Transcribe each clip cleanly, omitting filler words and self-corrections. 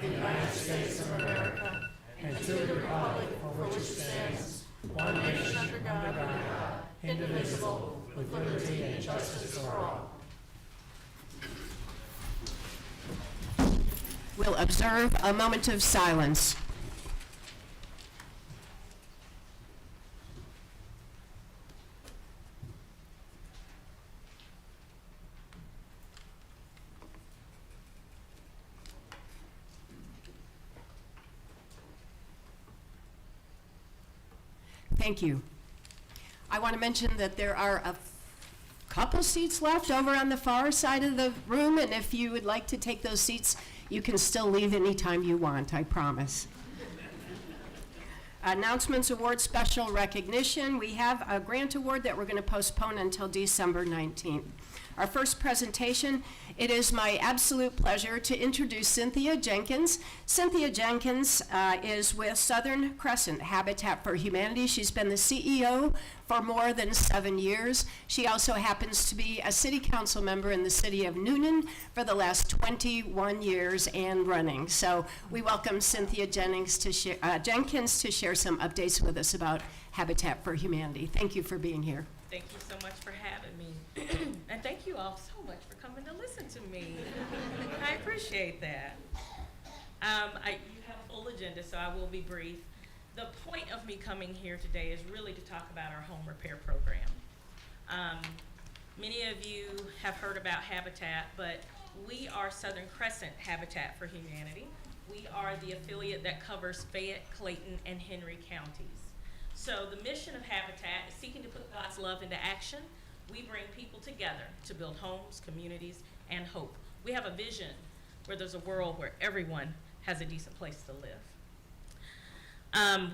the United States of America and to the republic for which it stands, one nation under God, indivisible, with liberty and justice for all. We'll observe a moment of silence. Thank you. I want to mention that there are a couple seats left over on the far side of the room, and if you would like to take those seats, you can still leave anytime you want, I promise. Announcements, awards, special recognition. We have a grant award that we're going to postpone until December 19th. Our first presentation, it is my absolute pleasure to introduce Cynthia Jenkins. Cynthia Jenkins is with Southern Crescent Habitat for Humanity. She's been the CEO for more than 7 years. She also happens to be a city council member in the city of Noonan for the last 21 years and running. So we welcome Cynthia Jenkins to share some updates with us about Habitat for Humanity. Thank you for being here. Thank you so much for having me. And thank you all so much for coming to listen to me. I appreciate that. You have a full agenda, so I will be brief. The point of me coming here today is really to talk about our home repair program. Many of you have heard about Habitat, but we are Southern Crescent Habitat for Humanity. We are the affiliate that covers Fayette, Clayton, and Henry counties. So the mission of Habitat is seeking to put God's love into action. We bring people together to build homes, communities, and hope. We have a vision where there's a world where everyone has a decent place to live.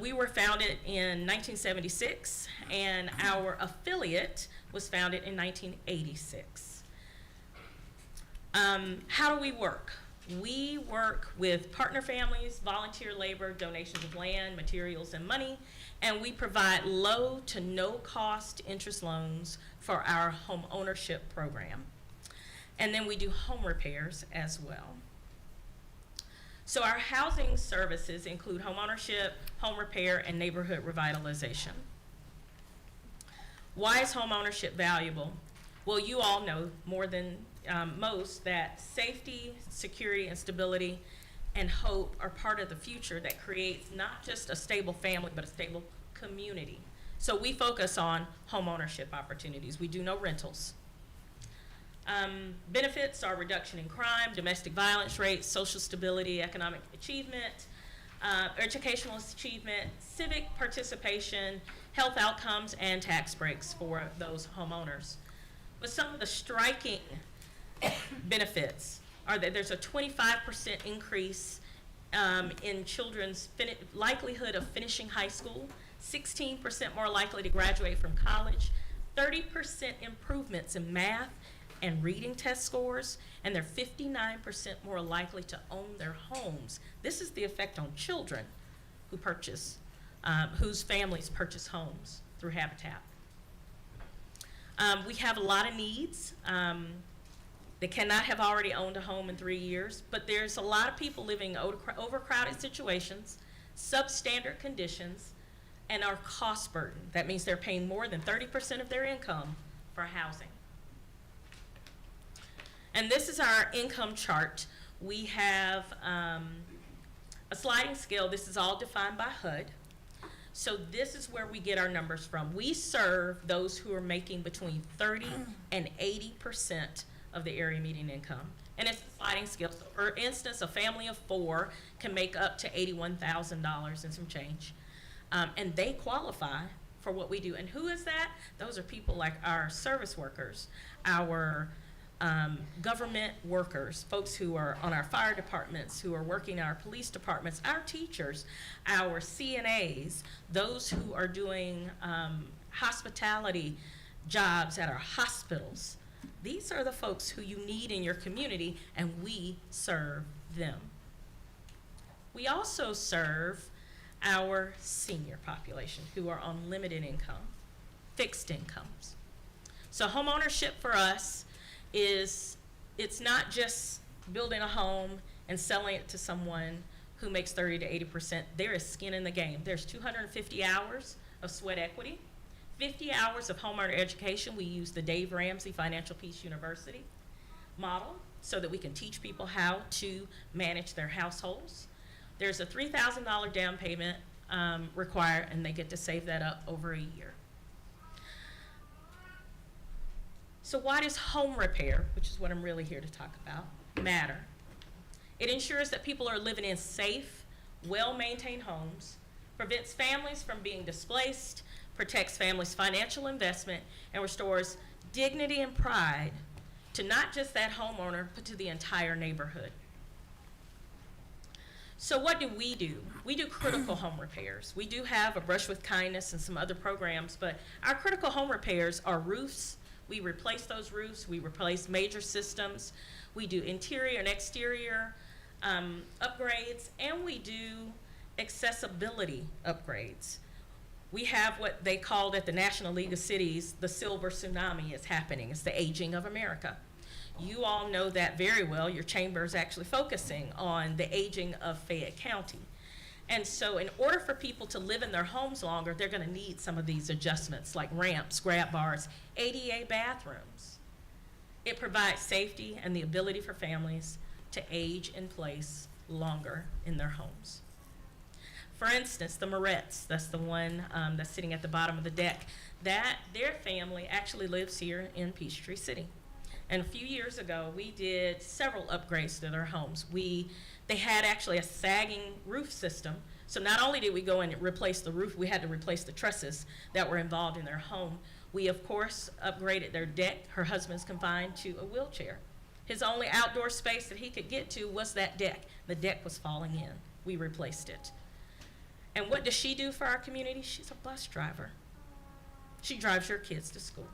We were founded in 1976, and our affiliate was founded in 1986. How do we work? We work with partner families, volunteer labor, donations of land, materials, and money, and we provide low to no cost interest loans for our home ownership program. And then we do home repairs as well. So our housing services include home ownership, home repair, and neighborhood revitalization. Why is home ownership valuable? Well, you all know more than most that safety, security, and stability and hope are part of the future that creates not just a stable family, but a stable community. So we focus on home ownership opportunities. We do no rentals. Benefits are reduction in crime, domestic violence rates, social stability, economic achievement, educational achievement, civic participation, health outcomes, and tax breaks for those homeowners. But some of the striking benefits are that there's a 25% increase in children's likelihood of finishing high school, 16% more likely to graduate from college, 30% improvements in math and reading test scores, and they're 59% more likely to own their homes. This is the effect on children who purchase, whose families purchase homes through Habitat. We have a lot of needs. They cannot have already owned a home in 3 years, but there's a lot of people living in overcrowded situations, substandard conditions, and are cost burden. That means they're paying more than 30% of their income for housing. And this is our income chart. We have a sliding scale. This is all defined by HUD. So this is where we get our numbers from. We serve those who are making between 30 and 80% of the area median income. And it's a sliding scale. So for instance, a family of 4 can make up to $81,000 and some change. And they qualify for what we do. And who is that? Those are people like our service workers, our government workers, folks who are on our fire departments, who are working in our police departments, our teachers, our CNAs, those who are doing hospitality jobs at our hospitals. These are the folks who you need in your community, and we serve them. We also serve our senior population who are on limited income, fixed incomes. So home ownership for us is, it's not just building a home and selling it to someone who makes 30 to 80%, there is skin in the game. There's 250 hours of sweat equity, 50 hours of homeowner education. We use the Dave Ramsey Financial Peace University model so that we can teach people how to manage their households. There's a $3,000 down payment required, and they get to save that up over a year. So why does home repair, which is what I'm really here to talk about, matter? It ensures that people are living in safe, well-maintained homes, prevents families from being displaced, protects families' financial investment, and restores dignity and pride to not just that homeowner, but to the entire neighborhood. So what do? We do critical home repairs. We do have a Brush with Kindness and some other programs, but our critical home repairs are roofs. We replace those roofs. We replace major systems. We do interior and exterior upgrades, and we do accessibility upgrades. We have what they called at the National League of Cities, the silver tsunami is happening. It's the aging of America. You all know that very well. Your chamber is actually focusing on the aging of Fayette County. And so in order for people to live in their homes longer, they're going to need some of these adjustments like ramps, grab bars, ADA bathrooms. It provides safety and the ability for families to age in place longer in their homes. For instance, the Moretz, that's the one that's sitting at the bottom of the deck, their family actually lives here in Peachtree City. And a few years ago, we did several upgrades to their homes. They had actually a sagging roof system. So not only did we go in and replace the roof, we had to replace the trusses that were involved in their home. We, of course, upgraded their deck. Her husband's confined to a wheelchair. His only outdoor space that he could get to was that deck. The deck was falling in. We replaced it. And what does she do for our community? She's a bus driver. She drives your kids to school.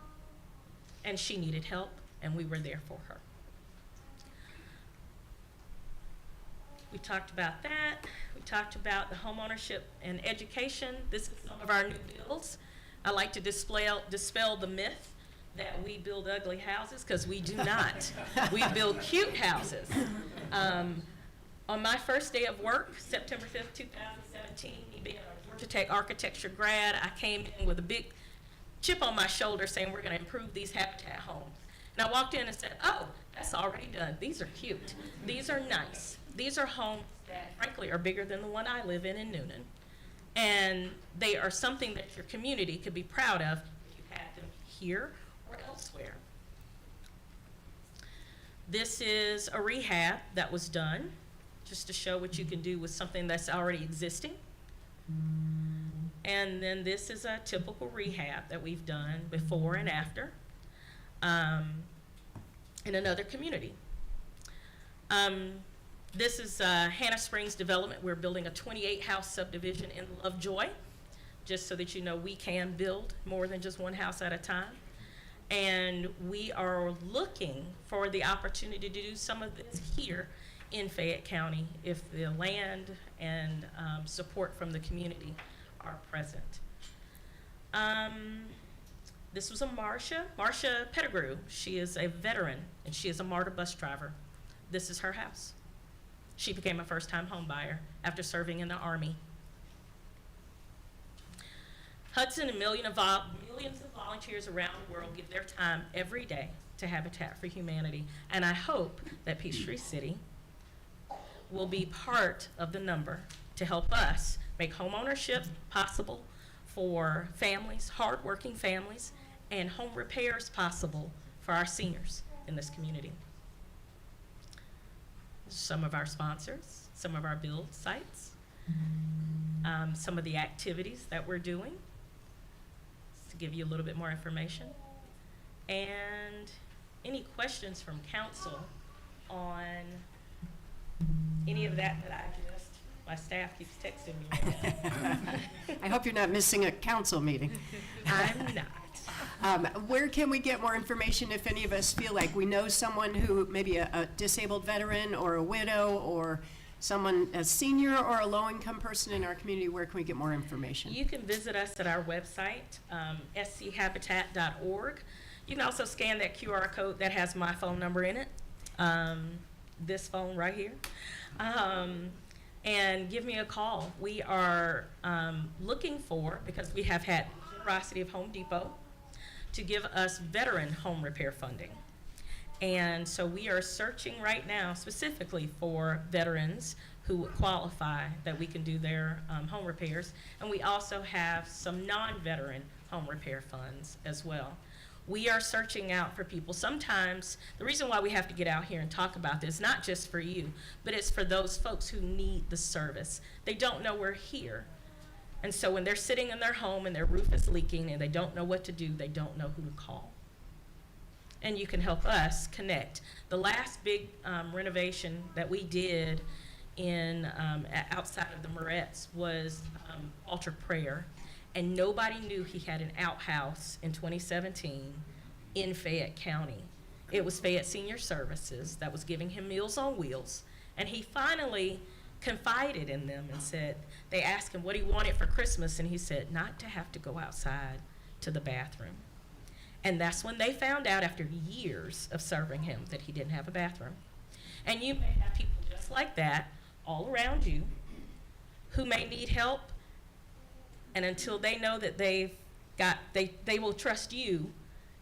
And she needed help, and we were there for her. We talked about that. We talked about the homeownership and education. This is some of our new builds. I like to dispel the myth that we build ugly houses, because we do not. We build cute houses. On my first day of work, September 5th, 2017, me being a Georgia Tech architecture grad, I came in with a big chip on my shoulder saying we're going to improve these Habitat homes. And I walked in and said, oh, that's already done. These are cute. These are nice. These are homes that, frankly, are bigger than the one I live in Noonan. And they are something that your community could be proud of if you had them here or elsewhere. This is a rehab that was done, just to show what you can do with something that's already existing. And then this is a typical rehab that we've done before and after in another community. This is Hannah Springs Development. We're building a 28-house subdivision in Lovejoy, just so that you know we can build more than just one house at a time. And we are looking for the opportunity to do some of this here in Fayette County if the land and support from the community are present. This was a Marcia Pettigrew. She is a veteran, and she is a MARTA bus driver. This is her house. She became a first-time home buyer after serving in the Army. Hudson and millions of volunteers around the world give their time every day to Habitat for Humanity, and I hope that Peachtree City will be part of the number to help us make homeownership possible for families, hardworking families, and home repairs possible for our seniors in this community. Some of our sponsors, some of our build sites, some of the activities that we're doing, to give you a little bit more information. And any questions from council on any of that I just, my staff keeps texting me right now. I hope you're not missing a council meeting. I'm not. Where can we get more information if any of us feel like we know someone who, maybe a disabled veteran or a widow or someone, a senior or a low-income person in our community? Where can we get more information? You can visit us at our website, schhabitat.org. You can also scan that QR code that has my phone number in it. this phone right here, and give me a call. We are looking for, because we have had generosity of Home Depot to give us veteran home repair funding. And so we are searching right now specifically for veterans who would qualify that we can do their home repairs. And we also have some non-veteran home repair funds as well. We are searching out for people. Sometimes, the reason why we have to get out here and talk about this, not just for you, but it's for those folks who need the service. They don't know we're here. And so when they're sitting in their home and their roof is leaking and they don't know what to do, they don't know who to call. And you can help us connect. The last big renovation that we did in outside of the Moretz was Altar Prayer, and nobody knew he had an outhouse in 2017 in Fayette County. It was Fayette Senior Services that was giving him Meals on Wheels, and he finally confided in them and said, they asked him what he wanted for Christmas, and he said, not to have to go outside to the bathroom. And that's when they found out, after years of serving him, that he didn't have a bathroom. And you may have people just like that all around you who may need help, and until they know that they will trust you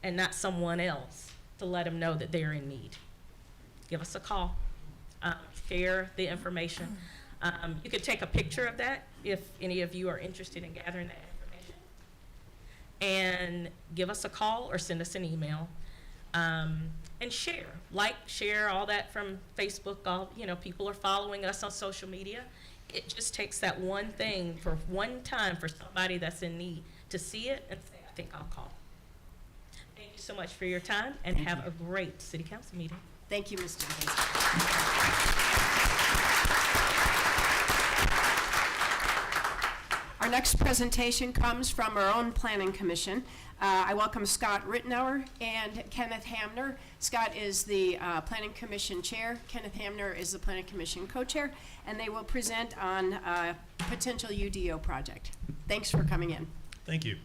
and not someone else to let them know that they're in need. Give us a call. Share the information. You could take a picture of that if any of you are interested in gathering that information, and give us a call or send us an email, and share all that from Facebook. People are following us on social media. It just takes that one thing for one time for somebody that's in need to see it and say, I think I'll call. Thank you so much for your time, and have a great city council meeting. Thank you, Ms. Jenkins. Our next presentation comes from our own Planning Commission. I welcome Scott Rittenauer and Kenneth Hamner. Scott is the Planning Commission Chair. Kenneth Hamner is the Planning Commission Co-Chair, and they will present on a potential UDO project. Thanks for coming in. Thank you.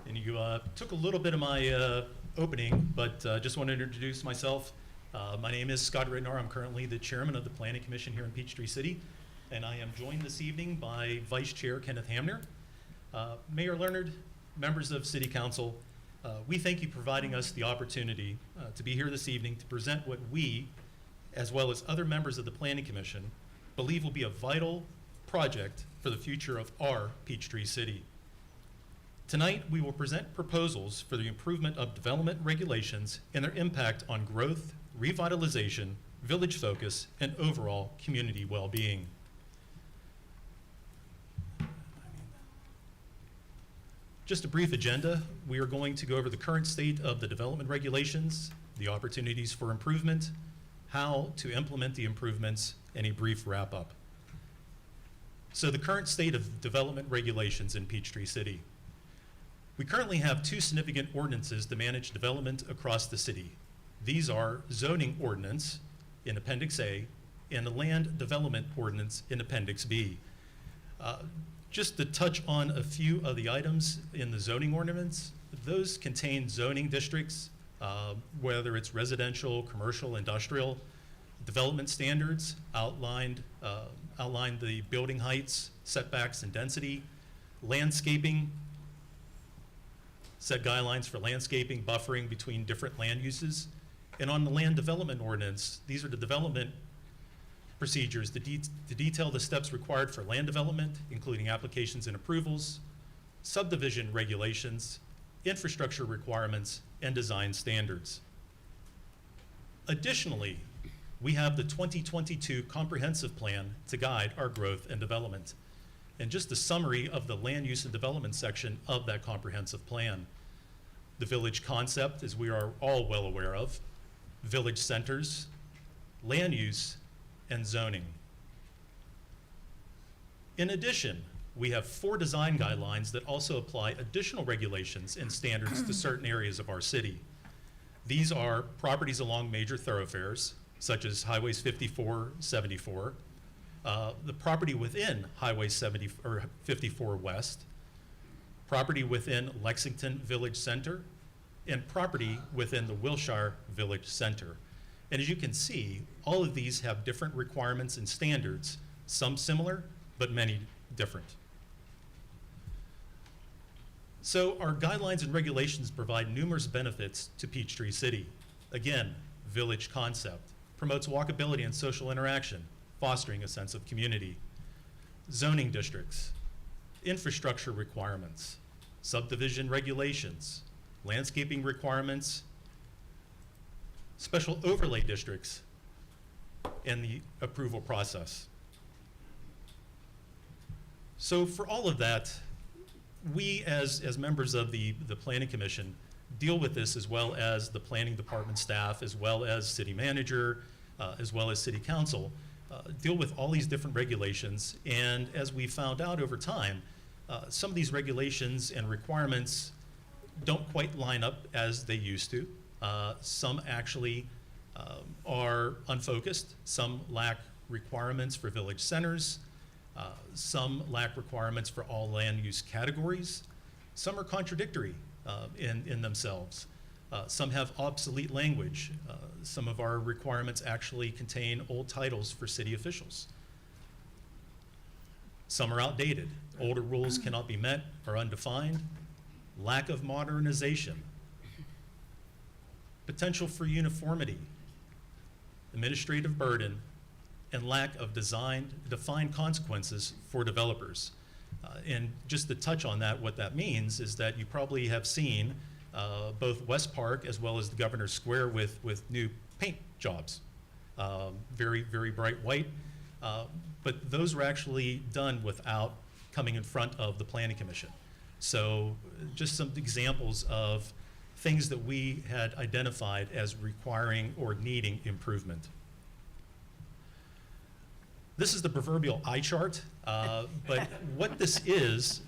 And you took a little bit of my opening, but just wanted to introduce myself. My name is Scott Rittenauer. I'm currently the chairman of the Planning Commission here in Peachtree City, and I am joined this evening by Vice Chair Kenneth Hamner. Mayor Leonard, members of City Council, we thank you for providing us the opportunity to be here this evening to present what we, as well as other members of the Planning Commission, believe will be a vital project for the future of our Peachtree City. Tonight, we will present proposals for the improvement of development regulations and their impact on growth, revitalization, village focus, and overall community well-being. Just a brief agenda. We are going to go over the current state of the development regulations, the opportunities for improvement, how to implement the improvements, and a brief wrap-up. So the current state of development regulations in Peachtree City. We currently have two significant ordinances to manage development across the city. These are zoning ordinance in Appendix A and the land development ordinance in Appendix B. Just to touch on a few of the items in the zoning ordinance, those contain zoning districts, whether it's residential, commercial, industrial, development standards, outline the building heights, setbacks, and density, landscaping, set guidelines for landscaping, buffering between different land uses. And on the land development ordinance, these are the development procedures to detail the steps required for land development, including applications and approvals, subdivision regulations, infrastructure requirements, and design standards. Additionally, we have the 2022 comprehensive plan to guide our growth and development. And just a summary of the land use and development section of that comprehensive plan. The village concept, as we are all well aware of, village centers, land use, and zoning. In addition, we have 4 design guidelines that also apply additional regulations and standards to certain areas of our city. These are properties along major thoroughfares, such as Highways 54, 74, the property within Highway 54 West, property within Lexington Village Center, and property within the Wilshire Village Center. And as you can see, all of these have different requirements and standards, some similar, but many different. So our guidelines and regulations provide numerous benefits to Peachtree City. Again, village concept, promotes walkability and social interaction, fostering a sense of community. Zoning districts, infrastructure requirements, subdivision regulations, landscaping requirements, special overlay districts, and the approval process. So for all of that, we as members of the Planning Commission deal with this, as well as the planning department staff, as well as city manager, as well as city council, deal with all these different regulations. And as we found out over time, some of these regulations and requirements don't quite line up as they used to. Some actually are unfocused. Some lack requirements for village centers. Some lack requirements for all land use categories. Some are contradictory in themselves. Some have obsolete language. Some of our requirements actually contain old titles for city officials. Some are outdated. Older rules cannot be met or undefined. Lack of modernization. Potential for uniformity. Administrative burden, and lack of defined consequences for developers. And just to touch on that, what that means is that you probably have seen both West Park as well as the Governor's Square with new paint jobs. Very, very bright white. But those were actually done without coming in front of the Planning Commission. So just some examples of things that we had identified as requiring or needing improvement. This is the proverbial eye chart, but what this is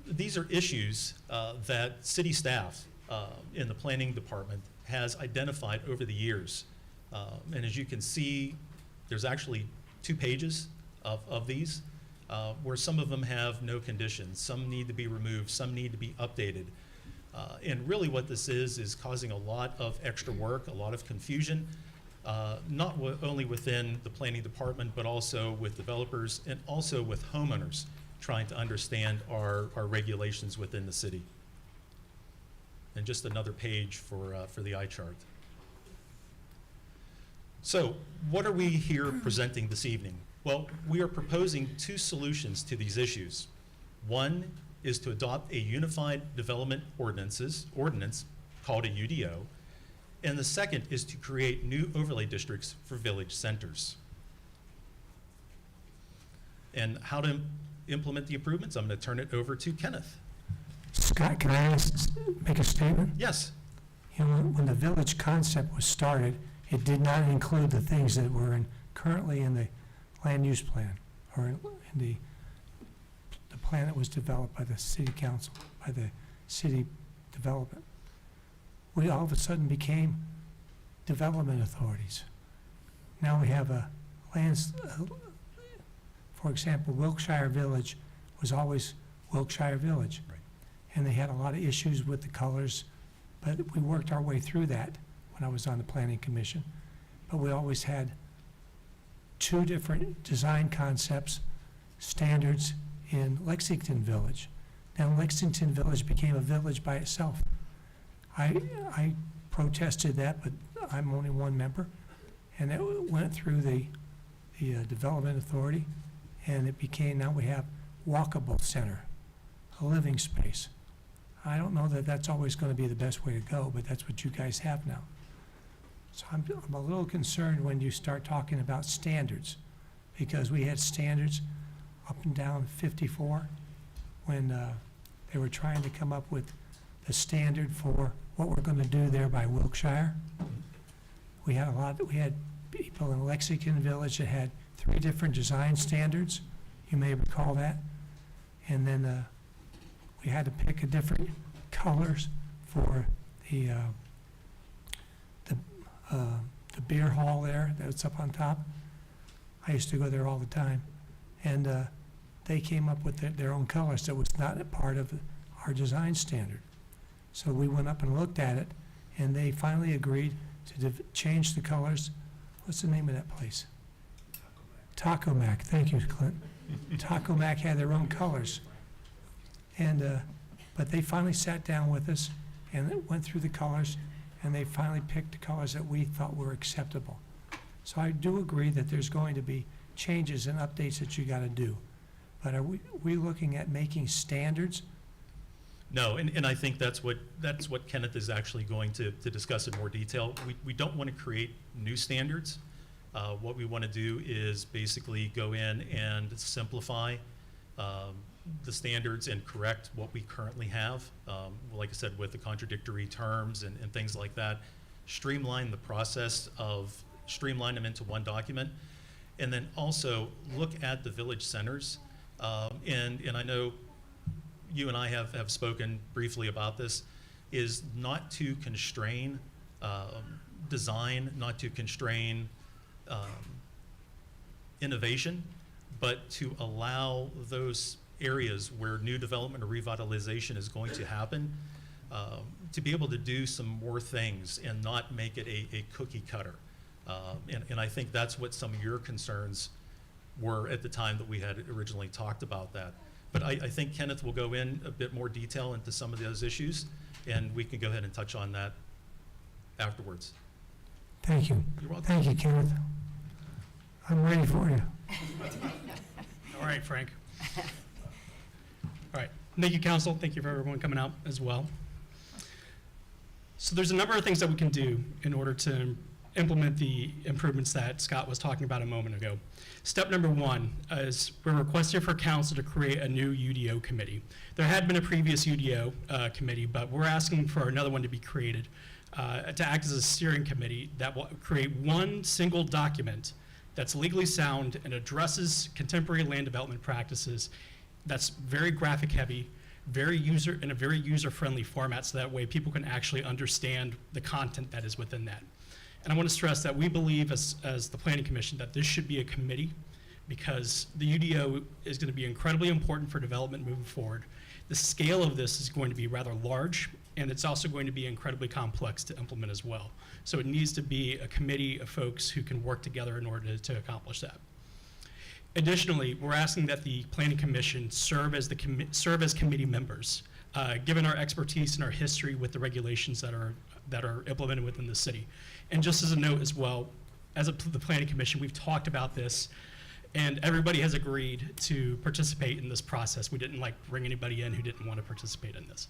these are issues that city staff in the planning department has identified over the years. And as you can see, there's actually 2 pages of these, where some of them have no conditions, some need to be removed, some need to be updated. And really what this is causing a lot of extra work, a lot of confusion, not only within the planning department, but also with developers and also with homeowners trying to understand our regulations within the city. And just another page for the eye chart. So what are we here presenting this evening? Well, we are proposing 2 solutions to these issues. One is to adopt a unified development ordinance called a UDO, and the second is to create new overlay districts for village centers. And how to implement the improvements, I'm going to turn it over to Kenneth. Scott, can I make a statement? Yes. You know, when the village concept was started, it did not include the things that were currently in the land use plan, or in the plan that was developed by the city council, by the city development. We all of a sudden became development authorities. Now we have a for example, Wilkshire Village was always Wilkshire Village. Right. And they had a lot of issues with the colors, but we worked our way through that when I was on the planning commission. But we always had 2 different design concepts, standards in Lexington Village. Then Lexington Village became a village by itself. I protested that, but I'm only one member, and it went through the development authority, and it became, now we have walkable center, a living space. I don't know that that's always going to be the best way to go, but that's what you guys have now. So I'm a little concerned when you start talking about standards, because we had standards up and down 54 when they were trying to come up with the standard for what we're going to do there by Wilkshire. We had people in Lexington Village that had 3 different design standards. You may recall that. And then we had to pick a different colors for the beer hall there that's up on top. I used to go there all the time. And they came up with their own colors that was not a part of our design standard. So we went up and looked at it, and they finally agreed to change the colors. What's the name of that place? Taco Mac. Thank you, Clint. Taco Mac had their own colors. And, but they finally sat down with us and went through the colors, and they finally picked the colors that we thought were acceptable. So I do agree that there's going to be changes and updates that you gotta do. But are we looking at making standards? No, and I think that's what Kenneth is actually going to discuss in more detail. We don't want to create new standards. What we want to do is basically go in and simplify the standards and correct what we currently have. Like I said, with the contradictory terms and things like that, streamline the process of streamline them into one document, and then also look at the village centers. And I know you and I have spoken briefly about this, is not to constrain design, not to constrain innovation, but to allow those areas where new development or revitalization is going to happen to be able to do some more things and not make it a cookie cutter. And I think that's what some of your concerns were at the time that we had originally talked about that. But I think Kenneth will go in a bit more detail into some of those issues, and we can go ahead and touch on that afterwards. Thank you. You're welcome. Thank you, Kenneth. I'm ready for you. All right, Frank. All right. Thank you, council. Thank you for everyone coming out as well. So there's a number of things that we can do in order to implement the improvements that Scott was talking about a moment ago. Step number one is we're requesting for council to create a new UDO committee. There had been a previous UDO committee, but we're asking for another one to be created to act as a steering committee that will create one single document that's legally sound and addresses contemporary land development practices, that's very graphic heavy, in a very user-friendly format, so that way people can actually understand the content that is within that. And I want to stress that we believe as the Planning Commission that this should be a committee, because the UDO is going to be incredibly important for development moving forward. The scale of this is going to be rather large, and it's also going to be incredibly complex to implement as well. So it needs to be a committee of folks who can work together in order to accomplish that. Additionally, we're asking that the Planning Commission serve as committee members, given our expertise and our history with the regulations that are implemented within the city. And just as a note as well, as the Planning Commission, we've talked about this, and everybody has agreed to participate in this process. We didn't bring anybody in who didn't want to participate in this.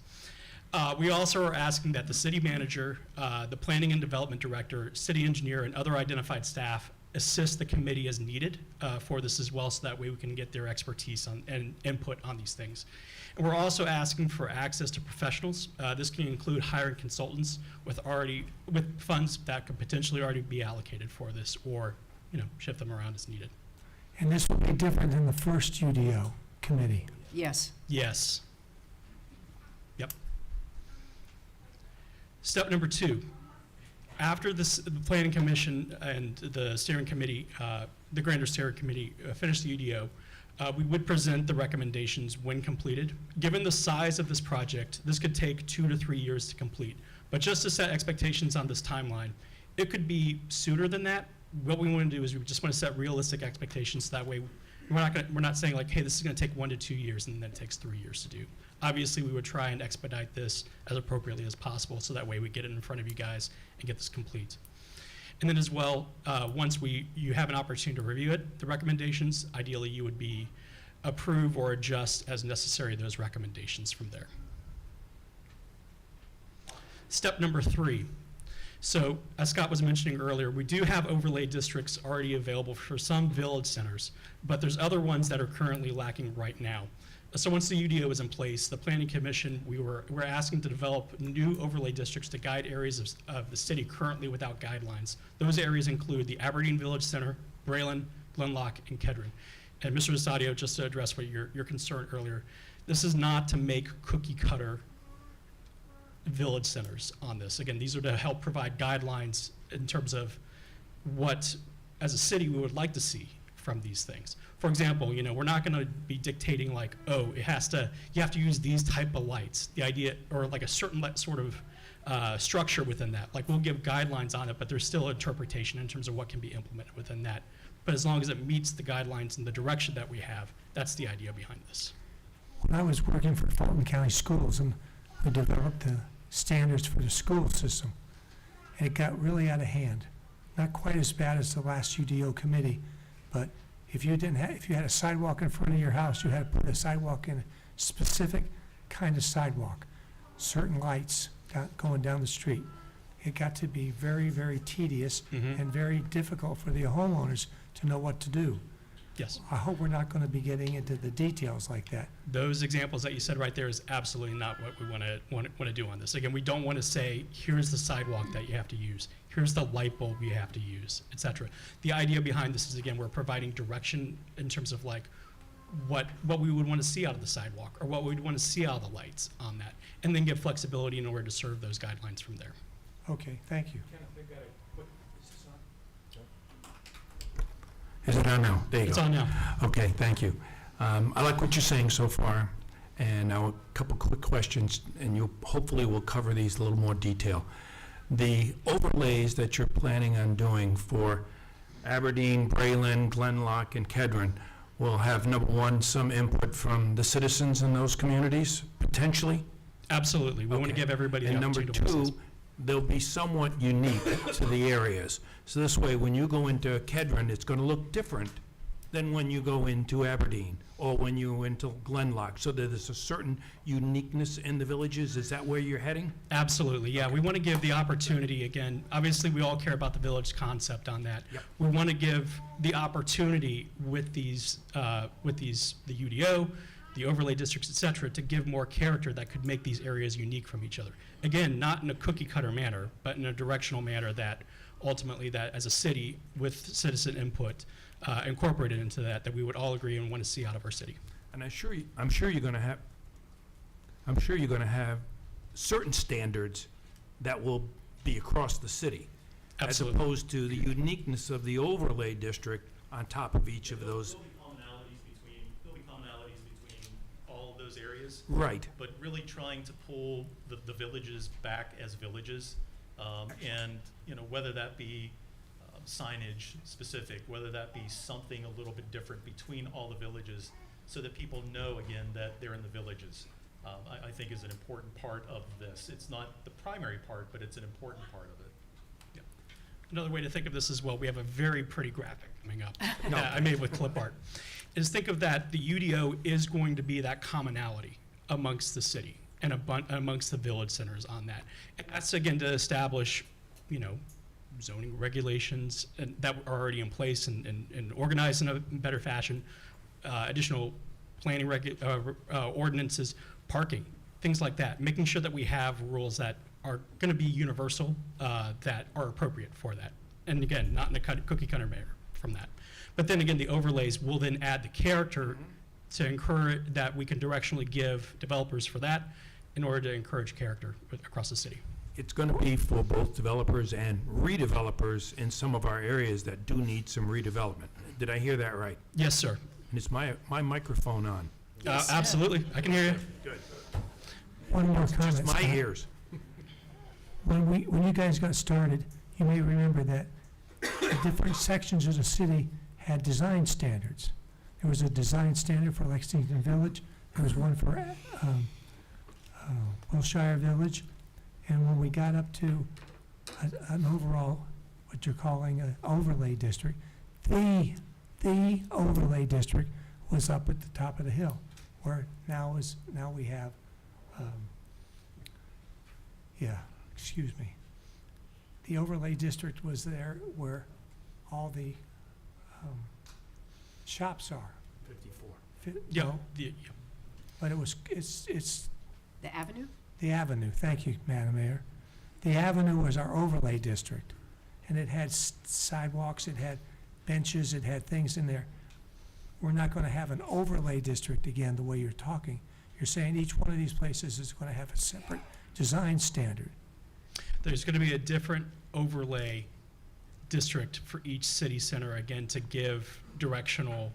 We also are asking that the city manager, the planning and development director, city engineer, and other identified staff assist the committee as needed for this as well, so that way we can get their expertise and input on these things. And we're also asking for access to professionals. This can include hiring consultants with funds that could potentially already be allocated for this, or shift them around as needed. And this will be different than the first UDO committee. Yes. Yes. Yep. Step number two. After the Planning Commission and the steering committee, the Grander Steering Committee finish the UDO, we would present the recommendations when completed. Given the size of this project, this could take 2 to 3 years to complete. But just to set expectations on this timeline, it could be sooner than that. What we want to do is we just want to set realistic expectations, so that way we're not saying hey, this is going to take 1 to 2 years and then it takes 3 years to do. Obviously, we would try and expedite this as appropriately as possible, so that way we get it in front of you guys and get this complete. And then as well, once you have an opportunity to review it, the recommendations, ideally you would be approve or adjust as necessary those recommendations from there. Step number 3. So as Scott was mentioning earlier, we do have overlay districts already available for some village centers, but there's other ones that are currently lacking right now. So once the UDO is in place, the Planning Commission, we're asking to develop new overlay districts to guide areas of the city currently without guidelines. Those areas include the Aberdeen Village Center, Braylon, Glenlock, and Kedron. And Mr. Rosadio, just to address what your concern earlier, this is not to make cookie cutter village centers on this. Again, these are to help provide guidelines in terms of what, as a city, we would like to see from these things. For example, we're not going to be dictating you have to use these type of lights. The idea, or a certain sort of structure within that. Like, we'll give guidelines on it, but there's still interpretation in terms of what can be implemented within that. But as long as it meets the guidelines and the direction that we have, that's the idea behind this. When I was working for Fulton County Schools, and we developed the standards for the school system, and it got really out of hand. Not quite as bad as the last UDO committee, but if you had a sidewalk in front of your house, you had to put a sidewalk in a specific kind of sidewalk, certain lights going down the street. It got to be very, very tedious and very difficult for the homeowners to know what to do. Yes. I hope we're not going to be getting into the details like that. Those examples that you said right there is absolutely not what we want to do on this. Again, we don't want to say, here's the sidewalk that you have to use, here's the light bulb you have to use, et cetera. The idea behind this is, again, we're providing direction in terms of like what we would want to see out of the sidewalk, or what we'd want to see out of the lights on that, and then give flexibility in order to serve those guidelines from there. Okay, thank you. Is it on now? There you go. It's on now. Okay, thank you. I like what you're saying so far, and now a couple quick questions, and you hopefully will cover these in a little more detail. The overlays that you're planning on doing for Aberdeen, Braylon, Glenlock, and Kedron will have, number one, some input from the citizens in those communities, potentially? Absolutely. We want to Okay. give everybody the And number opportunity to voice two, they'll be somewhat unique to the areas. So this way, when you go into Kedron, it's going to look different than when you go into Aberdeen or when you go into Glenlock. So that there's a certain uniqueness in the villages. Is that where you're heading? Absolutely, yeah. We want to give the opportunity, again, obviously, we all care about the village concept on that. Yep. We want to give the opportunity with the UDO, the overlay districts, et cetera, to give more character that could make these areas unique from each other. Again, not in a cookie cutter manner, but in a directional manner that ultimately, that as a city with citizen input incorporated into that we would all agree and want to see out of our city. And I'm sure you're going to have certain standards that will be across the city. Absolutely. As opposed to the uniqueness of the overlay district on top of each of those. There'll be commonalities between all of those areas, Right. but really trying to pull the villages back as villages, and, whether that be signage specific, whether that be something a little bit different between all the villages, so that people know, again, that they're in the villages, I think is an important part of this. It's not the primary part, but it's an important part of it. Another way to think of this as well, we have a very pretty graphic coming up that I made with clip art, is think of that the UDO is going to be that commonality amongst the city and amongst the village centers on that. And that's, again, to establish, zoning regulations that are already in place and organized in a better fashion, additional planning ordinances, parking, things like that, making sure that we have rules that are going to be universal, that are appropriate for that. And again, not in a cookie cutter manner from that. But then again, the overlays will then add the character to encourage that we can directionally give developers for that in order to encourage character across the city. It's going to be for both developers and redevelopers in some of our areas that do need some redevelopment. Did I hear that right? Yes, sir. And is my microphone on? Absolutely. I can hear you. Good. One more Just comment. my Scott. ears. When you guys got started, you may remember that the different sections of the city had design standards. There was a design standard for Lexington Village. There was one for Wilshire Village. And when we got up to an overall, what you're calling an overlay district, the overlay district was up at the top of the hill, where now we have, the overlay district was there where all the shops are. 54. Yeah. But it's The avenue? the avenue, thank you, Madam Mayor. The avenue was our overlay district, and it had sidewalks, it had benches, it had things in there. We're not gonna have an overlay district again, the way you're talking. You're saying each one of these places is gonna have a separate design standard. There's going to be a different overlay district for each city center, again, to give directional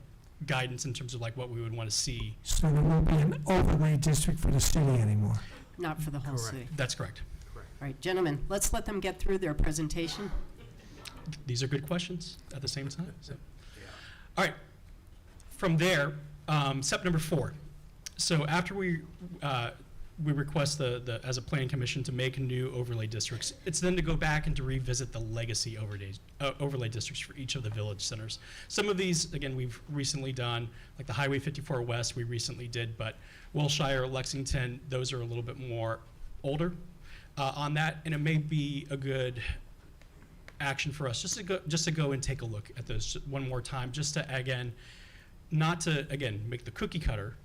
guidance in terms of like what we would want to see. So there won't be an overlay district for the city anymore. Not for the whole Correct. city. That's correct. Correct. right, gentlemen, let's let them get through their presentation. These are good questions at the same time. So. All right. From there, step number 4. So after we request as a planning commission to make new overlay districts, it's then to go back and to revisit the legacy overlay districts for each of the village centers. Some of these, again, we've recently done, like the Highway 54 West we recently did, but Wilshire, Lexington, those are a little bit more older on that, and it may be a good action for us just to go and take a look at those one more time, just to, again, not to, again, make the cookie cutter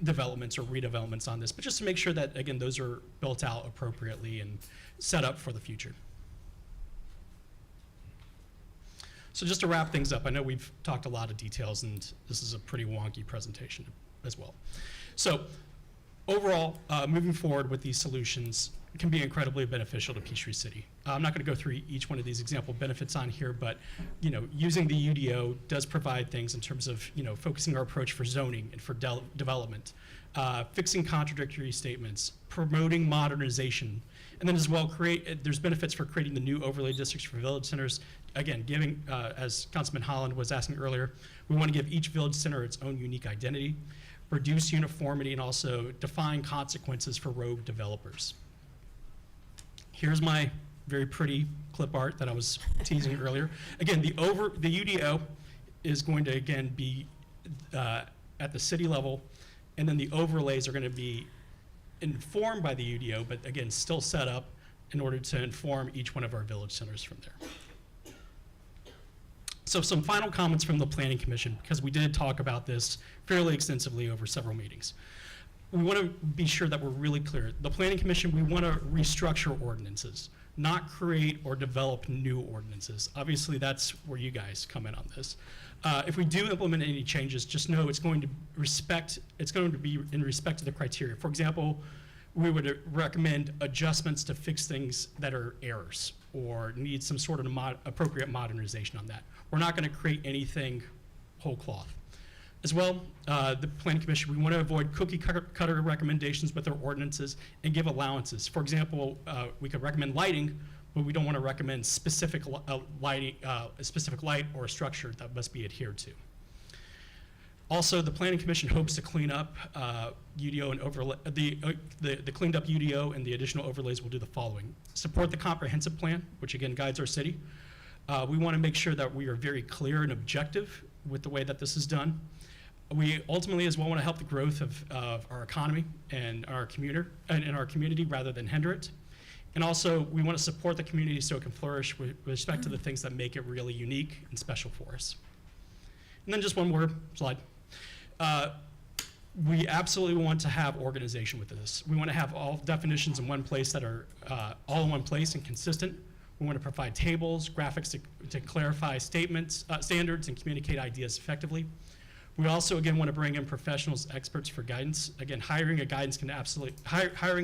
developments or redevelopments on this, but just to make sure that, again, those are built out appropriately and set up for the future. So just to wrap things up, I know we've talked a lot of details, and this is a pretty wonky presentation as well. So overall, moving forward with these solutions can be incredibly beneficial to Peachtree City. I'm not going to go through each one of these example benefits on here, but using the UDO does provide things in terms of focusing our approach for zoning and for development, fixing contradictory statements, promoting modernization, and then as well there's benefits for creating the new overlay districts for village centers. Again, giving, as Councilman Holland was asking earlier, we want to give each village center its own unique identity, reduce uniformity, and also define consequences for rogue developers. Here's my very pretty clip art that I was teasing earlier. Again, the UDO is going to, again, be at the city level, and then the overlays are going to be informed by the UDO, but again, still set up in order to inform each one of our village centers from there. So some final comments from the Planning Commission, because we did talk about this fairly extensively over several meetings. We want to be sure that we're really clear. The Planning Commission, we want to restructure ordinances, not create or develop new ordinances. Obviously, that's where you guys come in on this. If we do implement any changes, just know it's going to be in respect to the criteria. For example, we would recommend adjustments to fix things that are errors or need some sort of appropriate modernization on that. We're not going to create anything whole cloth. As well, the Planning Commission, we want to avoid cookie cutter recommendations with our ordinances and give allowances. For example, we could recommend lighting, but we don't want to recommend specific lighting, a specific light or a structure that must be adhered to. Also, the Planning Commission hopes to clean up UDO and overlay. The cleaned up UDO and the additional overlays will do the following: support the comprehensive plan, which again guides our city. We want to make sure that we are very clear and objective with the way that this is done. We ultimately as well want to help the growth of our economy and our community rather than hinder it. And also, we want to support the community so it can flourish with respect to the things that make it really unique and special for us. And then just one more slide. We absolutely want to have organization with this. We want to have all definitions in one place that are all in one place and consistent. We want to provide tables, graphics to clarify statements, standards, and communicate ideas effectively. We also, again, want to bring in professionals, experts for guidance. Again, hiring a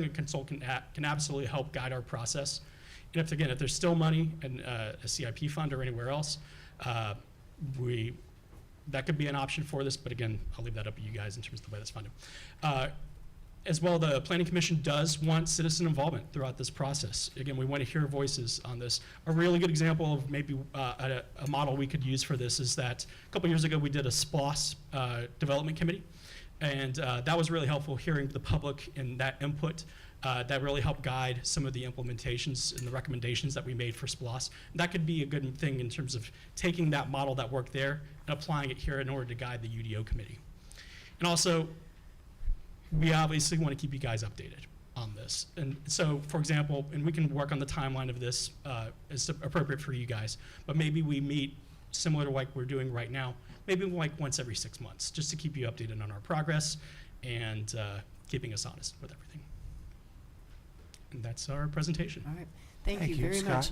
consultant can absolutely help guide our process. And if there's still money in a CIP fund or anywhere else, that could be an option for this, but again, I'll leave that up to you guys in terms of the way that's funded. As well, the Planning Commission does want citizen involvement throughout this process. Again, we want to hear voices on this. A really good example of maybe a model we could use for this is that a couple years ago we did a SPLOS development committee, and that was really helpful hearing the public and that input. That really helped guide some of the implementations and the recommendations that we made for SPLOS. And that could be a good thing in terms of taking that model that worked there and applying it here in order to guide the UDO committee. And also, we obviously want to keep you guys updated on this. And so, for example, and we can work on the timeline of this as appropriate for you guys, but maybe we meet similar to like we're doing right now, maybe like once every 6 months, just to keep you updated on our progress and keeping us honest with everything. And that's our presentation. All right, thank you very much.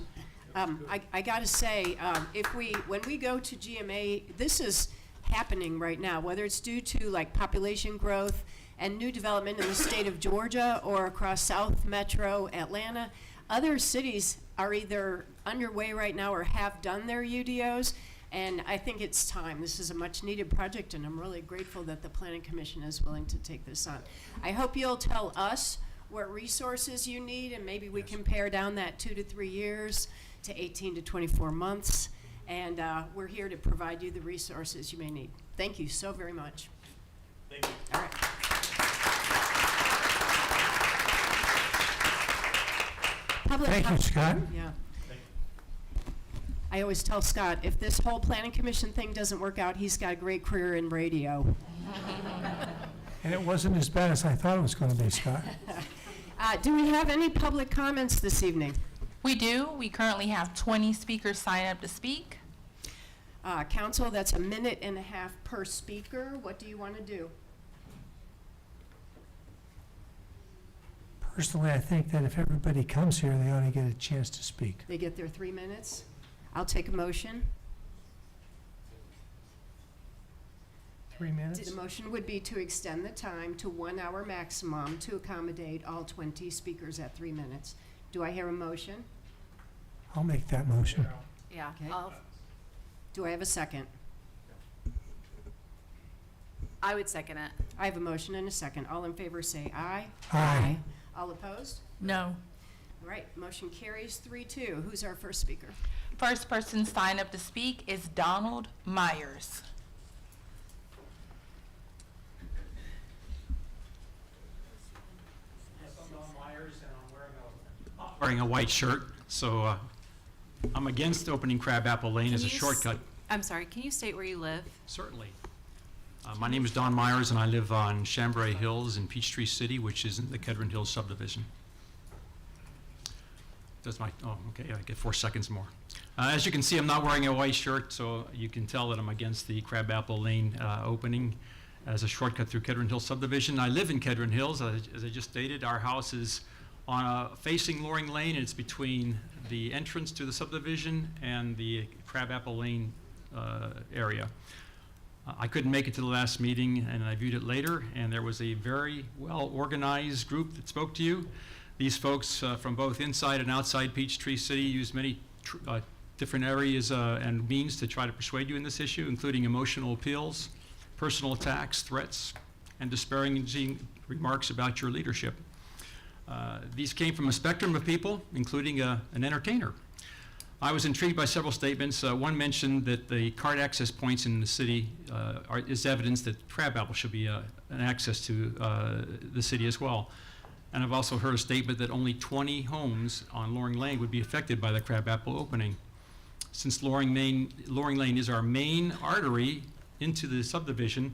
I got to say, when we go to GMA, this is happening right now, whether it's due to like population growth and new development in the state of Georgia or across South Metro Atlanta. Other cities are either underway right now or have done their UDOs, and I think it's time. This is a much needed project, and I'm really grateful that the Planning Commission is willing to take this on. I hope you'll tell us what resources you need, and maybe we can pare down that 2 to 3 years to 18 to 24 months. And we're here to provide you the resources you may need. Thank you so very much. Thank you. All right. Public Thank you, com- Scott. Yeah. I always tell Scott, if this whole planning commission thing doesn't work out, he's got a great career in radio. And it wasn't as bad as I thought it was going to be, Scott. Do we have any public comments this evening? We do. We currently have 20 speakers signed up to speak. Council, that's 1.5 minutes per speaker. What do you want to do? Personally, I think that if everybody comes here, they ought to get a chance to speak. They get their 3 minutes? I'll take a motion. 3 minutes? The motion would be to extend the time to 1 hour maximum to accommodate all 20 speakers at 3 minutes. Do I hear a motion? I'll make that motion. Yeah. Okay. Do I have a second? I would second it. I have a motion and a second. All in favor say aye. Aye. All opposed? No. All right, motion carries 3-2. Who's our first speaker? First person signed up to speak is Donald Myers. Wearing a white shirt, so I'm against opening Crabapple Lane as a shortcut. I'm sorry, can you state where you live? Certainly. My name is Don Myers, and I live on Chambray Hills in Peachtree City, which is in the Kedron Hills subdivision. That's my, oh, okay, I get 4 seconds more. As you can see, I'm not wearing a white shirt, so you can tell that I'm against the Crabapple Lane opening as a shortcut through Kedron Hills subdivision. I live in Kedron Hills. As I just stated, our house is on facing Loring Lane, and it's between the entrance to the subdivision and the Crabapple Lane area. I couldn't make it to the last meeting, and I viewed it later, and there was a very well-organized group that spoke to you. These folks from both inside and outside Peachtree City used many different areas and means to try to persuade you in this issue, including emotional appeals, personal attacks, threats, and disparaging remarks about your leadership. These came from a spectrum of people, including an entertainer. I was intrigued by several statements. One mentioned that the cart access points in the city is evidence that Crabapple should be an access to the city as well. And I've also heard a statement that only 20 homes on Loring Lane would be affected by the Crabapple opening. Since Loring Lane is our main artery into the subdivision,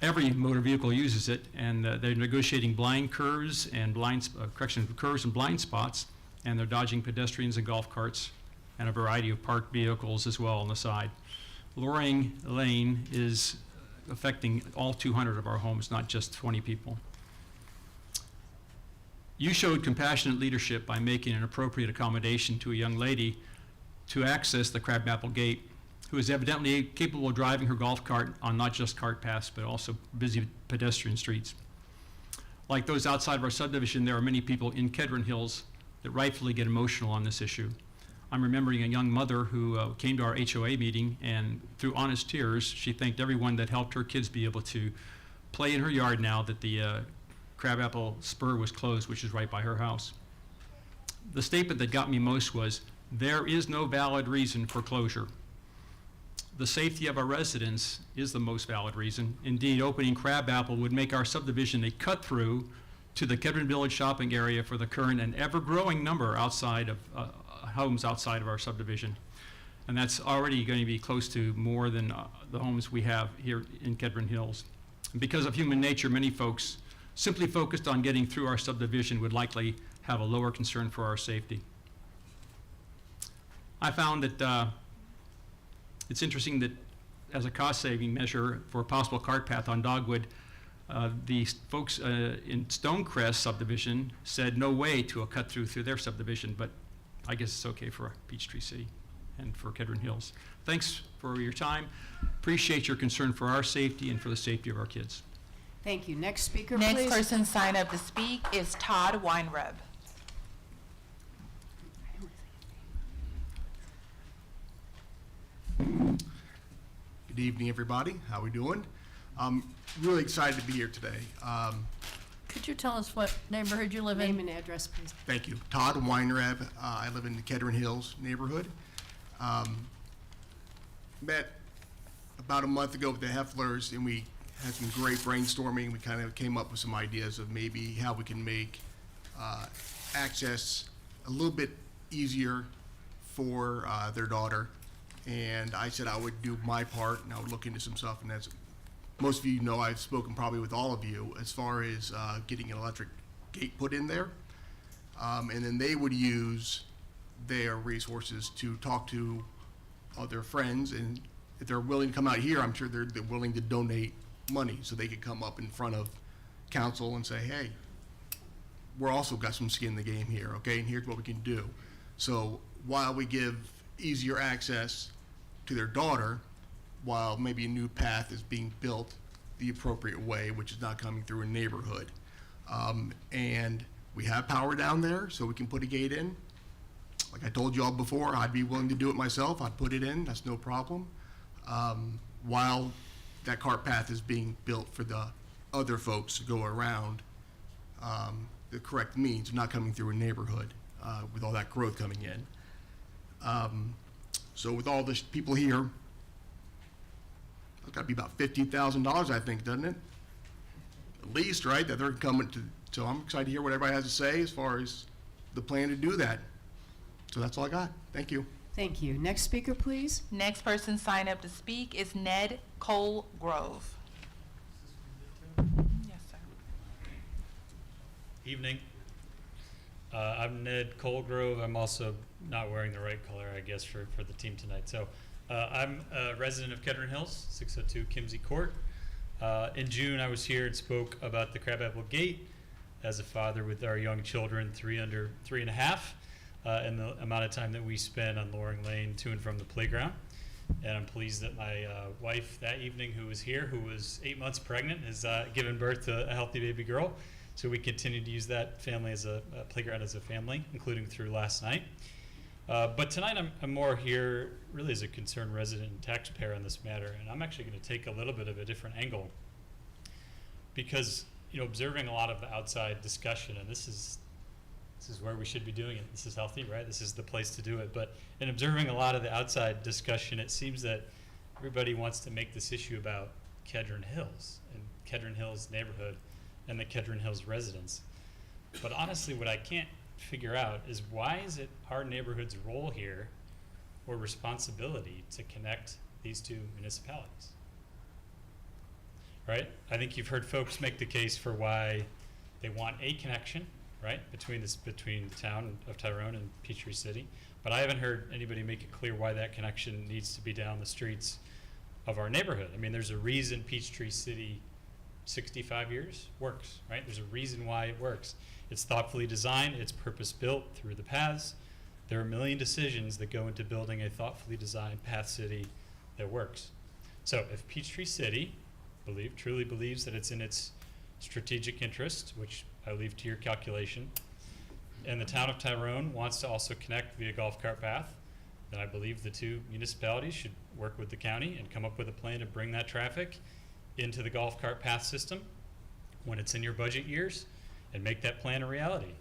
every motor vehicle uses it, and they're negotiating blind curves and curves and blind spots, and they're dodging pedestrians and golf carts and a variety of parked vehicles as well on the side. Loring Lane is affecting all 200 of our homes, not just 20 people. You showed compassionate leadership by making an appropriate accommodation to a young lady to access the Crabapple Gate, who is evidently capable of driving her golf cart on not just cart paths, but also busy pedestrian streets. Like those outside of our subdivision, there are many people in Kedron Hills that rightfully get emotional on this issue. I'm remembering a young mother who came to our HOA meeting, and through honest tears, she thanked everyone that helped her kids be able to play in her yard now that the Crabapple Spur was closed, which is right by her house. The statement that got me most was, "There is no valid reason for closure." The safety of our residents is the most valid reason. Indeed, opening Crabapple would make our subdivision a cut-through to the Kedron Village shopping area for the current and ever-growing number outside of homes outside of our subdivision. And that's already going to be close to more than the homes we have here in Kedron Hills. And because of human nature, many folks simply focused on getting through our subdivision would likely have a lower concern for our safety. I found that it's interesting that as a cost-saving measure for a possible cart path on Dogwood, the folks in Stonecrest subdivision said no way to a cut-through through their subdivision, but I guess it's okay for Peachtree City and for Kedron Hills. Thanks for your time. Appreciate your concern for our safety and for the safety of our kids. Thank you. Next speaker, Next please. person signed up to speak is Todd Weinreb. Good evening, everybody. How we doing? I'm really excited to be here today. Could you tell us what neighborhood you live Name in? and address, please. Thank you. Todd Weinreb. I live in the Kedron Hills neighborhood. Met about a month ago with the Hefflers, and we had some great brainstorming. We kind of came up with some ideas of maybe how we can make access a little bit easier for their daughter. And I said I would do my part, and I would look into some stuff. And as most of you know, I've spoken probably with all of you as far as getting an electric gate put in there. And then they would use their resources to talk to other friends, and if they're willing to come out here, I'm sure they're willing to donate money so they could come up in front of council and say, hey, we're also got some skin in the game here, okay, and here's what we can do. So while we give easier access to their daughter, while maybe a new path is being built the appropriate way, which is not coming through a neighborhood. And we have power down there, so we can put a gate in. Like I told you all before, I'd be willing to do it myself. I'd put it in, that's no problem. While that cart path is being built for the other folks to go around the correct means of not coming through a neighborhood with all that growth coming in. So with all the people here, it's got to be about $50,000, I think, doesn't it? At least, right, that they're coming to. So I'm excited to hear what everybody has to say as far as the plan to do that. So that's all I got. Thank you. Thank you. Next speaker, please. Next person signed up to speak is Ned Colgrove. Yes, sir. Evening. I'm Ned Colgrove. I'm also not wearing the right color, I guess, for the team tonight. So I'm a resident of Kedron Hills, 602 Kimsey Court. In June, I was here and spoke about the Crabapple Gate as a father with our young children, 3 under 3.5, and the amount of time that we spend on Loring Lane to and from the playground. And I'm pleased that my wife that evening, who was here, who was 8 months pregnant, has given birth to a healthy baby girl. So we continue to use that family as a playground as a family, including through last night. But tonight I'm more here really as a concerned resident and taxpayer on this matter, and I'm actually going to take a little bit of a different angle because, you know, observing a lot of the outside discussion, and this is where we should be doing it. This is healthy, right? This is the place to do it. But in observing a lot of the outside discussion, it seems that everybody wants to make this issue about Kedron Hills and Kedron Hills neighborhood and the Kedron Hills residents. But honestly, what I can't figure out is why is it our neighborhood's role here or responsibility to connect these two municipalities? Right? I think you've heard folks make the case for why they want a connection, right, between the town of Tyrone and Peachtree City. But I haven't heard anybody make it clear why that connection needs to be down the streets of our neighborhood. I mean, there's a reason Peachtree City 65 years works, right? There's a reason why it works. It's thoughtfully designed, it's purpose-built through the paths. There are a million decisions that go into building a thoughtfully designed path city that works. So if Peachtree City truly believes that it's in its strategic interest, which I leave to your calculation, and the town of Tyrone wants to also connect via golf cart path, then I believe the two municipalities should work with the county and come up with a plan to bring that traffic into the golf cart path system when it's in your budget years and make that plan a reality.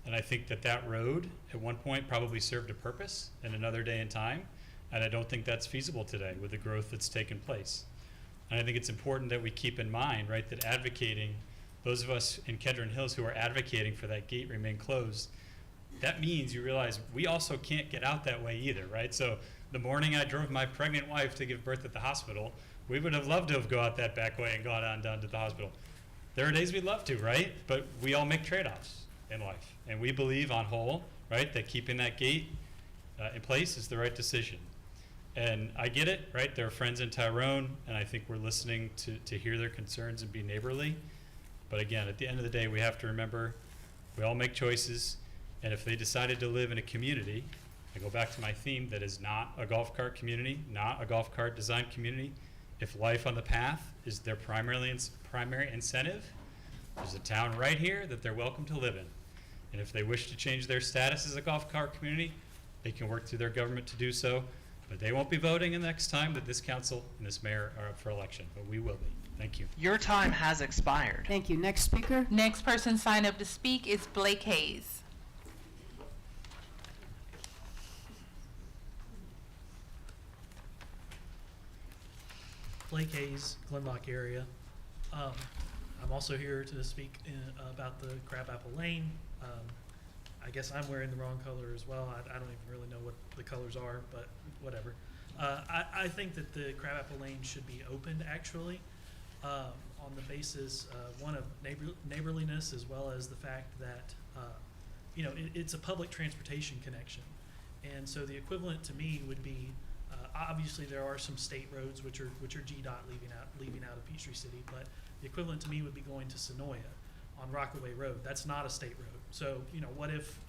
And I think that road at one point probably served a purpose in another day and time, and I don't think that's feasible today with the growth that's taken place. And I think it's important that we keep in mind, right, that advocating, those of us in Kedron Hills who are advocating for that gate remain closed, that means you realize we also can't get out that way either, right? So the morning I drove my pregnant wife to give birth at the hospital, we would have loved to have gone out that back way and gone on down to the hospital. There are days we'd love to, right? But we all make trade-offs in life. And we believe on whole, right, that keeping that gate in place is the right decision. And I get it, right? There are friends in Tyrone, and I think we're listening to hear their concerns and be neighborly. But again, at the end of the day, we have to remember we all make choices. And if they decided to live in a community, I go back to my theme, that is not a golf cart community, not a golf cart design community. If life on the path is their primary incentive, there's a town right here that they're welcome to live in. And if they wish to change their status as a golf cart community, they can work through their government to do so. But they won't be voting the next time that this council and this mayor are up for election, but we will be. Thank you. Your time has expired. Thank you. Next speaker? Next person signed up to speak is Blake Hayes. Blake Hayes, Glenlock area. I'm also here to speak about the Crabapple Lane. I guess I'm wearing the wrong color as well. I don't even really know what the colors are, but whatever. I think that the Crabapple Lane should be opened, actually, on the basis, one, of neighborliness, as well as the fact that, it's a public transportation connection. And so the equivalent to me would be, obviously there are some state roads which are GDOT leaving out of Peachtree City, but the equivalent to me would be going to Sonoya on Rockaway Road. That's not a state road. So, what if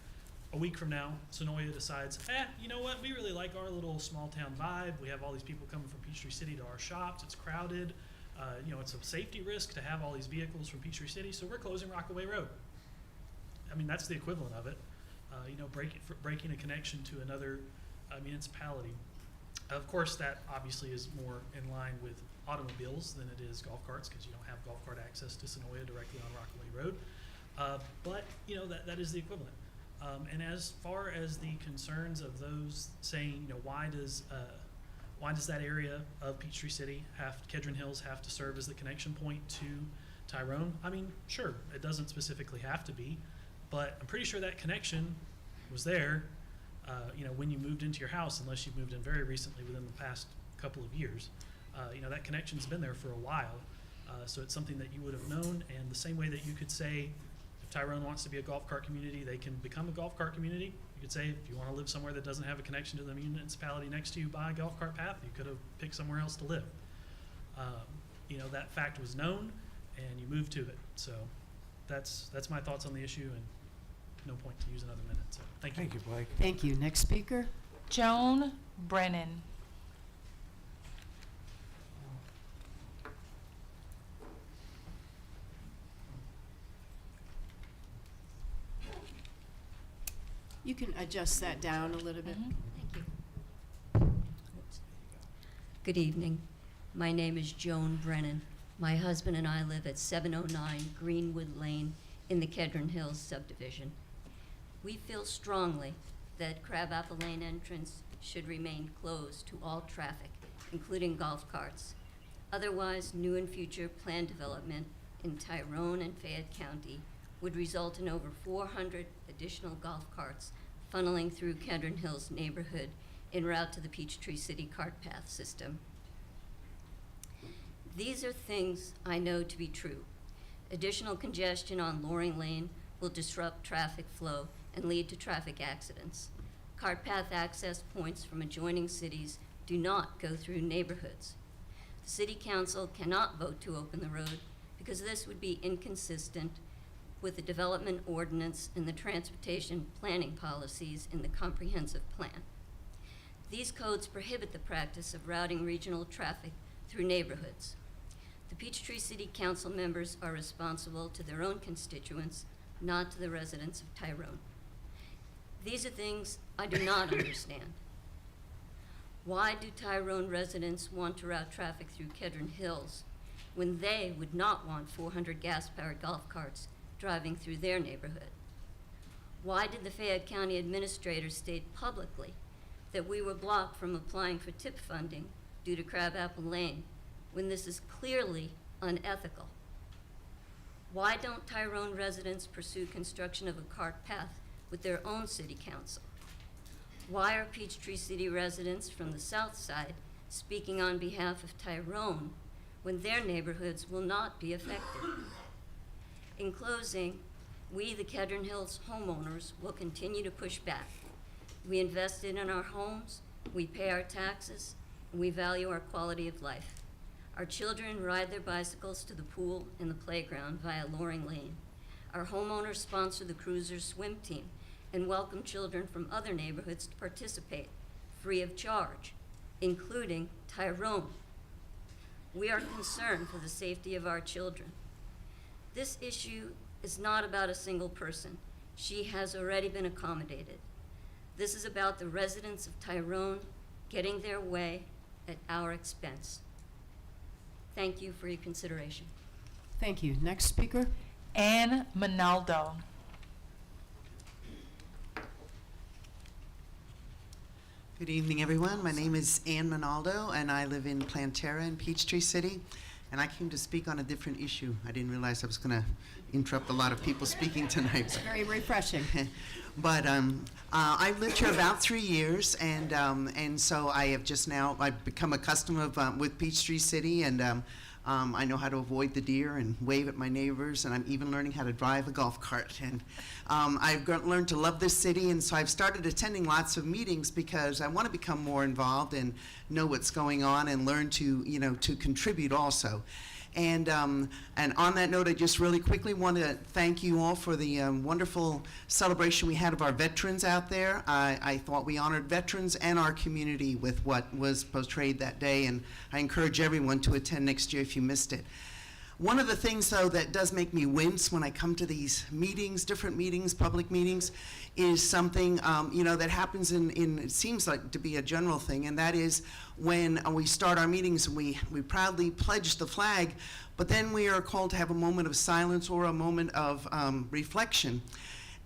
a week from now, Sonoya decides, you know what, we really like our little small town vibe. We have all these people coming from Peachtree City to our shops. It's crowded. It's a safety risk to have all these vehicles from Peachtree City, so we're closing Rockaway Road. I mean, that's the equivalent of it. Breaking a connection to another municipality. Of course, that obviously is more in line with automobiles than it is golf carts, because you don't have golf cart access to Sonoya directly on Rockaway Road. But that is the equivalent. And as far as the concerns of those saying, why does that area of Peachtree City Kedron Hills have to serve as the connection point to Tyrone? I mean, sure, it doesn't specifically have to be, but I'm pretty sure that connection was there, when you moved into your house, unless you've moved in very recently within the past couple of years. That connection's been there for a while. So it's something that you would have known, and the same way that you could say, if Tyrone wants to be a golf cart community, they can become a golf cart community. You could say, if you want to live somewhere that doesn't have a connection to the municipality next to you by a golf cart path, you could have picked somewhere else to live. That fact was known, and you moved to it. So that's my thoughts on the issue, and no point to use another minute. So thank you. Thank you, Blake. Thank you. Next speaker? Joan Brennan. You can adjust that down a little bit. Thank you. Good evening. My name is Joan Brennan. My husband and I live at 709 Greenwood Lane in the Kedron Hills subdivision. We feel strongly that Crabapple Lane entrance should remain closed to all traffic, including golf carts. Otherwise, new and future planned development in Tyrone and Fayette County would result in over 400 additional golf carts funneling through Kedron Hills neighborhood en route to the Peachtree City cart path system. These are things I know to be true. Additional congestion on Loring Lane will disrupt traffic flow and lead to traffic accidents. Cart path access points from adjoining cities do not go through neighborhoods. The City Council cannot vote to open the road because this would be inconsistent with the development ordinance and the transportation planning policies in the comprehensive plan. These codes prohibit the practice of routing regional traffic through neighborhoods. The Peachtree City Council members are responsible to their own constituents, not to the residents of Tyrone. These are things I do not understand. Why do Tyrone residents want to route traffic through Kedron Hills when they would not want 400 gas-powered golf carts driving through their neighborhood? Why did the Fayette County Administrator state publicly that we were blocked from applying for TIP funding due to Crabapple Lane when this is clearly unethical? Why don't Tyrone residents pursue construction of a cart path with their own city council? Why are Peachtree City residents from the south side speaking on behalf of Tyrone when their neighborhoods will not be affected? In closing, we, the Kedron Hills homeowners, will continue to push back. We invested in our homes, we pay our taxes, and we value our quality of life. Our children ride their bicycles to the pool and the playground via Loring Lane. Our homeowners sponsor the Cruisers swim team and welcome children from other neighborhoods to participate, free of charge, including Tyrone. We are concerned for the safety of our children. This issue is not about a single person. She has already been accommodated. This is about the residents of Tyrone getting their way at our expense. Thank you for your consideration. Thank you. Next speaker? Ann Minaldo. Good evening, everyone. My name is Ann Minaldo, and I live in Plantera in Peachtree City. And I came to speak on a different issue. I didn't realize I was going to interrupt a lot of people speaking tonight. It's very refreshing. But I've lived here about 3 years, and so I have just now I've become accustomed with Peachtree City, and I know how to avoid the deer and wave at my neighbors, and I'm even learning how to drive a golf cart. And I've learned to love this city, and so I've started attending lots of meetings because I want to become more involved and know what's going on and learn to to contribute also. And on that note, I just really quickly want to thank you all for the wonderful celebration we had of our veterans out there. I thought we honored veterans and our community with what was portrayed that day, and I encourage everyone to attend next year if you missed it. One of the things, though, that does make me wince when I come to these meetings, different meetings, public meetings, is something that happens in it seems like to be a general thing, and that is when we start our meetings and we proudly pledge the flag, but then we are called to have a moment of silence or a moment of reflection.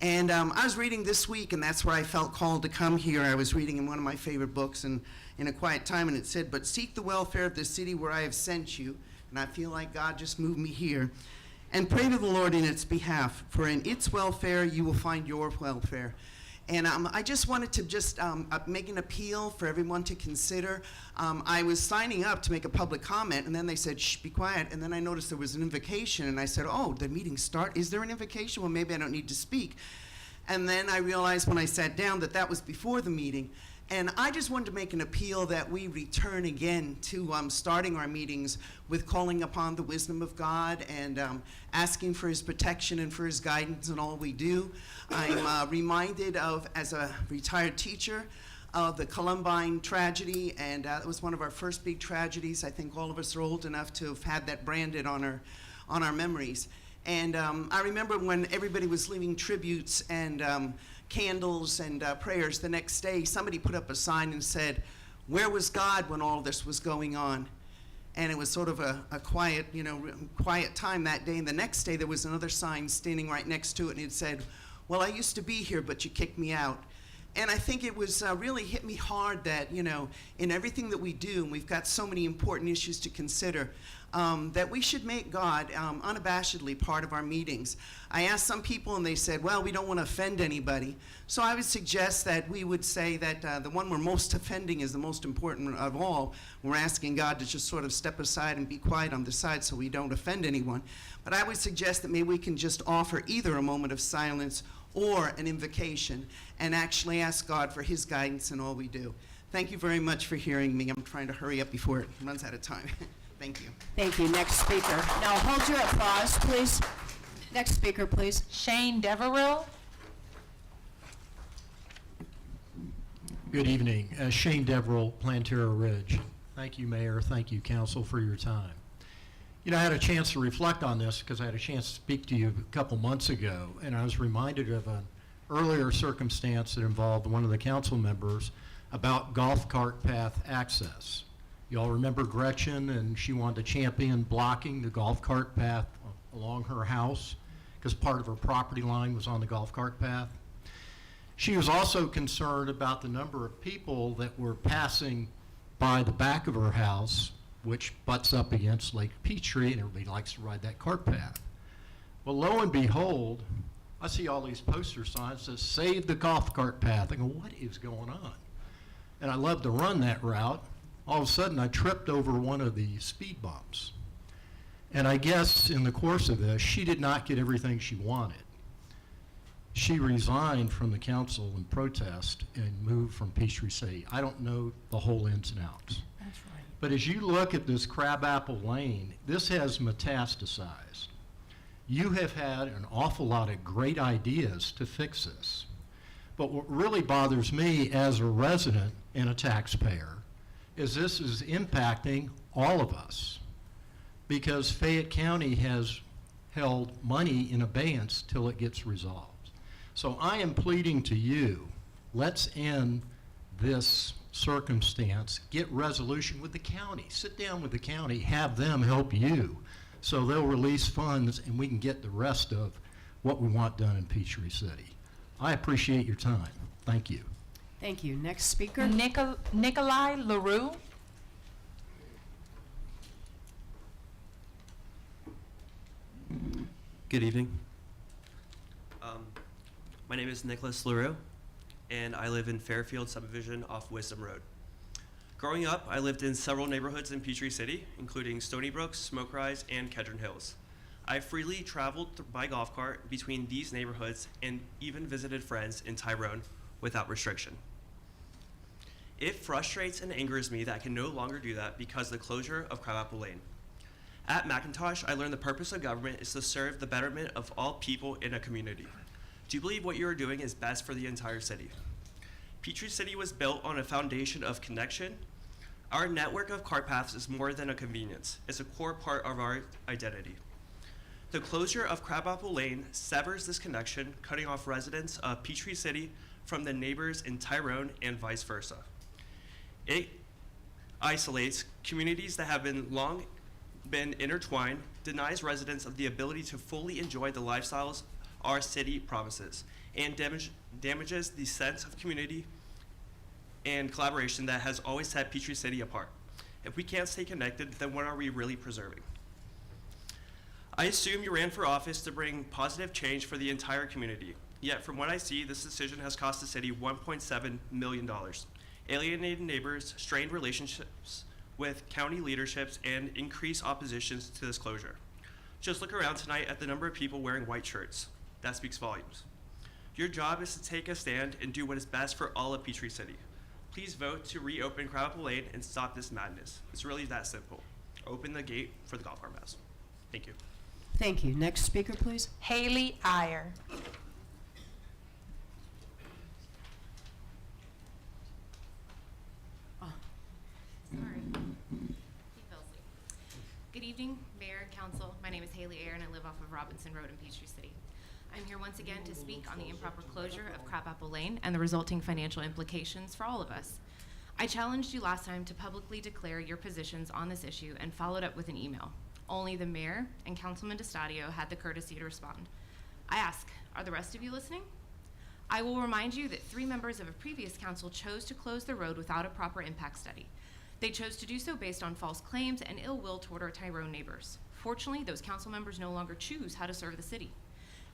And I was reading this week, and that's where I felt called to come here. I was reading in one of my favorite books, and in a quiet time, and it said, "But seek the welfare of the city where I have sent you." And I feel like God just moved me here. "And pray to the Lord in its behalf, for in its welfare you will find your welfare." And I just wanted to make an appeal for everyone to consider. I was signing up to make a public comment, and then they said, "Shh, be quiet." And then I noticed there was an invocation, and I said, "Oh, the meeting start? Is there an invocation? Well, maybe I don't need to speak." And then I realized when I sat down that that was before the meeting. And I just wanted to make an appeal that we return again to starting our meetings with calling upon the wisdom of God and asking for his protection and for his guidance in all we do. I'm reminded of, as a retired teacher, of the Columbine tragedy, and it was one of our first big tragedies. I think all of us are old enough to have had that branded on our memories. And I remember when everybody was leaving tributes and candles and prayers, the next day somebody put up a sign and said, "Where was God when all this was going on?" And it was sort of a quiet, quiet time that day. And the next day there was another sign standing right next to it, and it said, "Well, I used to be here, but you kicked me out." And I think it was really hit me hard that, in everything that we do, and we've got so many important issues to consider, that we should make God unabashedly part of our meetings. I asked some people, and they said, "Well, we don't want to offend anybody." So I would suggest that we would say that the one we're most offending is the most important of all. We're asking God to just sort of step aside and be quiet on the side so we don't offend anyone. But I would suggest that maybe we can just offer either a moment of silence or an invocation and actually ask God for his guidance in all we do. Thank you very much for hearing me. I'm trying to hurry up before it runs out of time. Thank you. Thank you. Next speaker. Now hold your applause, please. Next speaker, please. Shane Deverell. Good evening. Shane Deverell, Plantera Ridge. Thank you, Mayor. Thank you, Council, for your time. I had a chance to reflect on this because I had a chance to speak to you a couple months ago, and I was reminded of an earlier circumstance that involved one of the council members about golf cart path access. You all remember Gretchen, and she wanted to champion blocking the golf cart path along her house because part of her property line was on the golf cart path. She was also concerned about the number of people that were passing by the back of her house, which butts up against Lake Peachtree, and everybody likes to ride that cart path. Well, lo and behold, I see all these poster signs that save the golf cart path. I go, what is going on? And I love to run that route. All of a sudden, I tripped over one of the speed bumps. And I guess in the course of this, she did not get everything she wanted. She resigned from the council in protest and moved from Peachtree City. I don't know the whole ins and outs. That's right. But as you look at this Crabapple Lane, this has metastasized. You have had an awful lot of great ideas to fix this. But what really bothers me as a resident and a taxpayer is this is impacting all of us because Fayette County has held money in abeyance till it gets resolved. So I am pleading to you, let's end this circumstance, get resolution with the county. Sit down with the county, have them help you. So they'll release funds and we can get the rest of what we want done in Peachtree City. I appreciate your time. Thank you. Thank you. Next speaker. Nikolai LaRue. Good evening. My name is Nicholas LaRue, and I live in Fairfield subdivision off Wisdom Road. Growing up, I lived in several neighborhoods in Peachtree City, including Stony Brook, Smoke Rise, and Kedron Hills. I freely traveled by golf cart between these neighborhoods and even visited friends in Tyrone without restriction. It frustrates and angers me that I can no longer do that because of the closure of Crabapple Lane. At McIntosh, I learned the purpose of government is to serve the betterment of all people in a community. Do you believe what you are doing is best for the entire city? Peachtree City was built on a foundation of connection. Our network of cart paths is more than a convenience. It's a core part of our identity. The closure of Crabapple Lane severs this connection, cutting off residents of Peachtree City from the neighbors in Tyrone and vice versa. It isolates communities that have long been intertwined, denies residents of the ability to fully enjoy the lifestyles our city promises, and damages the sense of community and collaboration that has always set Peachtree City apart. If we can't stay connected, then what are we really preserving? I assume you ran for office to bring positive change for the entire community. Yet from what I see, this decision has cost the city $1.7 million, alienated neighbors, strained relationships with county leaderships, and increased oppositions to this closure. Just look around tonight at the number of people wearing white shirts. That speaks volumes. Your job is to take a stand and do what is best for all of Peachtree City. Please vote to reopen Crabapple Lane and stop this madness. It's really that simple. Open the gate for the golf cart paths. Thank you. Thank you. Next speaker, please. Haley Iyer. Sorry. He fell asleep. Good evening, Mayor, Council. My name is Haley Ayer, and I live off of Robinson Road in Peachtree City. I'm here once again to speak on the improper closure of Crabapple Lane and the resulting financial implications for all of us. I challenged you last time to publicly declare your positions on this issue and followed up with an email. Only the Mayor and Councilman DeStadio had the courtesy to respond. I ask, are the rest of you listening? I will remind you that 3 members of a previous council chose to close the road without a proper impact study. They chose to do so based on false claims and ill will toward our Tyrone neighbors. Fortunately, those council members no longer choose how to serve the city.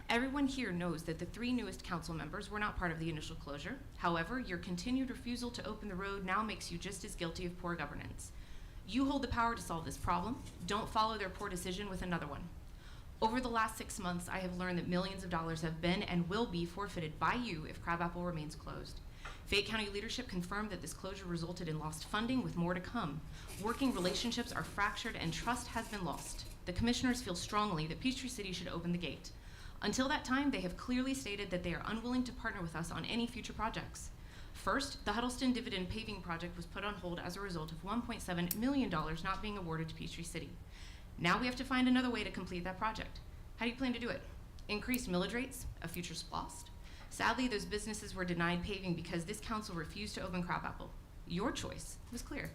Everyone here knows that the 3 newest council members were not part of the initial closure. However, your continued refusal to open the road now makes you just as guilty of poor governance. You hold the power to solve this problem. Don't follow their poor decision with another one. Over the last 6 months, I have learned that millions of dollars have been and will be forfeited by you if Crabapple remains closed. Fayette County leadership confirmed that this closure resulted in lost funding with more to come. Working relationships are fractured and trust has been lost. The commissioners feel strongly that Peachtree City should open the gate. Until that time, they have clearly stated that they are unwilling to partner with us on any future projects. First, the Huddleston Dividend Paving Project was put on hold as a result of $1.7 million not being awarded to Peachtree City. Now we have to find another way to complete that project. How do you plan to do it? Increased millage rates? A future SPLOST? Sadly, those businesses were denied paving because this council refused to open Crabapple. Your choice was clear.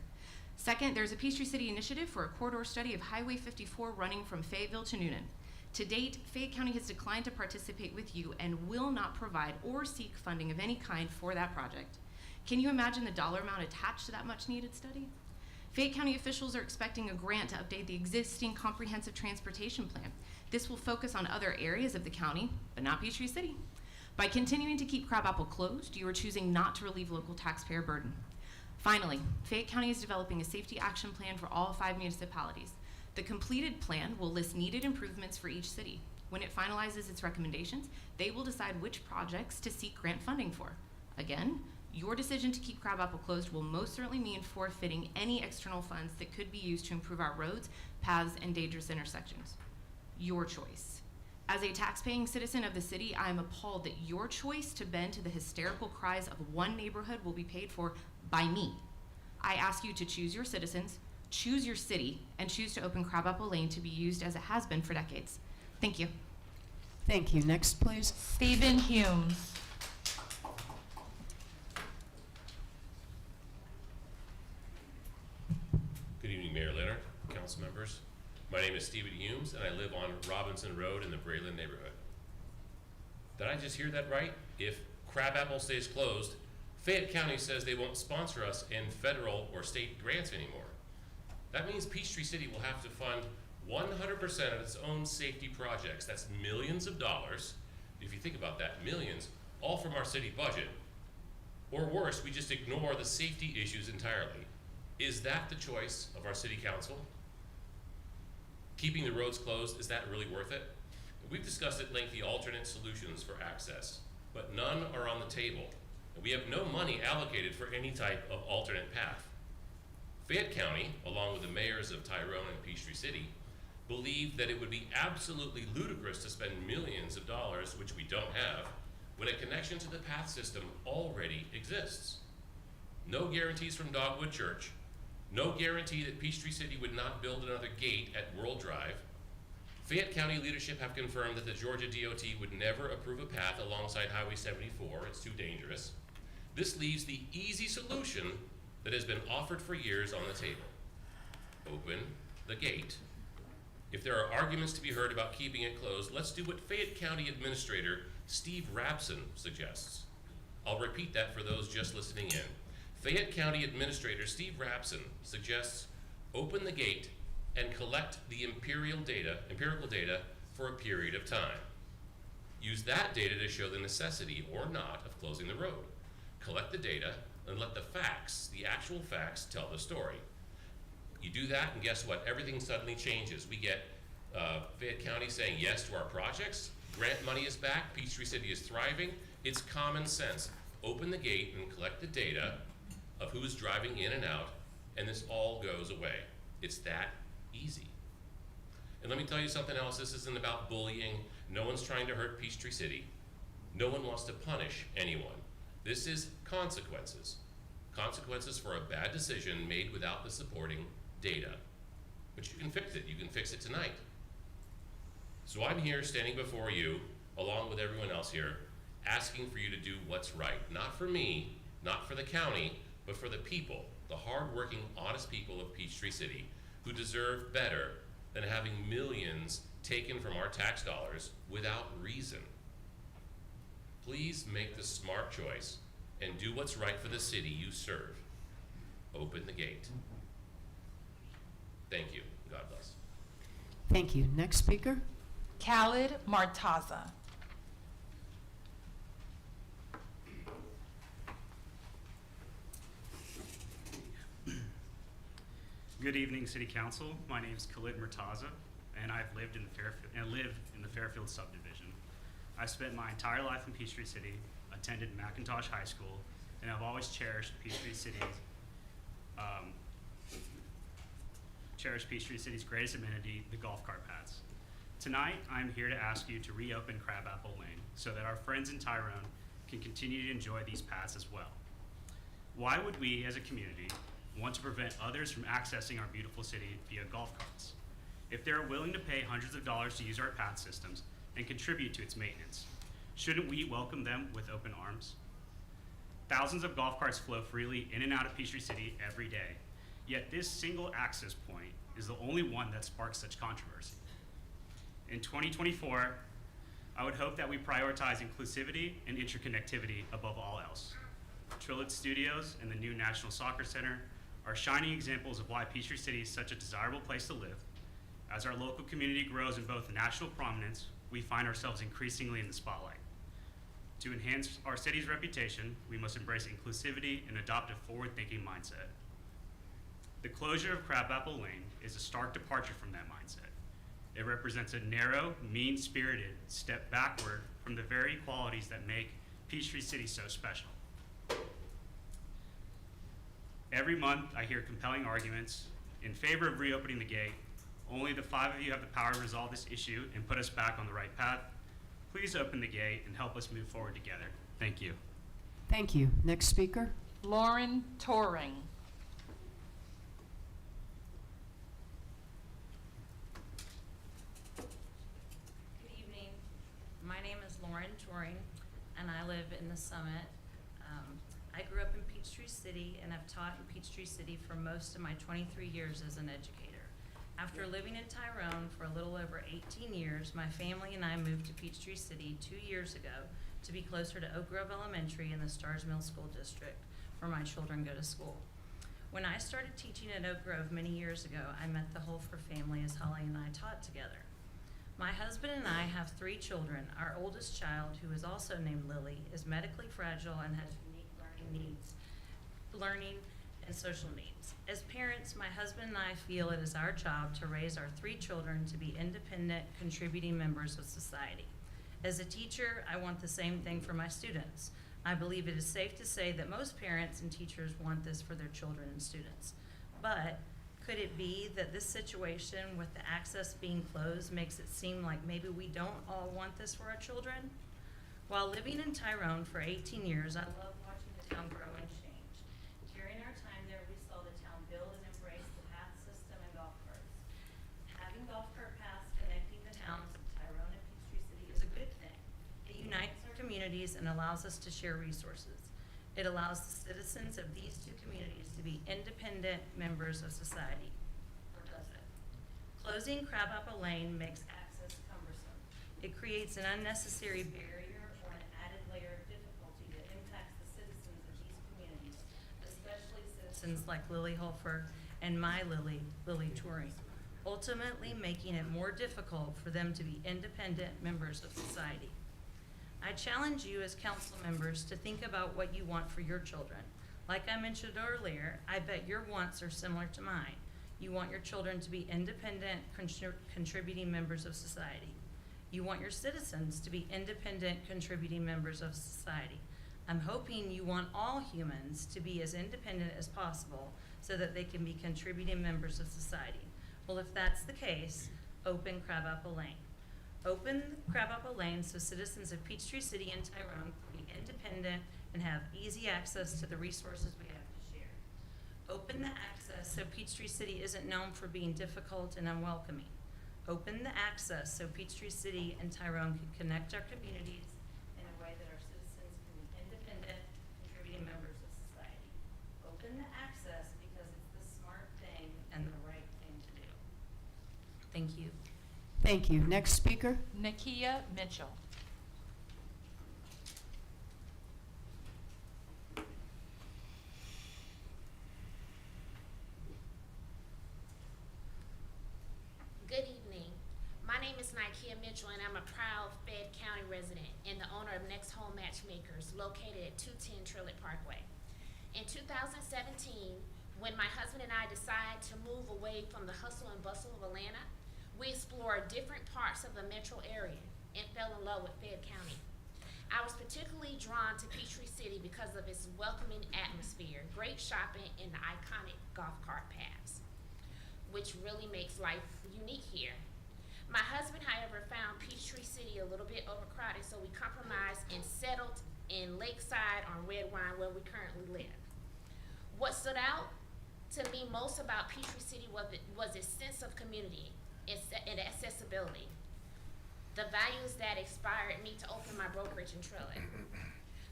Second, there's a Peachtree City initiative for a corridor study of Highway 54 running from Fayetteville to Noonan. To date, Fayette County has declined to participate with you and will not provide or seek funding of any kind for that project. Can you imagine the dollar amount attached to that much needed study? Fayette County officials are expecting a grant to update the existing comprehensive transportation plan. This will focus on other areas of the county, but not Peachtree City. By continuing to keep Crabapple closed, you are choosing not to relieve local taxpayer burden. Finally, Fayette County is developing a safety action plan for all 5 municipalities. The completed plan will list needed improvements for each city. When it finalizes its recommendations, they will decide which projects to seek grant funding for. Again, your decision to keep Crabapple closed will most certainly mean forfeiting any external funds that could be used to improve our roads, paths, and dangerous intersections. Your choice. As a taxpaying citizen of the city, I am appalled that your choice to bend to the hysterical cries of one neighborhood will be paid for by me. I ask you to choose your citizens, choose your city, and choose to open Crabapple Lane to be used as it has been for decades. Thank you. Thank you. Next, please. Stephen Humes. council members. My name is Stephen Humes, and I live on Robinson Road in the Braylon neighborhood. Did I just hear that right? If Crabapple stays closed, Fayette County says they won't sponsor us in federal or state grants anymore. That means Peachtree City will have to fund 100% of its own safety projects. That's millions of dollars. If you think about that, millions, all from our city budget. Or worse, we just ignore the safety issues entirely. Is that the choice of our city council? Keeping the roads closed, is that really worth it? We've discussed at length the alternate solutions for access, but none are on the table. And we have no money allocated for any type of alternate path. Fayette County, along with the mayors of Tyrone and Peachtree City, believe that it would be absolutely ludicrous to spend millions of dollars, which we don't have, when a connection to the path system already exists. No guarantees from Dogwood Church, no guarantee that Peachtree City would not build another gate at World Drive. Fayette County leadership have confirmed that the Georgia DOT would never approve a path alongside Highway 74. It's too dangerous. This leaves the easy solution that has been offered for years on the table. Open the gate. If there are arguments to be heard about keeping it closed, let's do what Fayette County Administrator Steve Rapson suggests. I'll repeat that for those just listening in. Fayette County Administrator Steve Rapson suggests open the gate and collect the empirical data for a period of time. Use that data to show the necessity or not of closing the road. Collect the data and let the facts, the actual facts, tell the story. You do that, and guess what? Everything suddenly changes. We get Fayette County saying yes to our projects, grant money is back, Peachtree City is thriving. It's common sense. Open the gate and collect the data of who's driving in and out, and this all goes away. It's that easy. And let me tell you something else. This isn't about bullying. No one's trying to hurt Peachtree City. No one wants to punish anyone. This is consequences. Consequences for a bad decision made without the supporting data. But you can fix it. You can fix it tonight. So I'm here standing before you, along with everyone else here, asking for you to do what's right. Not for me, not for the county, but for the people, the hardworking, honest people of Peachtree City, who deserve better than having millions taken from our tax dollars without reason. Please make the smart choice and do what's right for the city you serve. Open the gate. Thank you. God bless. Thank you. Next speaker. Khalid Martaza. Good evening, City Council. My name is Khalid Murtaza, and I've lived in the Fairfield subdivision. I've spent my entire life in Peachtree City, attended McIntosh High School, and I've always cherished Peachtree City's greatest amenity, the golf cart paths. Tonight, I'm here to ask you to reopen Crabapple Lane so that our friends in Tyrone can continue to enjoy these paths as well. Why would we, as a community, want to prevent others from accessing our beautiful city via golf carts? If they're willing to pay hundreds of dollars to use our path systems and contribute to its maintenance, shouldn't we welcome them with open arms? Thousands of golf carts flow freely in and out of Peachtree City every day, yet this single access point is the only one that sparks such controversy. In 2024, I would hope that we prioritize inclusivity and interconnectivity above all else. Trillet Studios and the new National Soccer Center are shining examples of why Peachtree City is such a desirable place to live. As our local community grows in both national prominence, we find ourselves increasingly in the spotlight. To enhance our city's reputation, we must embrace inclusivity and adopt a forward-thinking mindset. The closure of Crabapple Lane is a stark departure from that mindset. It represents a narrow, mean-spirited step backward from the very qualities that make Peachtree City so special. Every month, I hear compelling arguments in favor of reopening the gate. Only the 5 of you have the power to resolve this issue and put us back on the right path. Please open the gate and help us move forward together. Thank you. Thank you. Next speaker. Lauren Toring. Good evening. My name is Lauren Toring, and I live in the Summit. I grew up in Peachtree City and have taught in Peachtree City for most of my 23 years as an educator. After living in Tyrone for a little over 18 years, my family and I moved to Peachtree City 2 years ago to be closer to Oak Grove Elementary in the Stars Mill School District, where my children go to school. When I started teaching at Oak Grove many years ago, I met the Holfer family as Holly and I taught together. My husband and I have 3 children. Our oldest child, who is also named Lily, is medically fragile and has unique learning and social needs. As parents, my husband and I feel it is our job to raise our 3 children to be independent, contributing members of society. As a teacher, I want the same thing for my students. I believe it is safe to say that most parents and teachers want this for their children and students. But could it be that this situation with the access being closed makes it seem like maybe we don't all want this for our children? While living in Tyrone for 18 years, I love watching the town grow and change. During our time there, we saw the town build and embrace the path system and golf carts. Having golf cart paths connecting the towns of Tyrone and Peachtree City is a good thing. It unites our communities and allows us to share resources. It allows the citizens of these 2 communities to be independent members of society. Or does it? Closing Crabapple Lane makes access cumbersome. It creates an unnecessary barrier or an added layer of difficulty that impacts the citizens of these communities, especially citizens like Lily Holfer and my Lily Touring, ultimately making it more difficult for them to be independent members of society. I challenge you as council members to think about what you want for your children. Like I mentioned earlier, I bet your wants are similar to mine. You want your children to be independent, contributing members of society. You want your citizens to be independent, contributing members of society. I'm hoping you want all humans to be as independent as possible so that they can be contributing members of society. Well, if that's the case, open Crabapple Lane. Open Crabapple Lane so citizens of Peachtree City and Tyrone can be independent and have easy access to the resources we have to share. Open the access so Peachtree City isn't known for being difficult and unwelcoming. Open the access so Peachtree City and Tyrone can connect our communities in a way that our citizens can be independent, contributing members of society. Open the access because it's the smart thing and the right thing to do. Thank you. Thank you. Next speaker. Nakia Mitchell. Good evening. My name is Nakia Mitchell, and I'm a proud Fayette County resident and the owner of Next Home Matchmakers, located at 210 Trillet Parkway. In 2017, when my husband and I decided to move away from the hustle and bustle of Atlanta, we explored different parts of the metro area and fell in love with Fayette County. I was particularly drawn to Peachtree City because of its welcoming atmosphere, great shopping, and the iconic golf cart paths, which really makes life unique here. My husband, however, found Peachtree City a little bit overcrowded, so we compromised and settled in Lakeside on Red Wine, where we currently live. What stood out to me most about Peachtree City was its sense of community and accessibility, the values that inspired me to open my brokerage in Trillet.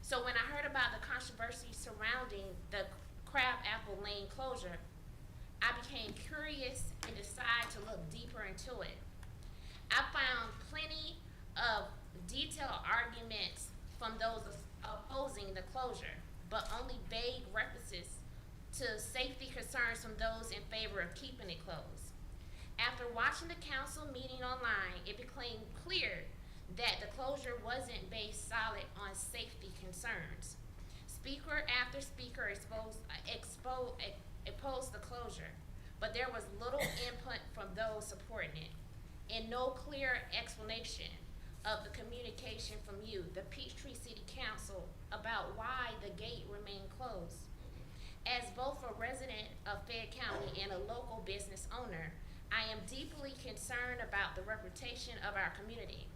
So when I heard about the controversy surrounding the Crabapple Lane closure, I became curious and decided to look deeper into it. I found plenty of detailed arguments from those opposing the closure, but only vague references to safety concerns from those in favor of keeping it closed. After watching the council meeting online, it became clear that the closure wasn't based solid on safety concerns. Speaker after speaker opposed the closure, but there was little input from those supporting it, and no clear explanation of the communication from you, the Peachtree City Council, about why the gate remained closed. As both a resident of Fayette County and a local business owner, I am deeply concerned about the reputation of our community.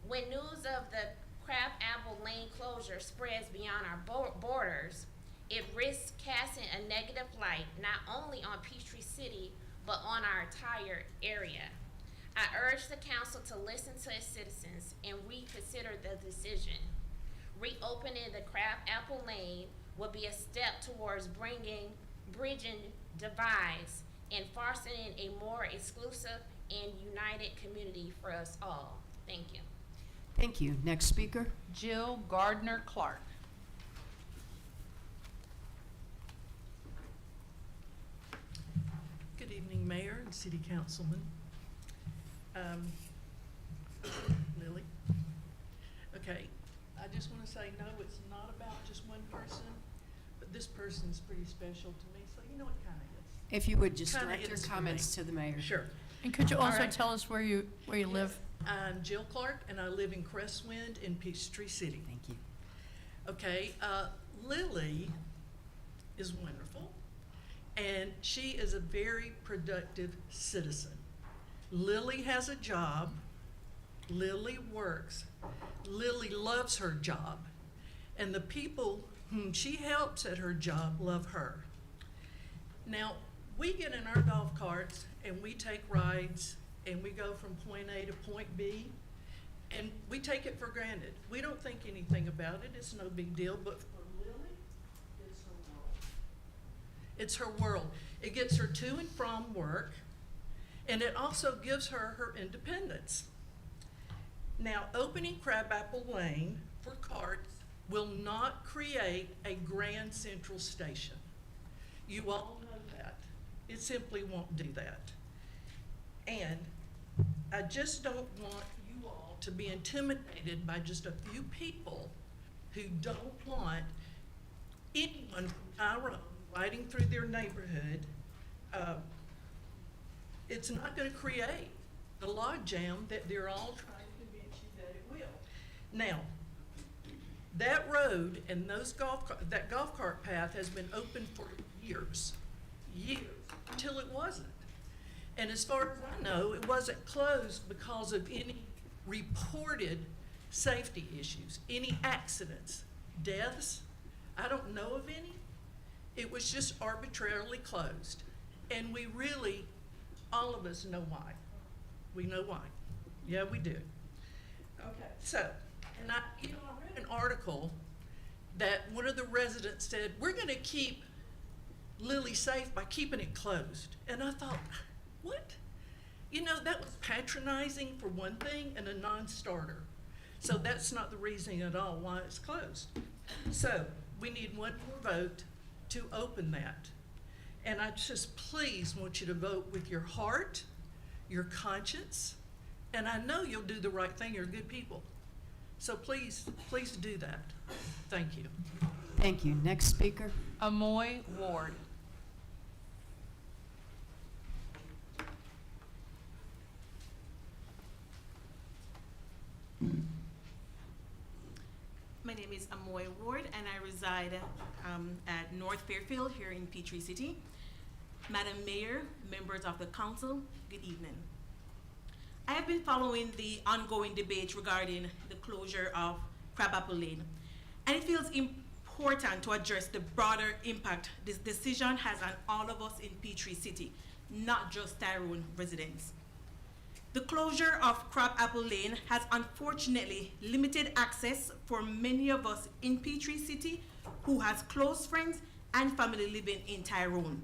When news of the Crabapple Lane closure spreads beyond our borders, it risks casting a negative light not only on Peachtree City, but on our entire area. I urge the council to listen to its citizens and reconsider the decision. Reopening the Crabapple Lane will be a step towards bridging divides and fostering a more exclusive and united community for us all. Thank you. Thank you. Next speaker. Jill Gardner Clark. Good evening, Mayor and City Councilman. Lily? Okay, I just want to say, no, it's not about just one person, but this person's pretty special to me, so you know it kind of is. If you would just Kinda direct your is for comments me. to the mayor. Sure. And could you All also right. tell us where you live? I'm Jill Clark, and I live in Crestwind in Peachtree City. Thank you. Okay, Lily is wonderful, and she is a very productive citizen. Lily has a job. Lily works. Lily loves her job, and the people whom she helps at her job love her. Now, we get in our golf carts and we take rides and we go from point A to point B, and we take it for granted. We don't think anything about it. It's no big deal, but for Lily, it's her world. It's her world. It gets her to and from work, and it also gives her her independence. Now, opening Crabapple Lane for carts will not create a Grand Central Station. You all know that. It simply won't do that. And I just don't want you all to be intimidated by just a few people who don't want anyone from Tyrone riding through their neighborhood. It's not going to create the logjam that they're all trying to convince you that it will. Now, that road and that golf cart path has been open for years, until it wasn't. And as far as I know, it wasn't closed because of any reported safety issues, any accidents, deaths. I don't know of any. It was just arbitrarily closed. And we really, all of us know why. We know why. Yeah, we do. Okay, so, and I read an article that one of the residents said, we're gonna keep Lily safe by keeping it closed. And I thought, what? You know, that was patronizing for one thing and a non-starter. So that's not the reasoning at all why it's closed. So we need one more vote to open that. And I just please want you to vote with your heart, your conscience, and I know you'll do the right thing. You're good people. So please, please do that. Thank you. Thank you. Next speaker. Amoy Ward. My name is Amoy Ward, and I reside at North Fairfield here in Peachtree City. Madam Mayor, members of the council, good evening. I have been following the ongoing debate regarding the closure of Crabapple Lane, and it feels important to address the broader impact this decision has on all of us in Peachtree City, not just Tyrone residents. The closure of Crabapple Lane has unfortunately limited access for many of us in Peachtree City who has close friends and family living in Tyrone.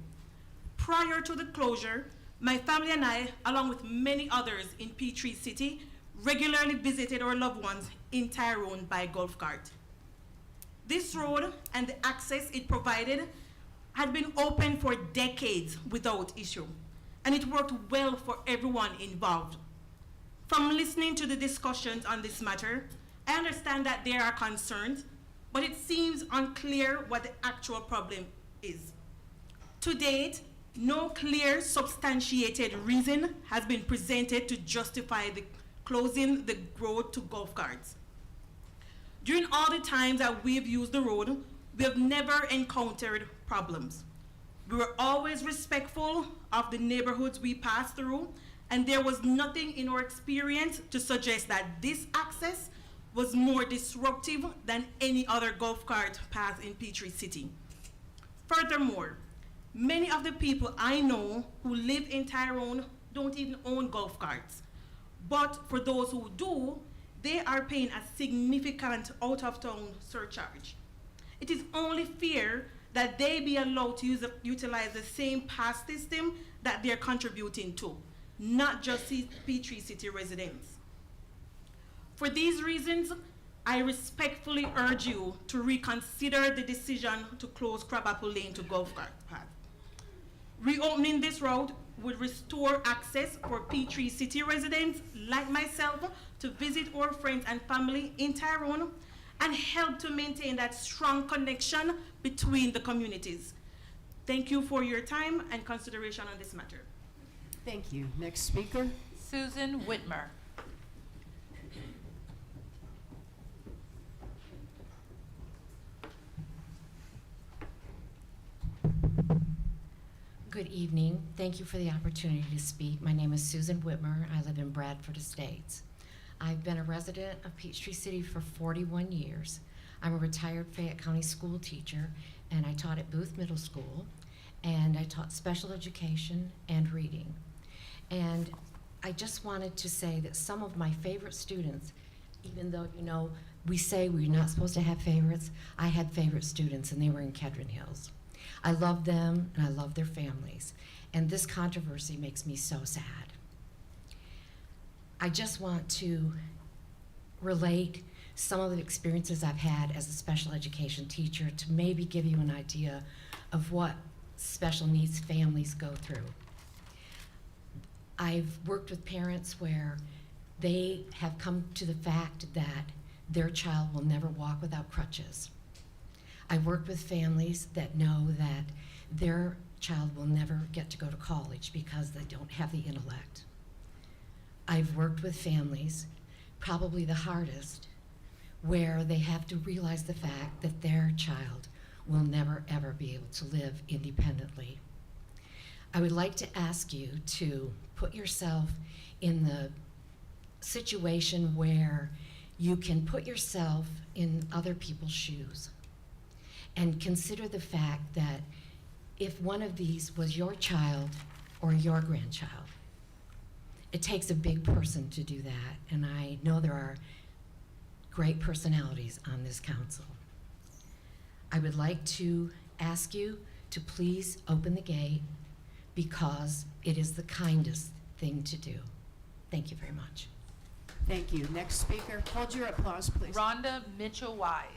Prior to the closure, my family and I, along with many others in Peachtree City, regularly visited our loved ones in Tyrone by golf cart. This road and the access it provided had been open for decades without issue, and it worked well for everyone involved. From listening to the discussions on this matter, I understand that there are concerns, but it seems unclear what the actual problem is. To date, no clear substantiated reason has been presented to justify closing the road to golf carts. During all the times that we've used the road, we have never encountered problems. We were always respectful of the neighborhoods we passed through, and there was nothing in our experience to suggest that this access was more disruptive than any other golf cart path in Peachtree City. Furthermore, many of the people I know who live in Tyrone don't even own golf carts. But for those who do, they are paying a significant out-of-town surcharge. It is only fair that they be allowed to utilize the same pass system that they're contributing to, not just Peachtree City residents. For these reasons, I respectfully urge you to reconsider the decision to close Crabapple Lane to golf cart path. Reopening this road would restore access for Peachtree City residents like myself to visit our friends and family in Tyrone and help to maintain that strong connection between the communities. Thank you for your time and consideration on this matter. Thank you. Next speaker. Susan Whitmer. Good evening. Thank you for the opportunity to speak. My name is Susan Whitmer. I live in Bradford Estates. I've been a resident of Peachtree City for 41 years. I'm a retired Fayette County school teacher, and I taught at Booth Middle School, and I taught special education and reading. And I just wanted to say that some of my favorite students, even though, you know, we say we're not supposed to have favorites, I had favorite students, and they were in Kedron Hills. I love them, and I love their families. And this controversy makes me so sad. I just want to relate some of the experiences I've had as a special education teacher to maybe give you an idea of what special needs families go through. I've worked with parents where they have come to the fact that their child will never walk without crutches. I've worked with families that know that their child will never get to go to college because they don't have the intellect. I've worked with families, probably the hardest, where they have to realize the fact that their child will never ever be able to live independently. I would like to ask you to put yourself in the situation where you can put yourself in other people's shoes and consider the fact that if one of these was your child or your grandchild, it takes a big person to do that, and I know there are great personalities on this council. I would like to ask you to please open the gate because it is the kindest thing to do. Thank you very much. Thank you. Next speaker. Hold your applause, please. Rhonda Mitchell-Wise.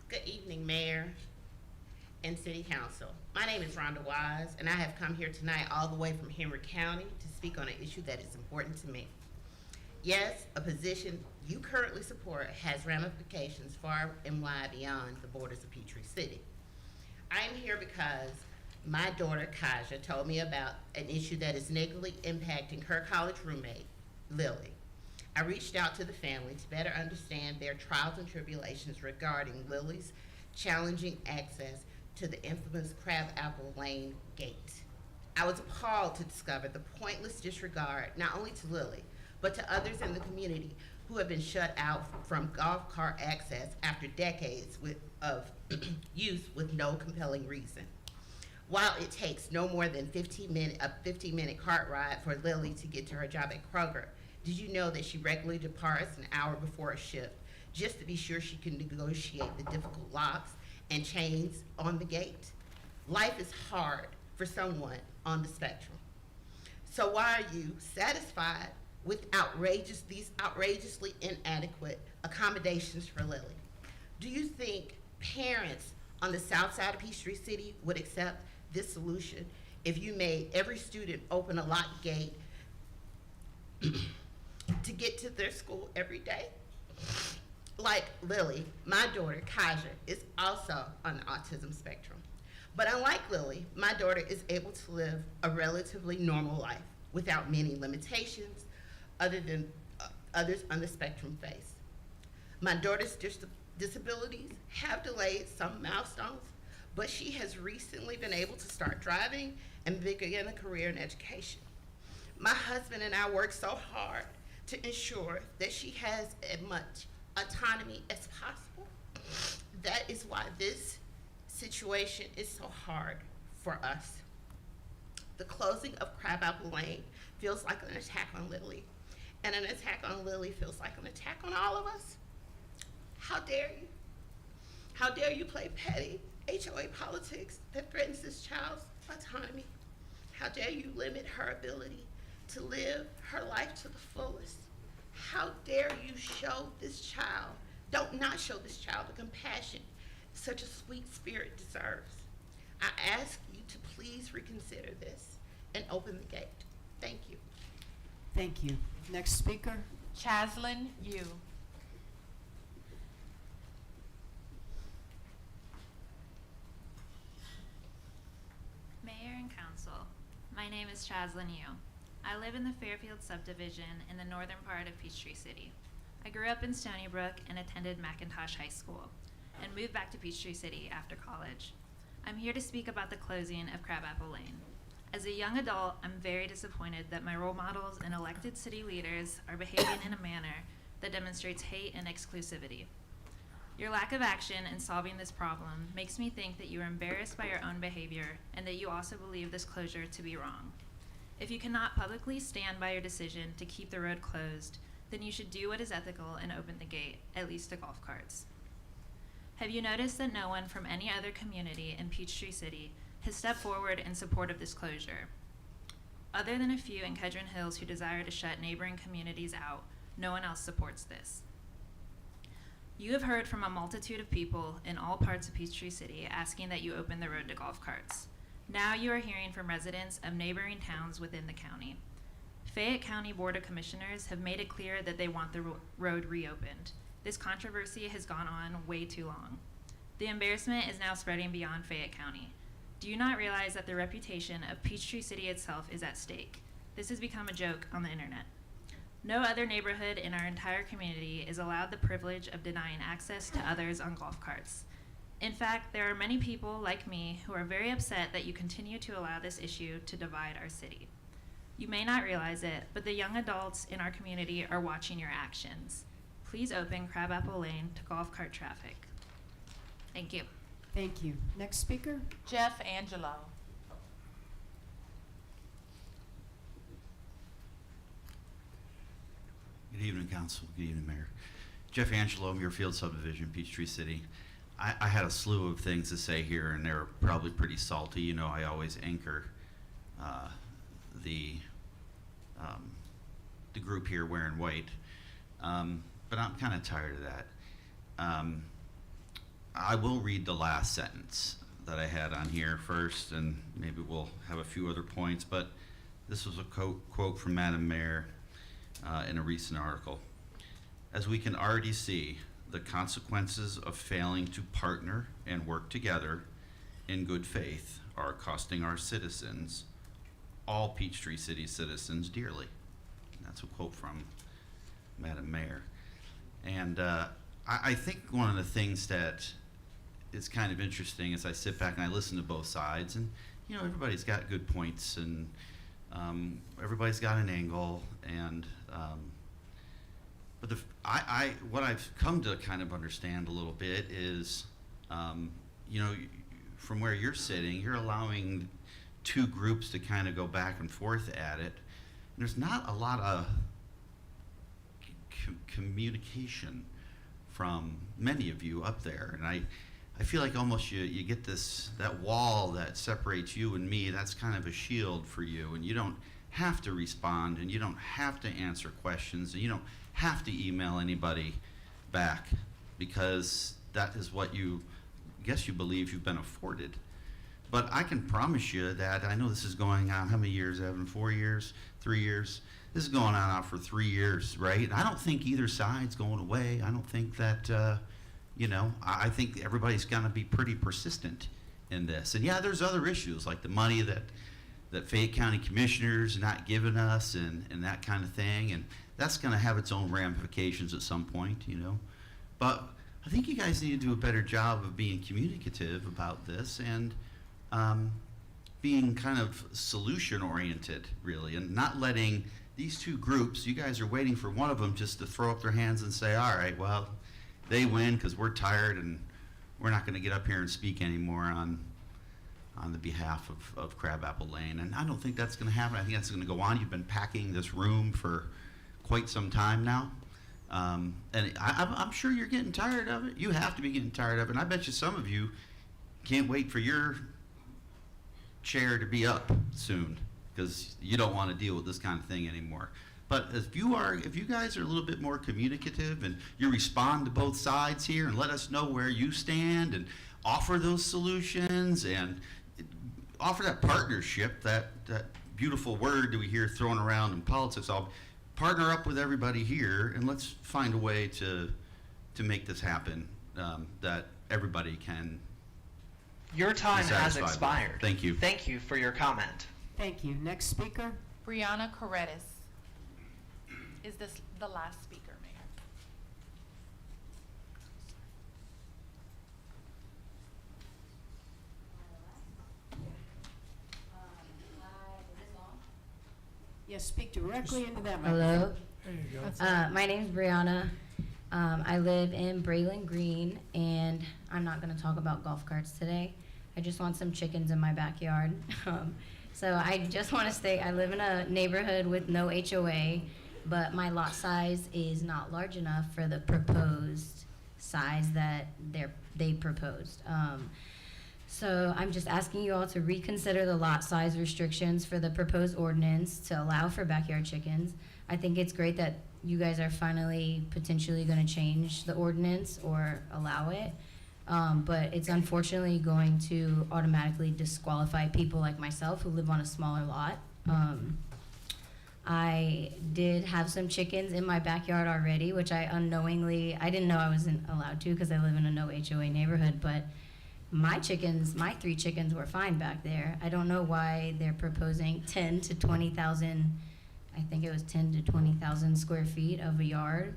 Good evening, Mayor and City Council. My name is Rhonda Wise, and I have come here tonight all the way from Henry County to speak on an issue that is important to me. Yes, a position you currently support has ramifications far and wide beyond the borders of Peachtree City. I am here because my daughter, Kaja, told me about an issue that is negatively impacting her college roommate, Lily. I reached out to the family to better understand their trials and tribulations regarding Lily's challenging access to the infamous Crabapple Lane gate. I was appalled to discover the pointless disregard not only to Lily, but to others in the community who have been shut out from golf cart access after decades of use with no compelling reason. While it takes no more than a 15-minute cart ride for Lily to get to her job at Kroger, did you know that she regularly departs an hour before a shift just to be sure she can negotiate the difficult locks and chains on the gate? Life is hard for someone on the spectrum. So why are you satisfied with these outrageously inadequate accommodations for Lily? Do you think parents on the south side of Peachtree City would accept this solution if you made every student open a locked gate to get to their school every day? Like Lily, my daughter, Kaja, is also on the autism spectrum. But unlike Lily, my daughter is able to live a relatively normal life without many limitations other than others on the spectrum face. My daughter's disabilities have delayed some milestones, but she has recently been able to start driving and begin a career in education. My husband and I work so hard to ensure that she has as much autonomy as possible. That is why this situation is so hard for us. The closing of Crabapple Lane feels like an attack on Lily, and an attack on Lily feels like an attack on all of us? How dare you? How dare you play petty HOA politics that threatens this child's autonomy? How dare you limit her ability to live her life to the fullest? How dare you show this child, not show this child the compassion such a sweet spirit deserves? I ask you to please reconsider this and open the gate. Thank you. Thank you. Next speaker. Chaslin Yu. Mayor and Council, my name is Chaslin Yu. I live in the Fairfield subdivision in the northern part of Peachtree City. I grew up in Stony Brook and attended McIntosh High School, and moved back to Peachtree City after college. I'm here to speak about the closing of Crabapple Lane. As a young adult, I'm very disappointed that my role models and elected city leaders are behaving in a manner that demonstrates hate and exclusivity. Your lack of action in solving this problem makes me think that you are embarrassed by your own behavior and that you also believe this closure to be wrong. If you cannot publicly stand by your decision to keep the road closed, then you should do what is ethical and open the gate, at least to golf carts. Have you noticed that no one from any other community in Peachtree City has stepped forward in support of this closure? Other than a few in Kedron Hills who desire to shut neighboring communities out, no one else supports this. You have heard from a multitude of people in all parts of Peachtree City asking that you open the road to golf carts. Now you are hearing from residents of neighboring towns within the county. Fayette County Board of Commissioners have made it clear that they want the road reopened. This controversy has gone on way too long. The embarrassment is now spreading beyond Fayette County. Do you not realize that the reputation of Peachtree City itself is at stake? This has become a joke on the internet. No other neighborhood in our entire community is allowed the privilege of denying access to others on golf carts. In fact, there are many people like me who are very upset that you continue to allow this issue to divide our city. You may not realize it, but the young adults in our community are watching your actions. Please open Crabapple Lane to golf cart traffic. Thank you. Thank you. Next speaker. Jeff Angelo. Good evening, Council. Good evening, Mayor. Jeff Angelo, Muirfield Subdivision, Peachtree City. I had a slew of things to say here, and they're probably pretty salty. You know, I always anchor the group here wearing white, but I'm kind of tired of that. I will read the last sentence that I had on here first, and maybe we'll have a few other points, but this was a quote from Madam Mayor in a recent article. As we can already see, the consequences of failing to partner and work together in good faith are costing our citizens, all Peachtree City citizens, dearly. And that's a quote from Madam Mayor. And I think one of the things that is kind of interesting as I sit back and I listen to both sides, and you know, everybody's got good points, and everybody's got an angle, and but what I've come to kind of understand a little bit is, you know, from where you're sitting, you're allowing two groups to kind of go back and forth at it. And there's not a lot of communication from many of you up there, and I feel like almost you get that wall that separates you and me. That's kind of a shield for you, and you don't have to respond, and you don't have to answer questions, and you don't have to email anybody back, because that is what you believe you've been afforded. But I can promise you that I know this is going on, how many years, Evan? 4 years? 3 years? This is going on now for 3 years, right? And I don't think either side's going away. I don't think that, you know, I think everybody's gonna be pretty persistent in this. And yeah, there's other issues like the money that Fayette County Commissioners not giving us and that kind of thing. And that's gonna have its own ramifications at some point, you know. But I think you guys need to do a better job of being communicative about this and being kind of solution-oriented, really, and not letting these two groups, you guys are waiting for one of them just to throw up their hands and say, all right, well, they win because we're tired and we're not going to get up here and speak anymore on the behalf of Crabapple Lane. And I don't think that's going to happen. I think that's going to go on. You've been packing this room for quite some time now. And I'm sure you're getting tired of it. You have to be getting tired of it. And I bet you some of you can't wait for your chair to be up soon because you don't want to deal with this kind of thing anymore. But if you guys are a little bit more communicative and you respond to both sides here and let us know where you stand and offer those solutions and offer that partnership, that beautiful word that we hear thrown around in politics, I'll partner up with everybody here and let's find a way to make this happen, that everybody can. Your time be has satisfied with. expired. Thank you. Thank you for your comment. Thank you. Next speaker. Brianna Corretis. Is this the last speaker, Mayor? Yes, speak directly into that microphone. Hello. There you go. My name's Brianna. I live in Braylon Green, and I'm not going to talk about golf carts today. I just want some chickens in my backyard. So I just want to say I live in a neighborhood with no HOA, but my lot size is not large enough for the proposed size that they proposed. So I'm just asking you all to reconsider the lot size restrictions for the proposed ordinance to allow for backyard chickens. I think it's great that you guys are finally potentially going to change the ordinance or allow it. But it's unfortunately going to automatically disqualify people like myself who live on a smaller lot. I did have some chickens in my backyard already, which I didn't know I wasn't allowed to because I live in a no HOA neighborhood, but my 3 chickens were fine back there. I don't know why they're proposing 10 to 20,000, I think it was 10 to 20,000 square feet of a yard.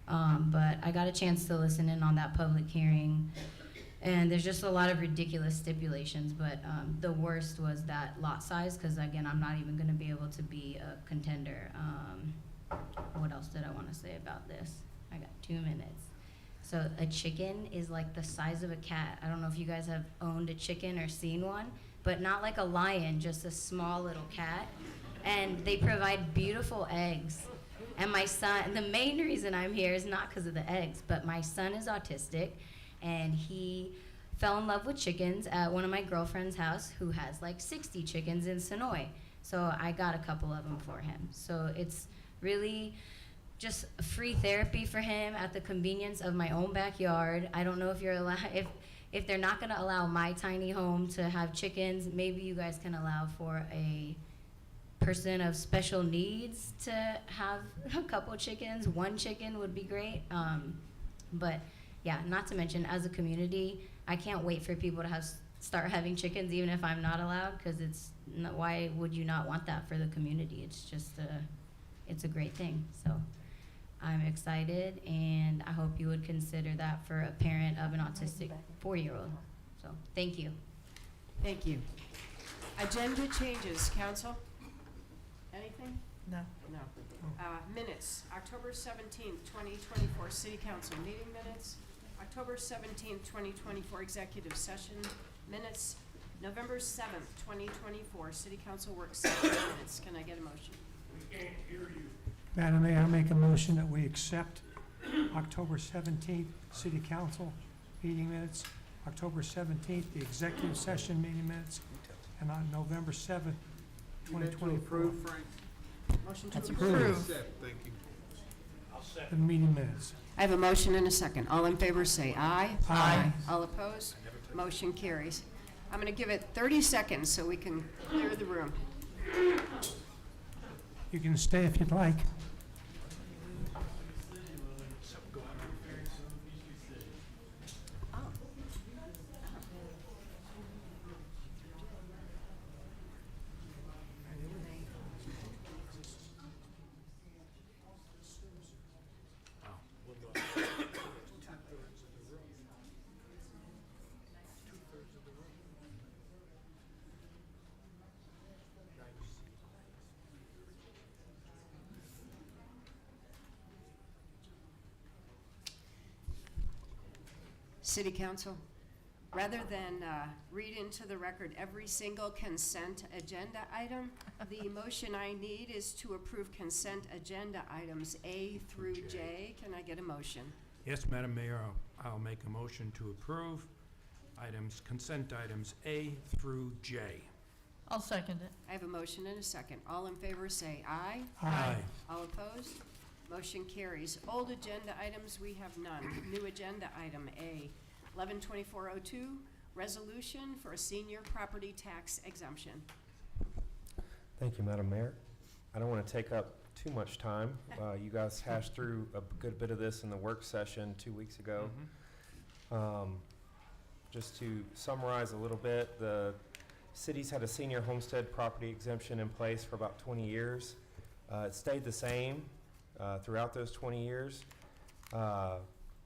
But I got a chance to listen in on that public hearing, and there's just a lot of ridiculous stipulations, but the worst was that lot size, because again, I'm not even gonna be able to be a contender. What else did I wanna say about this? I got 2 minutes. So a chicken is like the size of a cat. I don't know if you guys have owned a chicken or seen one, but not like a lion, just a small little cat. And they provide beautiful eggs. And my son, the main reason I'm here is not because of the eggs, but my son is autistic, and he fell in love with chickens at one of my girlfriend's house who has like 60 chickens in Sonoy. So I got a couple of them for him. So it's really just free therapy for him at the convenience of my own backyard. I don't know if you're allowed, if they're not gonna allow my tiny home to have chickens, maybe you guys can allow for a person of special needs to have a couple chickens. 1 chicken would be great. But yeah, not to mention, as a community, I can't wait for people to start having chickens, even if I'm not allowed, because why would you not want that for the community? It's just it's a great thing. So I'm excited, and I hope you would consider that for a parent of an autistic 4-year-old. So thank you. Thank you. Agenda changes, council? Anything? No. No. Minutes, October 17th, 2024, City Council meeting minutes. October 17th, 2024, executive session minutes. November 7th, 2024, City Council work session minutes. Can I get a motion? We can't hear you. Madam Mayor, I make a motion that we accept October 17th City Council meeting minutes, October 17th, the executive session meeting minutes, and on November 7th, 2024. Motion to That's approve. approved. Thank you. The meeting minutes. I have a motion and a second. All in favor say aye. Aye. All opposed? Motion carries. I'm going to give it 30 seconds so we can clear the room. You can stay if you'd like. City Council, Rather than read into the record every single consent agenda item, the motion I need is to approve consent agenda items A through J. Can I get a motion? Yes, Madam Mayor, I'll make a motion to approve consent items A through J. I'll second it. I have a motion and a second. All in favor say aye. Aye. All opposed? Motion carries. Old agenda items, we have none. New agenda item A, 112402, resolution for a senior property tax exemption. Thank you, Madam Mayor. I don't want to take up too much time. You guys hashed through a good bit of this in the work session 2 weeks ago. Just to summarize a little bit, the city's had a senior homestead property exemption in place for about 20 years. It stayed the same throughout those 20 years.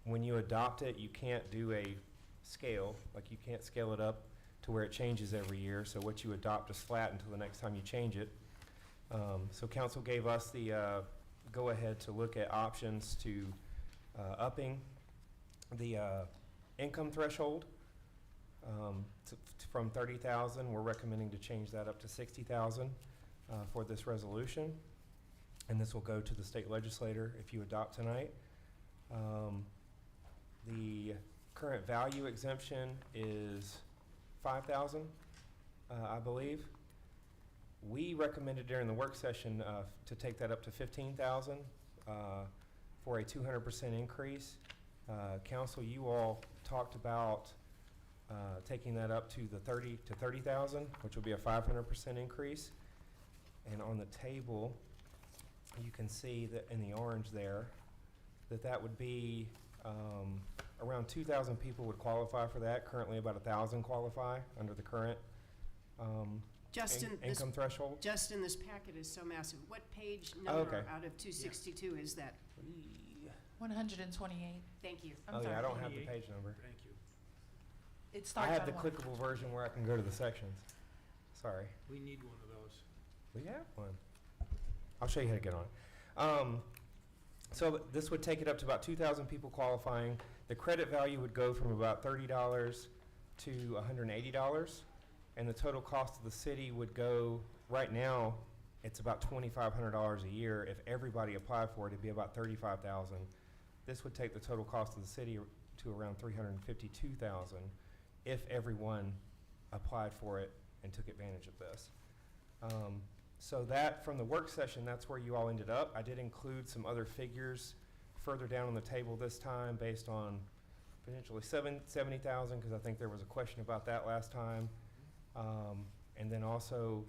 When you adopt it, you can't do a scale, like you can't scale it up to where it changes every year. So what you adopt is flat until the next time you change it. So council gave us the go-ahead to look at options to upping the income threshold from 30,000. We're recommending to change that up to 60,000 for this resolution. And this will go to the state legislator if you adopt tonight. The current value exemption is 5,000, I believe. We recommended during the work session to take that up to 15,000 for a 200% increase. Council, you all talked about taking that up to the 30,000, which will be a 500% increase. And on the table, you can see that in the orange there, that would be around 2,000 people would qualify for that. Currently, about 1,000 qualify under the current income threshold. Justin, this packet is so massive. What page number out of 262 is that? 128. Thank you. Oh yeah, I don't have the page number. Thank you. It I starts have on the one. clickable version where I can go to the sections. Sorry. We need one of those. We have one. I'll show you how to get on it. So this would take it up to about 2,000 people qualifying. The credit value would go from about $30 to $180, and the total cost of the city would go, right now, it's about $2,500 a year. If everybody applied for it, it'd be about $35,000. This would take the total cost of the city to around $352,000 if everyone applied for it and took advantage of this. So that, from the work session, that's where you all ended up. I did include some other figures further down on the table this time based on potentially 70,000, because I think there was a question about that last time. And then also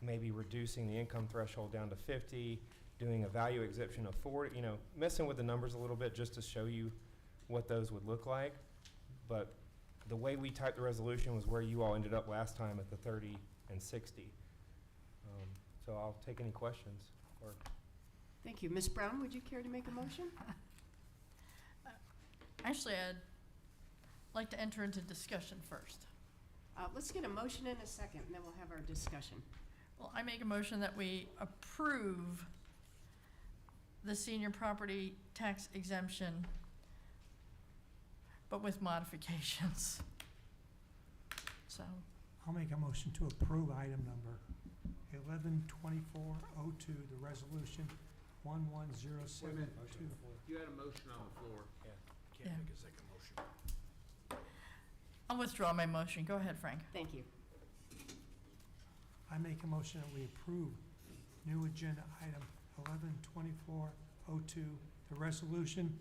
maybe reducing the income threshold down to 50, doing a value exemption of 40, messing with the numbers a little bit just to show you what those would look like. But the way we typed the resolution was where you all ended up last time at the 30 and 60. So I'll take any questions. Thank you. Ms. Brown, would you care to make a motion? Actually, I'd like to enter into discussion first. Let's get a motion in a second, and then we'll have our discussion. Well, I make a motion that we approve the senior property tax exemption, but with modifications. So, I'll make a motion to approve item number 112402, the resolution 110702. You had a motion on the floor. Yeah. Can't make a second motion. I'll withdraw my motion. Go ahead, Frank. Thank you. I make a motion that we approve new agenda item 112402, the resolution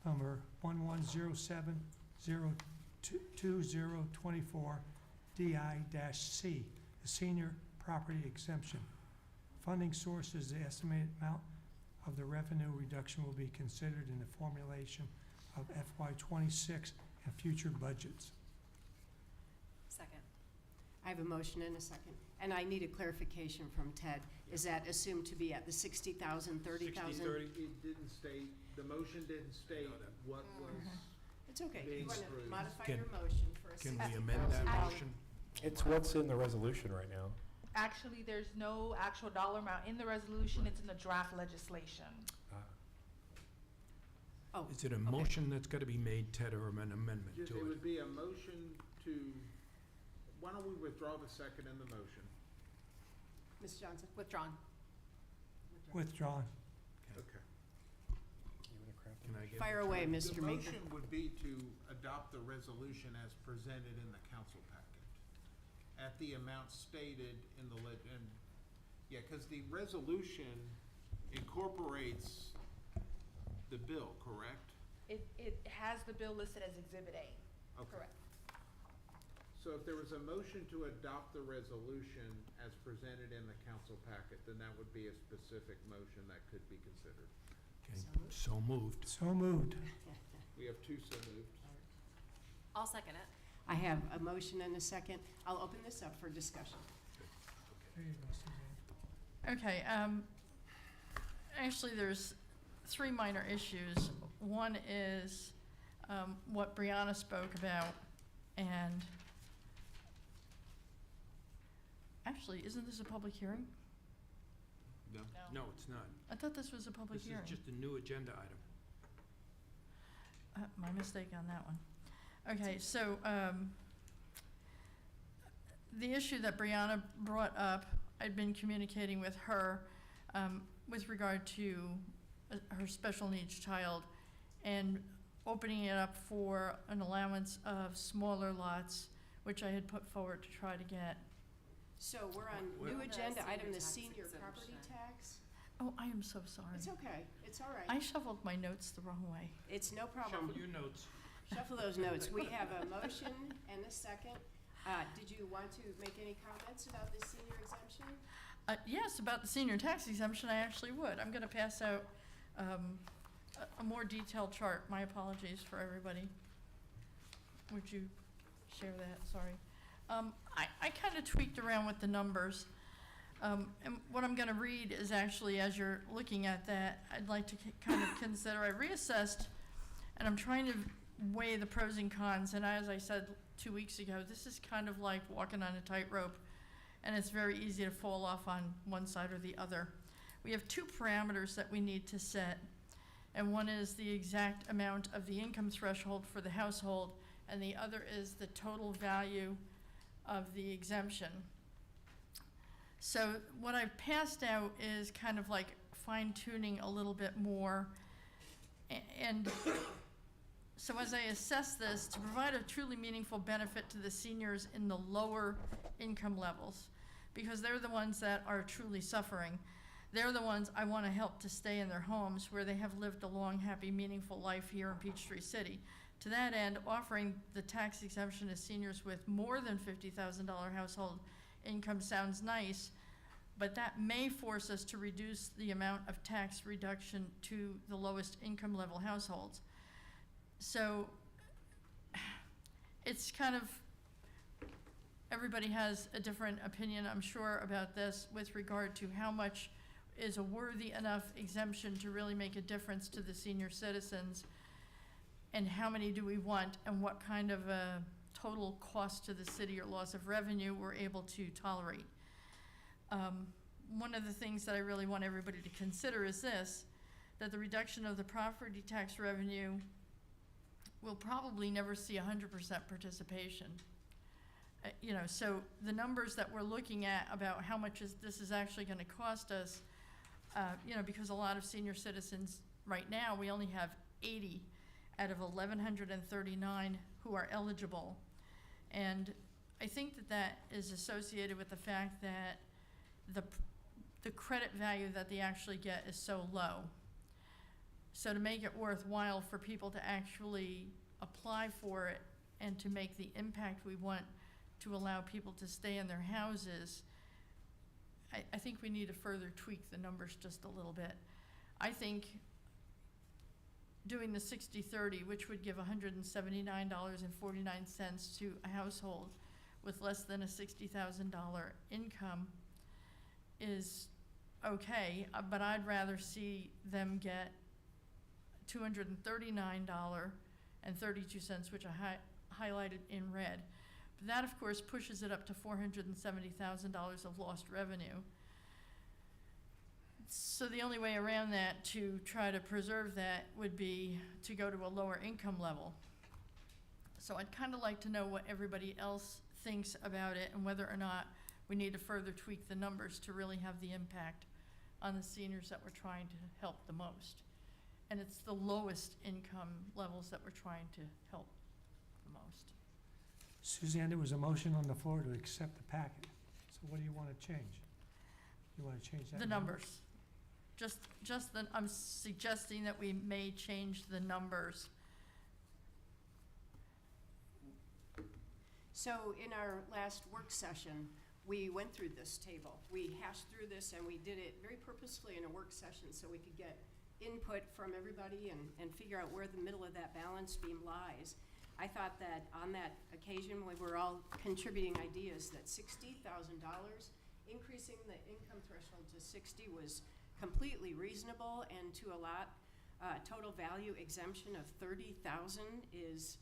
number 1107-02024 DI-C, the senior property exemption. Funding source is the estimated amount of the revenue reduction will be considered in the formulation of FY26 and future budgets. Second. I have a motion and a second. And I need a clarification from Ted. Is that assumed to be at the 60,000, 30,000? 60/30, it didn't state, the motion didn't state what was. It's okay. You being want to approved. modify Can- your motion for a Can we 60,000? amend that motion? It's what's in the resolution right now. Actually, there's no actual dollar amount in the resolution. It's in the draft legislation. Oh, Is it a okay. motion that's got to be made, Ted, or an amendment Just, to it it? would be a motion to, why don't we withdraw the second in the motion? Ms. Johnson, withdrawn. Withdrawn. Okay. Can I get? Fire away, Mr. The Meeker. motion would be to adopt the resolution as presented in the council packet at the amount stated in the and, yeah, because the resolution incorporates the bill, correct? It has the bill listed as Exhibit A. Okay. Correct. So if there was a motion to adopt the resolution as presented in the council packet, then that would be a specific motion that could be considered. Okay, so moved. So moved. We have two so moved. I'll second it. I have a motion and a second. I'll open this up for discussion. There you go, Suzanne. Okay, actually, there's three minor issues. One is what Brianna spoke about, and actually, isn't this a public hearing? No. No, it's not. I thought this was a public This hearing. is just a new agenda item. My mistake on that one. Okay, so the issue that Brianna brought up, I'd been communicating with her with regard to her special needs child and opening it up for an allowance of smaller lots, which I had put forward to try to get. So we're on Well- new The agenda senior item, the tax senior property exemption. tax. Oh, I am so sorry. It's okay, it's all right. I shuffled my notes the wrong way. It's no problem. Shuffle your notes. Shuffle those notes. We have a motion and a second. Did you want to make any comments about the senior exemption? Yes, about the senior tax exemption, I actually would. I'm going to pass out a more detailed chart. My apologies for everybody. Would you share that? Sorry. I kind of tweaked around with the numbers. And what I'm going to read is actually, as you're looking at that, I'd like to kind of consider, I reassessed, and I'm trying to weigh the pros and cons. And as I said 2 weeks ago, this is kind of like walking on a tightrope, and it's very easy to fall off on one side or the other. We have two parameters that we need to set, and one is the exact amount of the income threshold for the household, and the other is the total value of the exemption. So what I've passed out is kind of like fine-tuning a little bit more. And so as I assess this, to provide a truly meaningful benefit to the seniors in the lower income levels, because they're the ones that are truly suffering. They're the ones I want to help to stay in their homes where they have lived a long, happy, meaningful life here in Peachtree City. To that end, offering the tax exemption to seniors with more than $50,000 household income sounds nice, but that may force us to reduce the amount of tax reduction to the lowest income level households. So it's kind of, everybody has a different opinion, I'm sure, about this with regard to how much is a worthy enough exemption to really make a difference to the senior citizens, and how many do we want, and what kind of a total cost to the city or loss of revenue we're able to tolerate. One of the things that I really want everybody to consider is this, that the reduction of the property tax revenue will probably never see 100% participation. So the numbers that we're looking at about how much this is actually going to cost us, because a lot of senior citizens right now, we only have 80 out of 1,139 who are eligible. And I think that that is associated with the fact that the credit value that they actually get is so low. So to make it worthwhile for people to actually apply for it and to make the impact we want to allow people to stay in their houses, I think we need to further tweak the numbers just a little bit. I think doing the 60-30, which would give $179.49 to a household with less than a $60,000 income is okay, but I'd rather see them get $239.32, which I highlighted in red. But that, of course, pushes it up to $470,000 of lost revenue. So the only way around that to try to preserve that would be to go to a lower income level. So I'd kind of like to know what everybody else thinks about it and whether or not we need to further tweak the numbers to really have the impact on the seniors that we're trying to help the most. And it's the lowest income levels that we're trying to help the most. Suzanne, there was a motion on the floor to accept the packet. So what do you want to change? You want to change that? The numbers. I'm suggesting that we may change the numbers. So in our last work session, we went through this table. We hashed through this and we did it very purposefully in a work session so we could get input from everybody and figure out where the middle of that balance beam lies. I thought that on that occasion, we were all contributing ideas that $60,000, increasing the income threshold to 60 was completely reasonable, and to allot total value exemption of 30,000 is,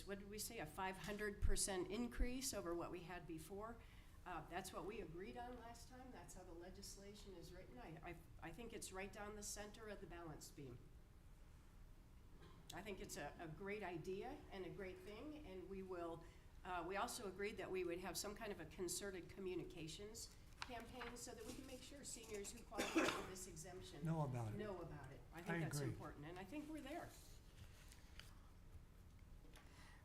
what did we say, a 500% increase over what we had before. That's what we agreed on last time. That's how the legislation is written. I think it's right down the center of the balance beam. I think it's a great idea and a great thing, and we also agreed that we would have some kind of a concerted communications campaign so that we can make sure seniors who qualify for this exemption Know about it. I think that's agree. important, and I think we're there.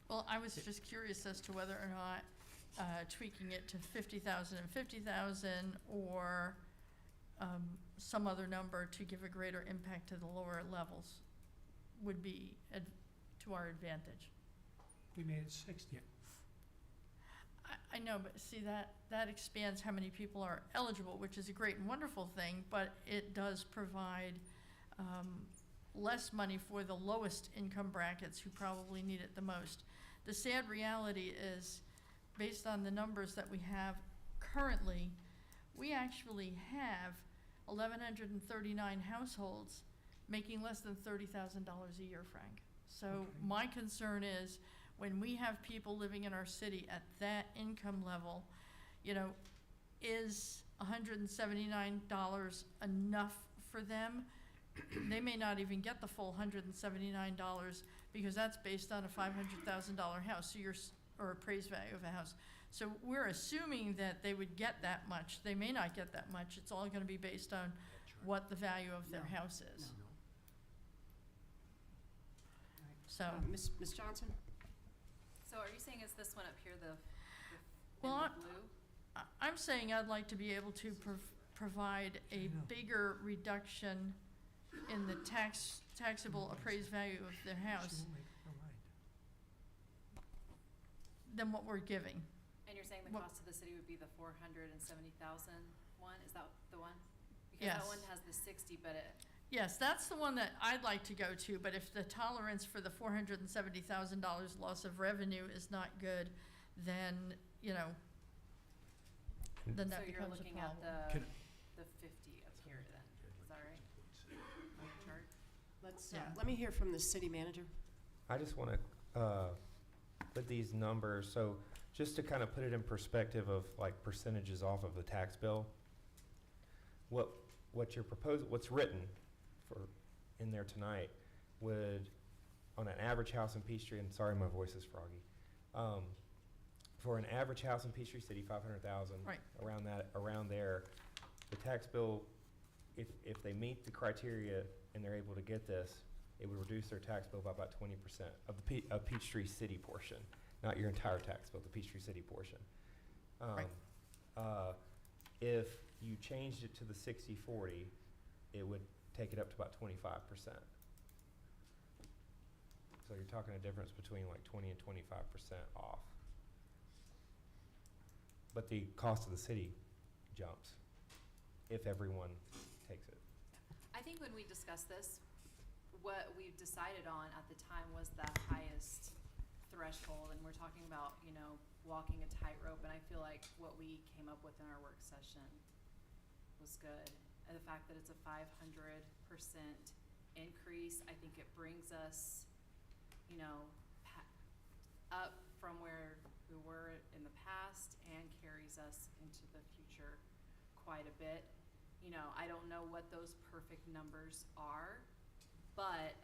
Well, I was just curious as to whether or not tweaking it to 50,000 and 50,000 or some other number to give a greater impact to the lower levels would be to our advantage. We made it 60. I know, but see, that expands how many people are eligible, which is a great and wonderful thing, but it does provide less money for the lowest income brackets who probably need it the most. The sad reality is, based on the numbers that we have currently, we actually have 1,139 households making less than $30,000 a year, Frank. So my concern is, when we have people living in our city at that income level, is $179 enough for them? They may not even get the full $179 because that's based on a $500,000 house, or appraised value of a house. So we're assuming that they would get that much. They may not get that much. It's all going to be based on what the value of their house is. So, Ms. Johnson? So are you saying is this one up here the well, blue? I'm saying I'd like to be able to provide a bigger reduction in the taxable appraised value of their house than what we're giving. And you're saying the cost to the city would be the 470,000 one? Is that the one? Because Yes. that one has the 60, but it. Yes, that's the one that I'd like to go to, but if the tolerance for the $470,000 loss of revenue is not good, then, then that So you're becomes a looking problem. at Can- the 50 up here then, is that right? On the chart? Let me hear from the city manager. I just want to, with these numbers, so just to kind of put it in perspective of like percentages off of the tax bill, what you're proposing, what's written for in there tonight would, on an average house in Peachtree, and sorry my voice is froggy, for an average house in Peachtree City, 500,000, Right. around there, the tax bill, if they meet the criteria and they're able to get this, it would reduce their tax bill by about 20% of the Peachtree City portion, not your entire tax bill, the Peachtree City portion. If you changed it to the 60/40, it would take it up to about 25%. So you're talking a difference between like 20 and 25% off. But the cost of the city jumps if everyone takes it. I think when we discussed this, what we decided on at the time was the highest threshold, and we're talking about, walking a tightrope, and I feel like what we came up with in our work session was good. And the fact that it's a 500% increase, I think it brings us, up from where we were in the past and carries us into the future quite a bit. you know, I don't know what those perfect numbers are, but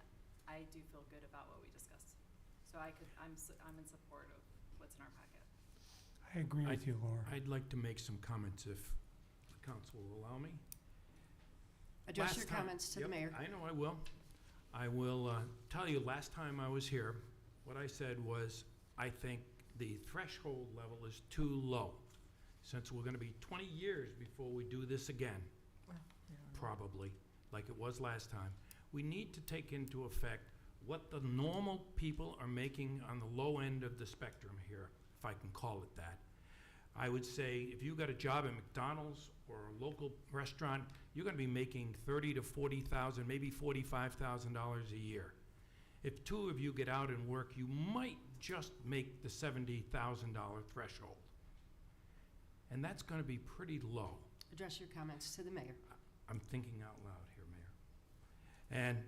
I do feel good about what we discussed. So I'm in support of what's in our packet. I agree with you, Laura. I'd like to make some comments if the council will allow me. Address your Last time- comments to the Yep, mayor. I know I will. I will tell you, last time I was here, what I said was, I think the threshold level is too low, since we're gonna be 20 years before we do this again, probably, like it was last time. We need to take into effect what the normal people are making on the low end of the spectrum here, if I can call it that. I would say if you got a job at McDonald's or a local restaurant, you're gonna be making $30,000 to $40,000, maybe $45,000 a year. If two of you get out and work, you might just make the $70,000 threshold. And that's gonna be pretty low. Address your comments to the mayor. I'm thinking out loud here, Mayor. And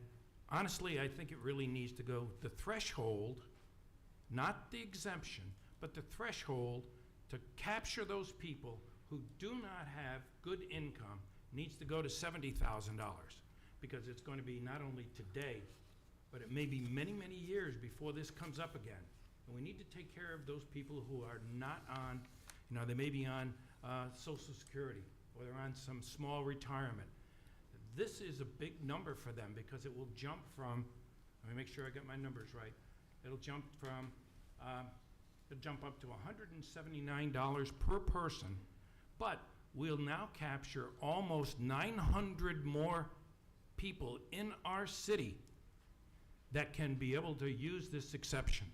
honestly, I think it really needs to go, the threshold, not the exemption, but the threshold to capture those people who do not have good income needs to go to $70,000, because it's going to be not only today, but it may be many, many years before this comes up again. And we need to take care of those people who are not on, you know, they may be on Social Security, or they're on some small retirement. This is a big number for them, because it will jump from, let me make sure I get my numbers right, it'll jump from, it'll jump up to $179 per person, but we'll now capture almost 900 more people in our city that can be able to use this exemption.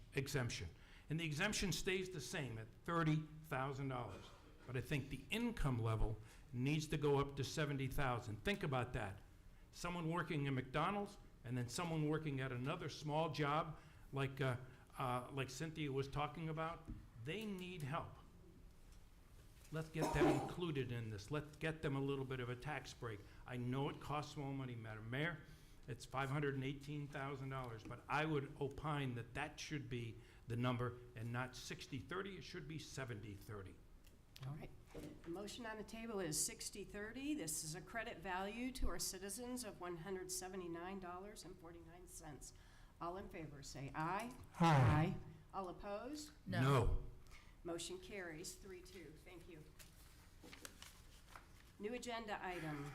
And the exemption stays the same at $30,000. But I think the income level needs to go up to $70,000. Think about that. Someone working at McDonald's and then someone working at another small job like Cynthia was talking about, they need help. Let's get them included in this. Let's get them a little bit of a tax break. I know it costs more money, Madam Mayor. It's $518,000, but I would opine that that should be the number and not 60-30. It should be 70-30. All right. The motion on the table is 60-30. This is a credit value to our citizens of $179.49. All in favor, say aye. Aye. All opposed? No. Motion carries 3-2. Thank you. New agenda item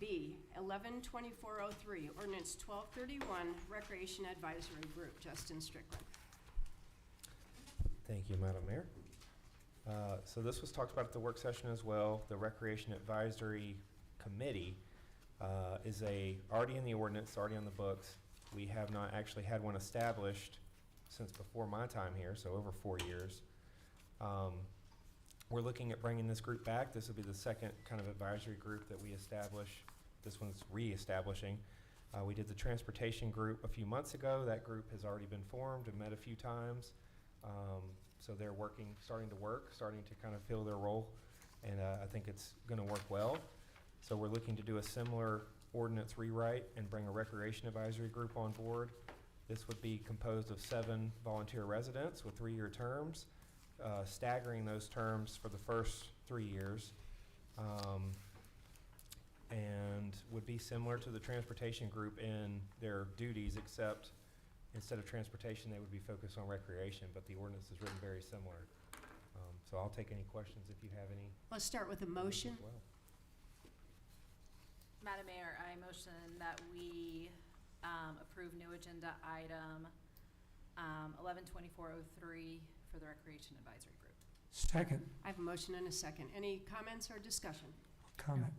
B, 112403, ordinance 1231, Recreation Advisory Group. Justin Strickland. Thank you, Madam Mayor. So this was talked about at the work session as well. The Recreation Advisory Committee is already in the ordinance, already on the books. We have not actually had one established since before my time here, so over 4 years. We're looking at bringing this group back. This will be the second kind of advisory group that we establish. This one's re-establishing. We did the transportation group a few months ago. That group has already been formed and met a few times. So they're starting to kind of fill their role, and I think it's going to work well. So we're looking to do a similar ordinance rewrite and bring a recreation advisory group on board. This would be composed of 7 volunteer residents with 3-year terms, staggering those terms for the first 3 years, and would be similar to the transportation group in their duties, except instead of transportation, they would be focused on recreation, but the ordinance is written very similar. So I'll take any questions if you have any. Let's start with a motion. As well. Madam Mayor, I motion that we approve new agenda item 112403 for the Recreation Advisory Group. Second I have a motion and a second. Any comments or discussion? comment.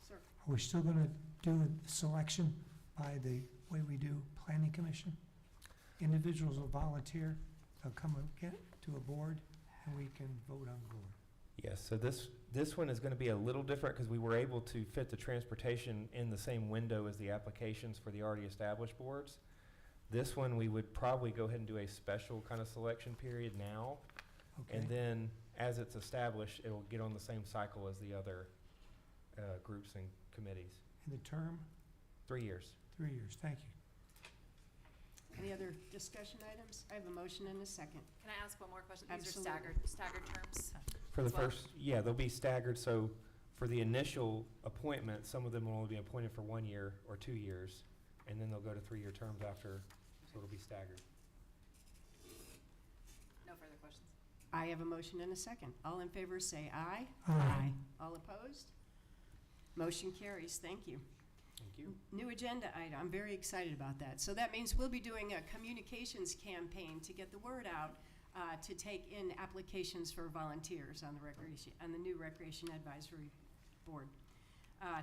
Sir. Are we still going to do a selection by the way we do planning commission? Individuals will volunteer, they'll come and get to a board, and we can vote on board. Yes, so this one is going to be a little different because we were able to fit the transportation in the same window as the applications for the already established boards. This one, we would probably go ahead and do a special kind of selection period now. Okay. And then as it's established, it will get on the same cycle as the other groups and committees. And the term? 3 years. 3 years, thank you. Any other discussion items? I have a motion and a second. Can I ask one more question? These Absolutely. are staggered terms? For the as well? first, yeah, they'll be staggered, so For the initial appointment, some of them will only be appointed for 1 year or 2 years, and then they'll go to 3-year terms after, so it'll be staggered. No further questions. I have a motion and a second. All in favor say aye. Aye. All opposed? Motion carries. Thank you. Thank you. New agenda item. I'm very excited about that. So that means we'll be doing a communications campaign to get the word out, to take in applications for volunteers on the new Recreation Advisory Board.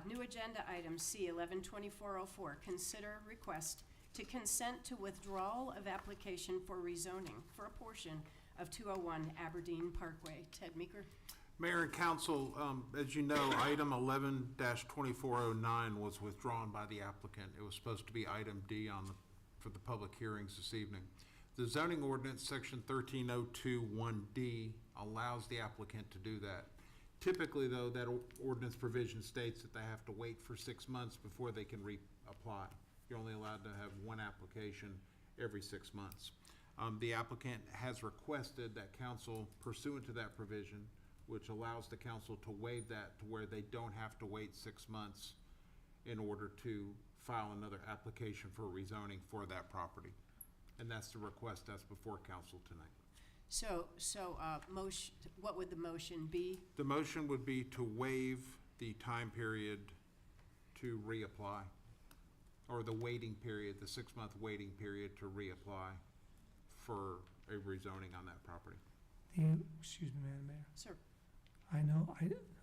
New agenda item C, 112404, consider request to consent to withdrawal of application for rezoning for a portion of 201 Aberdeen Parkway. Ted Meeker. Mayor and council, as you know, item 11-2409 was withdrawn by the applicant. It was supposed to be item D for the public hearings this evening. The zoning ordinance, section 13021D, allows the applicant to do that. Typically, though, that ordinance provision states that they have to wait for 6 months before they can reapply. You're only allowed to have one application every 6 months. The applicant has requested that council, pursuant to that provision, which allows the council to waive that to where they don't have to wait 6 months in order to file another application for rezoning for that property. And that's the request that's before council tonight. So, motion, what would the motion be? The motion would be to waive the time period to reapply, or the waiting period, the 6-month waiting period to reapply for a rezoning on that property. Excuse me, Madam Mayor. Sir. I know,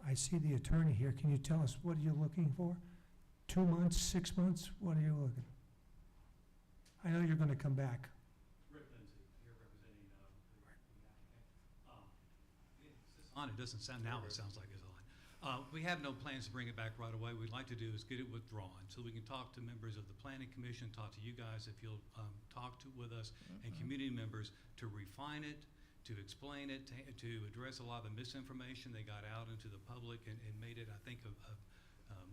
I see the attorney here. Can you tell us what are you looking for? 2 months, 6 months? What are you looking? I know you're going to come back. Rick Lindsay, here representing on. It doesn't sound, now it sounds like it's on. We have no plans to bring it back right away. What we'd like to do is get it withdrawn so we can talk to members of the Planning Commission, talk to you guys if you'll talk with us, and community members to refine it, to explain it, to address a lot of the misinformation that got out into the public and made it, I think,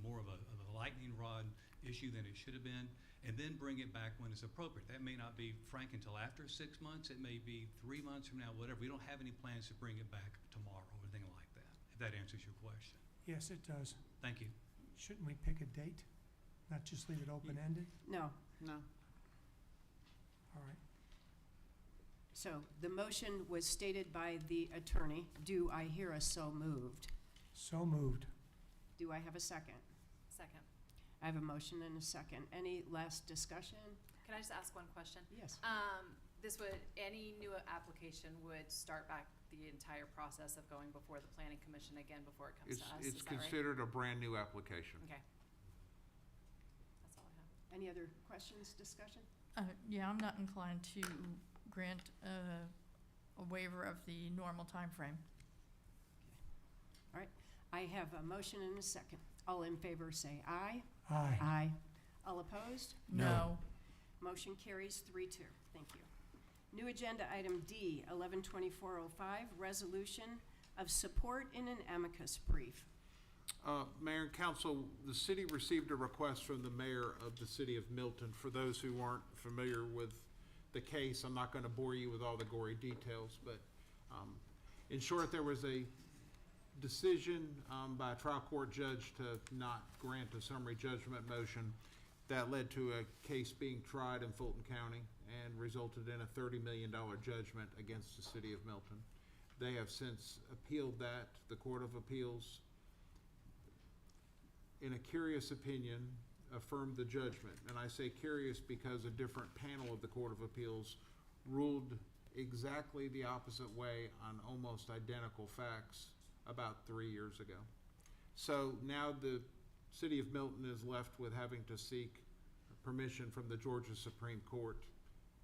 more of a lightning rod issue than it should have been, and then bring it back when it's appropriate. That may not be, Frank, until after 6 months. It may be 3 months from now, whatever. We don't have any plans to bring it back tomorrow or anything like that, if that answers your question. Yes, it does. Thank you. Shouldn't we pick a date? Not just leave it open-ended? No. All right. So the motion was stated by the attorney. Do I hear a so moved? So moved. Do I have a second? Second. I have a motion and a second. Any last discussion? Can I just ask one question? Yes. Any new application would start back the entire process of going before the Planning Commission again before it comes to us, It's is that right? considered a brand-new application. Okay. That's all I have. Any other questions, discussion? Yeah, I'm not inclined to grant a waiver of the normal time frame. All right. I have a motion and a second. All in favor say aye. Aye. Aye. All opposed? No. Motion carries 3-2. Thank you. New agenda item D, 112405, resolution of support in an amicus brief. Mayor and council, the city received a request from the mayor of the city of Milton. For those who aren't familiar with the case, I'm not going to bore you with all the gory details, but in short, there was a decision by a trial court judge to not grant a summary judgment motion that led to a case being tried in Fulton County and resulted in a $30 million judgment against the city of Milton. They have since appealed that. The Court of Appeals, in a curious opinion, affirmed the judgment. And I say curious because a different panel of the Court of Appeals ruled exactly the opposite way on almost identical facts about 3 years ago. So now the city of Milton is left with having to seek permission from the Georgia Supreme Court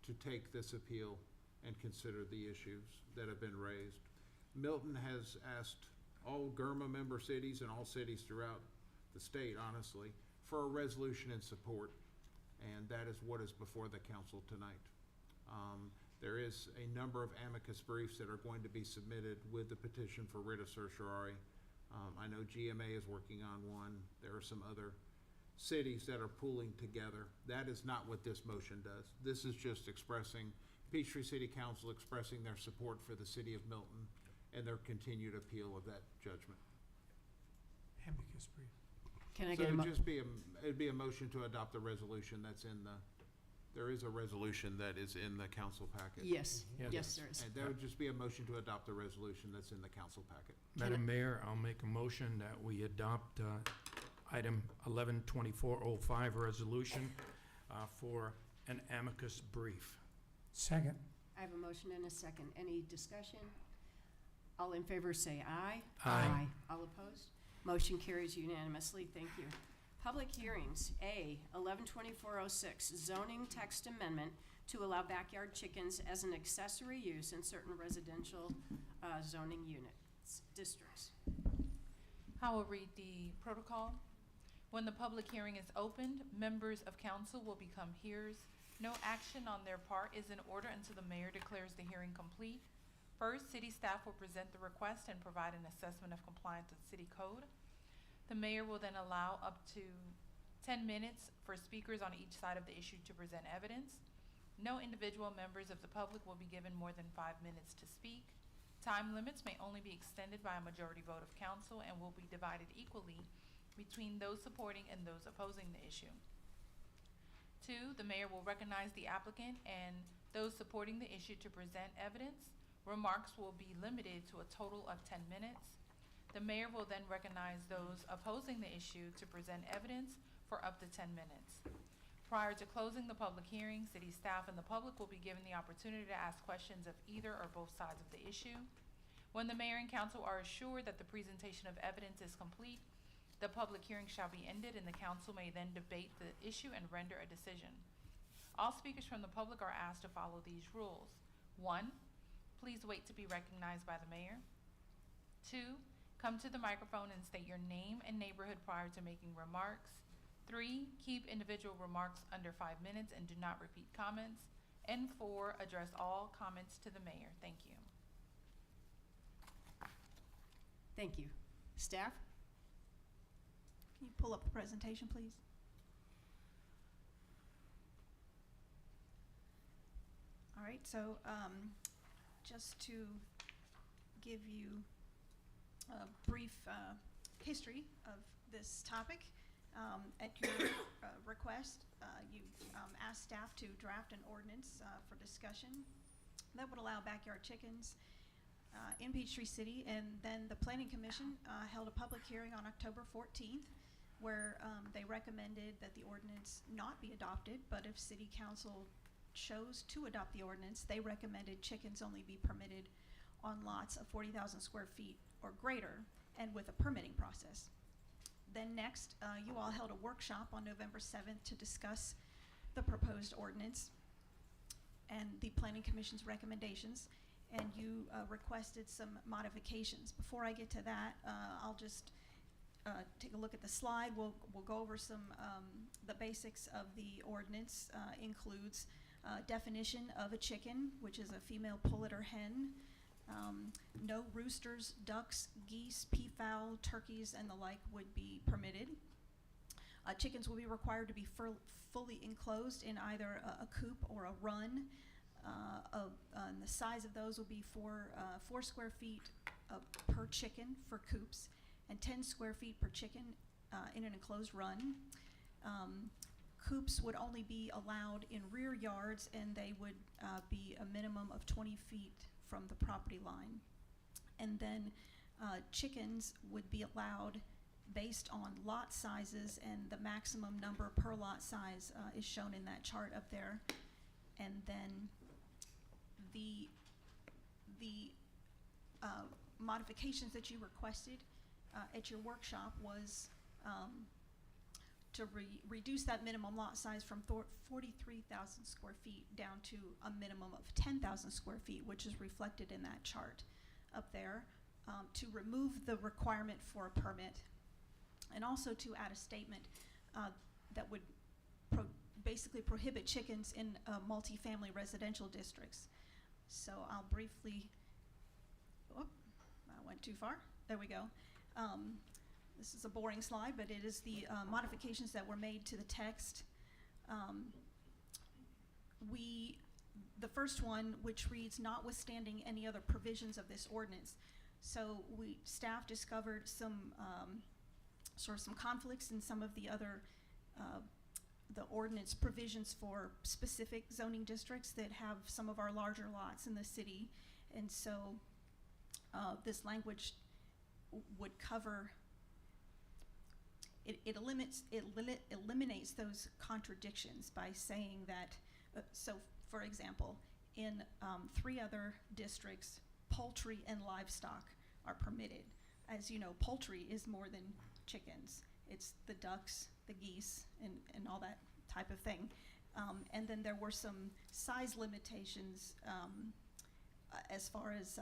to take this appeal and consider the issues that have been raised. Milton has asked all GERMA member cities and all cities throughout the state, honestly, for a resolution in support, and that is what is before the council tonight. There is a number of amicus briefs that are going to be submitted with the petition for writ of certiorari. I know GMA is working on one. There are some other cities that are pooling together. That is not what this motion does. This is just expressing, Peachtree City Council expressing their support for the city of Milton and their continued appeal of that judgment. Amicus brief. Can I So get a it'd be a motion to adopt the resolution that's in the, there is a resolution that is in the council packet. Yes, Yes. yes, there is. And there would just be a motion to adopt the resolution that's in the council packet. Madam Mayor, I'll make a motion that we adopt item 112405 resolution for an amicus brief. Second. I have a motion and a second. Any discussion? All in favor say aye. Aye. All opposed? Motion carries unanimously. Thank you. Public hearings. A, 112406, zoning text amendment to allow backyard chickens as an accessory use in certain residential zoning units, districts. I will read the protocol. When the public hearing is opened, members of council will become hearers. No action on their part is in order until the mayor declares the hearing complete. First, city staff will present the request and provide an assessment of compliance with city code. The mayor will then allow up to 10 minutes for speakers on each side of the issue to present evidence. No individual members of the public will be given more than 5 minutes to speak. Time limits may only be extended by a majority vote of council and will be divided equally between those supporting and those opposing the issue. 2, the mayor will recognize the applicant and those supporting the issue to present evidence. Remarks will be limited to a total of 10 minutes. The mayor will then recognize those opposing the issue to present evidence for up to 10 minutes. Prior to closing the public hearing, city staff and the public will be given the opportunity to ask questions of either or both sides of the issue. When the mayor and council are assured that the presentation of evidence is complete, the public hearing shall be ended and the council may then debate the issue and render a decision. All speakers from the public are asked to follow these rules. 1, please wait to be recognized by the mayor. 2, come to the microphone and state your name and neighborhood prior to making remarks. 3, keep individual remarks under 5 minutes and do not repeat comments. And 4, address all comments to the mayor. Thank you. Thank you. Staff? Can you pull up the presentation, please? All right, so just to give you a brief history of this topic, at your request, you asked staff to draft an ordinance for discussion that would allow backyard chickens in Peachtree City, and then the Planning Commission held a public hearing on October 14th where they recommended that the ordinance not be adopted, but if City Council chose to adopt the ordinance, they recommended chickens only be permitted on lots of 40,000 square feet or greater and with a permitting process. Then next, you all held a workshop on November 7th to discuss the proposed ordinance and the Planning Commission's recommendations, and you requested some modifications. Before I get to that, I'll just take a look at the slide. We'll go over some the basics of the ordinance. Includes definition of a chicken, which is a female pullet or hen. No roosters, ducks, geese, peafowl, turkeys, and the like would be permitted. Chickens will be required to be fully enclosed in either a coop or a run. And the size of those will be 4 square feet per chicken for coops, and 10 square feet per chicken in an enclosed run. Coops would only be allowed in rear yards, and they would be a minimum of 20 feet from the property line. And then chickens would be allowed based on lot sizes, and the maximum number per lot size is shown in that chart up there. And then the modifications that you requested at your workshop was to reduce that minimum lot size from 43,000 square feet down to a minimum of 10,000 square feet, which is reflected in that chart up there, to remove the requirement for a permit, and also to add a statement that would basically prohibit chickens in multifamily residential districts. So I'll briefly, I went too far. There we go. This is a boring slide, but it is the modifications that were made to the text. The first one, which reads, notwithstanding any other provisions of this ordinance. So staff discovered some sort of some conflicts in some of the other the ordinance provisions for specific zoning districts that have some of our larger lots in the city. And so this language would cover, it eliminates those contradictions by saying that, so for example, in 3 other districts, poultry and livestock are permitted. As you know, poultry is more than chickens. It's the ducks, the geese, and all that type of thing. And then there were some size limitations as far as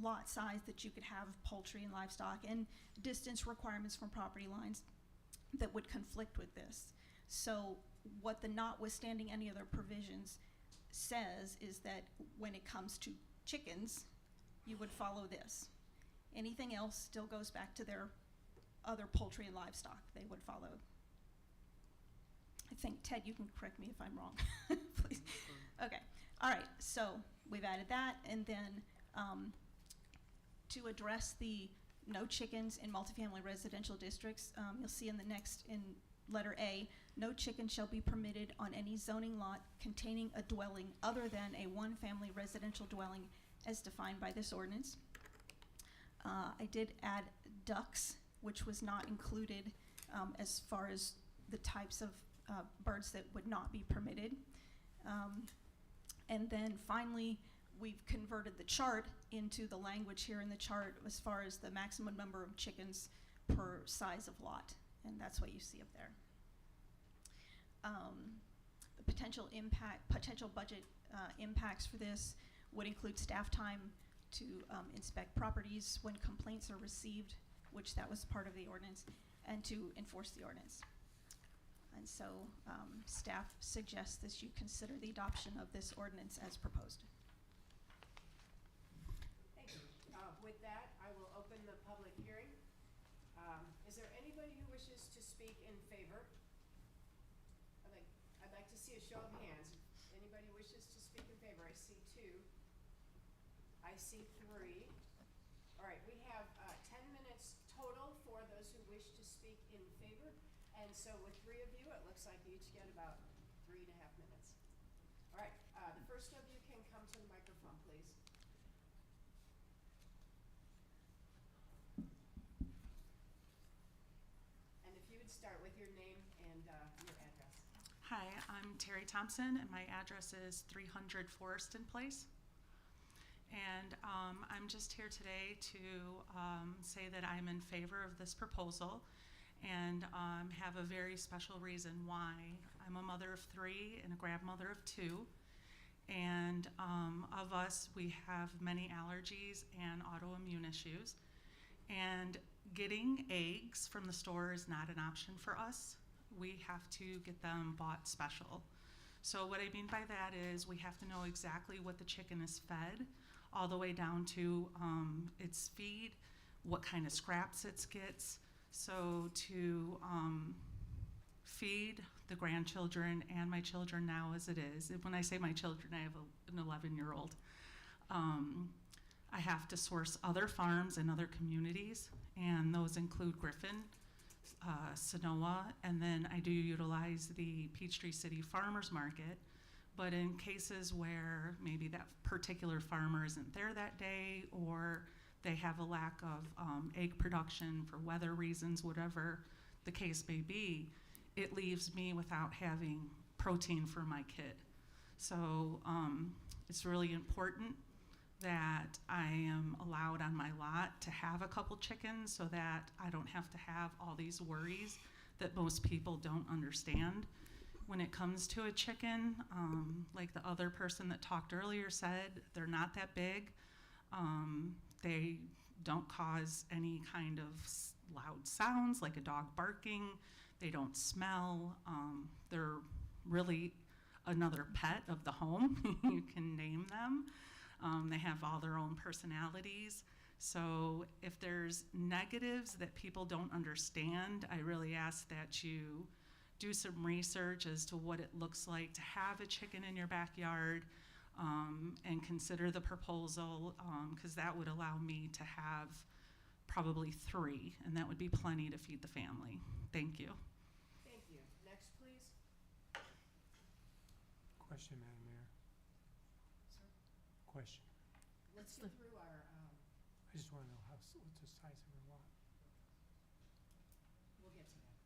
lot size that you could have poultry and livestock, and distance requirements from property lines that would conflict with this. So what the notwithstanding any other provisions says is that when it comes to chickens, you would follow this. Anything else still goes back to their other poultry and livestock they would follow. I think, Ted, you can correct me if I'm wrong, please. Okay, all right, so we've added that, and then to address the no chickens in multifamily residential districts, you'll see in the next, in letter A, no chicken shall be permitted on any zoning lot containing a dwelling other than a one-family residential dwelling as defined by this ordinance. I did add ducks, which was not included as far as the types of birds that would not be permitted. And then finally, we've converted the chart into the language here in the chart as far as the maximum number of chickens per size of lot, and that's what you see up there. The potential budget impacts for this would include staff time to inspect properties when complaints are received, which that was part of the ordinance, and to enforce the ordinance. And so staff suggests that you consider the adoption of this ordinance as proposed. Thank you. With that, I will open the public hearing. Is there anybody who wishes to speak in favor? I'd like to see a show of hands. Anybody wishes to speak in favor? I see 2. I see 3. All right, we have 10 minutes total for those who wish to speak in favor. And so with 3 of you, it looks like you each get about 3.5 minutes. All right, the first of you can come to the microphone, please. And if you would start with your name and your address. Hi, I'm Terry Thompson, and my address is 300 Forreston Place. And I'm just here today to say that I'm in favor of this proposal, and have a very special reason why. I'm a mother of 3 and a grandmother of 2, and of us, we have many allergies and autoimmune issues, and getting eggs from the store is not an option for us. We have to get them bought special. So what I mean by that is we have to know exactly what the chicken is fed, all the way down to its feed, what kind of scraps it gets. So to feed the grandchildren and my children now as it is, when I say my children, I have an 11-year-old, I have to source other farms and other communities, and those include Griffin, Sonoa, and then I do utilize the Peachtree City Farmers Market. But in cases where maybe that particular farmer isn't there that day, or they have a lack of egg production for weather reasons, whatever the case may be, it leaves me without having protein for my kid. So it's really important that I am allowed on my lot to have a couple chickens so that I don't have to have all these worries that most people don't understand. When it comes to a chicken, like the other person that talked earlier said, they're not that big. They don't cause any kind of loud sounds like a dog barking. They don't smell. They're really another pet of the home. You can name them. They have all their own personalities. So if there's negatives that people don't understand, I really ask that you do some research as to what it looks like to have a chicken in your backyard, and consider the proposal, because that would allow me to have probably 3, and that would be plenty to feed the family. Thank you. Thank you. Next, please. Question, Madam Mayor. Sir? Question. Let's get through our, I just want to know what's the size of her lot? we'll get to that.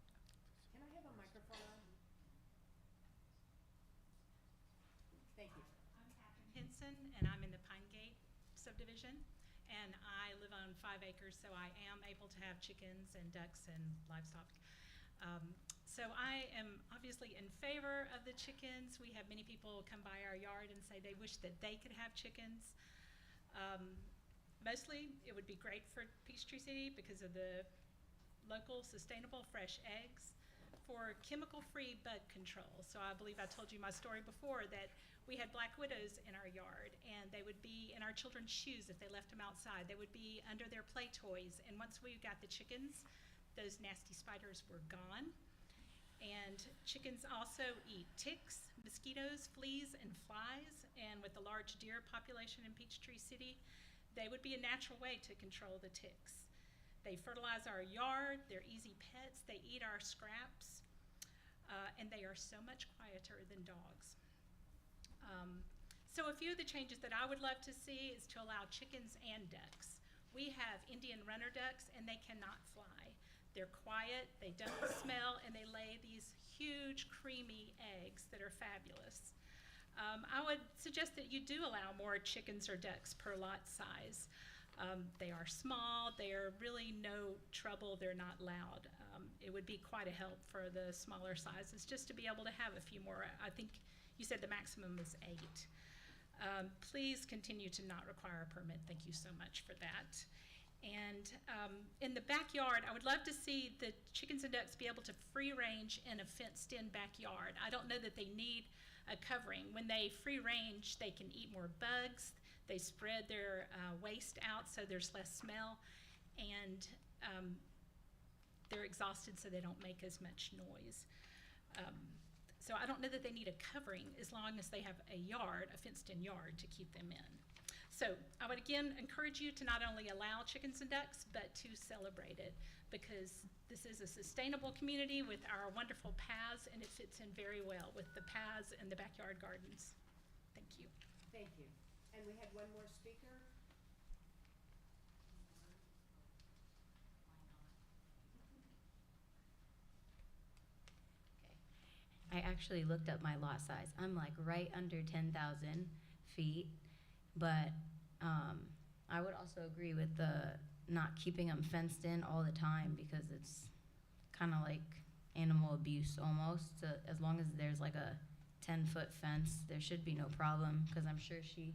Can I have a microphone on? Thank you. Henson, and I'm in the Pine Gate subdivision, and I live on 5 acres, so I am able to have chickens and ducks and livestock. So I am obviously in favor of the chickens. We have many people come by our yard and say they wish that they could have chickens. Mostly, it would be great for Peachtree City because of the local, sustainable, fresh eggs for chemical-free bug control. So I believe I told you my story before that we had black widows in our yard, and they would be in our children's shoes if they left them outside. They would be under their play toys, and once we got the chickens, those nasty spiders were gone. And chickens also eat ticks, mosquitoes, fleas, and flies, and with the large deer population in Peachtree City, they would be a natural way to control the ticks. They fertilize our yard, they're easy pets, they eat our scraps, and they are so much quieter than dogs. So a few of the changes that I would love to see is to allow chickens and ducks. We have Indian runner ducks, and they cannot fly. They're quiet, they don't smell, and they lay these huge creamy eggs that are fabulous. I would suggest that you do allow more chickens or ducks per lot size. They are small, they are really no trouble, they're not loud. It would be quite a help for the smaller sizes just to be able to have a few more. I think you said the maximum is 8. Please continue to not require a permit. Thank you so much for that. And in the backyard, I would love to see the chickens and ducks be able to free range in a fenced-in backyard. I don't know that they need a covering. When they free range, they can eat more bugs. They spread their waste out so there's less smell, and they're exhausted so they don't make as much noise. So I don't know that they need a covering as long as they have a yard, a fenced-in yard, to keep them in. So I would again encourage you to not only allow chickens and ducks, but to celebrate it, because this is a sustainable community with our wonderful paths, and it fits in very well with the paths and the backyard gardens. Thank you. Thank you. And we had one more speaker. I actually looked up my lot size. I'm like right under 10,000 feet, but I would also agree with the not keeping them fenced in all the time, because it's kind of like animal abuse almost. So as long as there's like a 10-foot fence, there should be no problem, because I'm sure she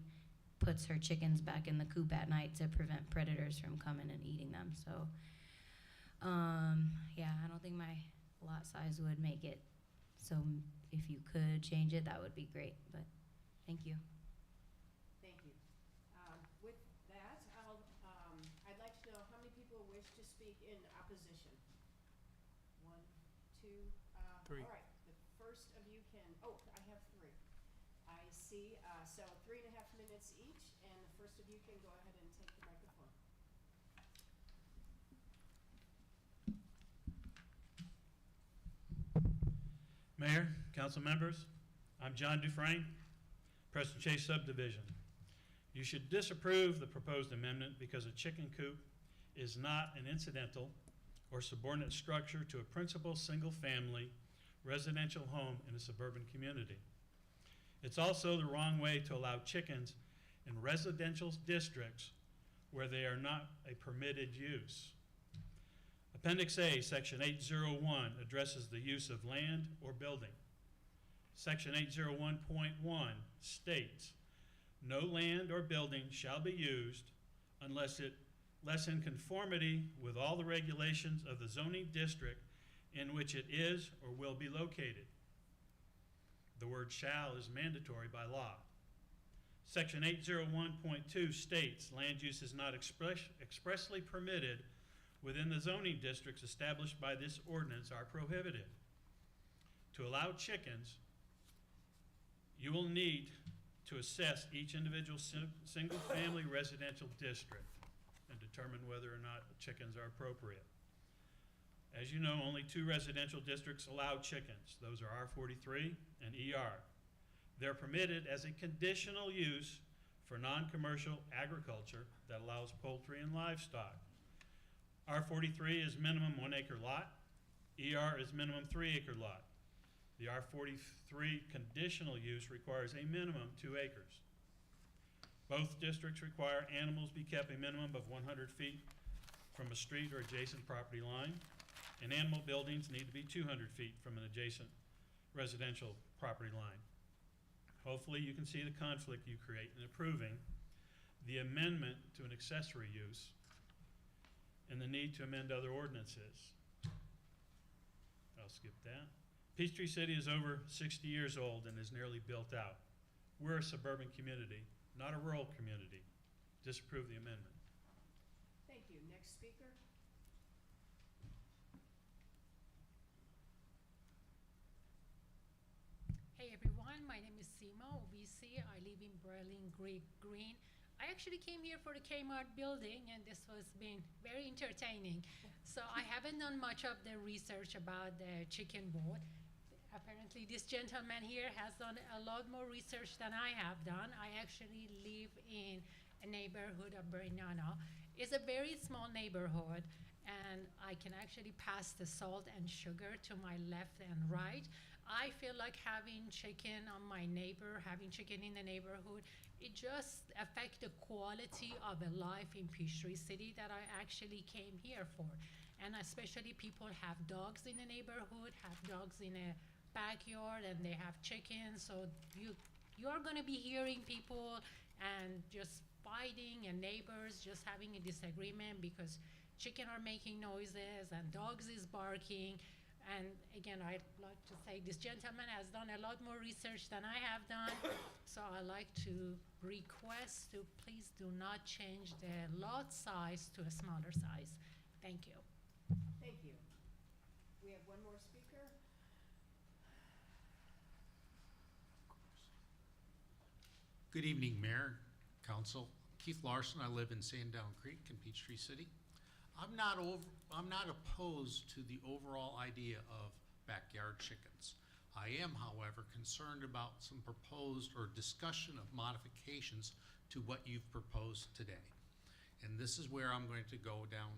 puts her chickens back in the coop at night to prevent predators from coming and eating them. So yeah, I don't think my lot size would make it. So if you could change it, that would be great, but thank you. Thank you. With that, I'd like to know how many people wish to speak in opposition. 1, 2, 3. All right, the first of you can, oh, I have 3. I see, so 3.5 minutes each, and the first of you can go ahead and take the microphone. Mayor, council members, I'm John Dufresne, Preston Chase Subdivision. You should disapprove the proposed amendment because a chicken coop is not an incidental or subordinate structure to a principal single-family residential home in a suburban community. It's also the wrong way to allow chickens in residential districts where they are not a permitted use. Appendix A, Section 801, addresses the use of land or building. Section 801.1 states, no land or building shall be used unless in conformity with all the regulations of the zoning district in which it is or will be located. The word shall is mandatory by law. Section 801.2 states land use is not expressly permitted within the zoning districts established by this ordinance are prohibited. To allow chickens, you will need to assess each individual single-family residential district. and determine whether or not chickens are appropriate. As you know, only 2 residential districts allow chickens. Those are R43 and ER. They're permitted as a conditional use for non-commercial agriculture that allows poultry and livestock. R43 is minimum 1 acre lot. ER is minimum 3 acre lot. The R43 conditional use requires a minimum 2 acres. Both districts require animals be kept a minimum of 100 feet from a street or adjacent property line, and animal buildings need to be 200 feet from an adjacent residential property line. Hopefully you can see the conflict you create in approving the amendment to an accessory use and the need to amend other ordinances. I'll skip that. Peachtree City is over 60 years old and is nearly built out. We're a suburban community, not a rural community. Disapprove the amendment. Thank you. Next speaker. Hey everyone, my name is Sima OBC. I live in Berlin Green. I actually came here for the Kmart building and this was been very entertaining. So I haven't done much of the research about the chicken board. Apparently this gentleman here has done a lot more research than I have done. I actually live in a neighborhood of Bernana. It's a very small neighborhood and I can actually pass the salt and sugar to my left and right. I feel like having chicken on my neighbor, having chicken in the neighborhood, it just affects the quality of a life in Peachtree City that I actually came here for. And especially people have dogs in the neighborhood, have dogs in a backyard, and they have chickens. So you're gonna be hearing people and just fighting and neighbors just having a disagreement because chicken are making noises and dogs is barking. And again, I'd like to say this gentleman has done a lot more research than I have done. So I'd like to request to please do not change the lot size to a smaller size. Thank you. Thank you. We have one more speaker. Good evening, Mayor, Council. Keith Larson. I live in Sandown Creek in Peachtree City. I'm not opposed to the overall idea of backyard chickens. I am, however, concerned about some proposed or discussion of modifications to what you've proposed today. And this is where I'm going to go down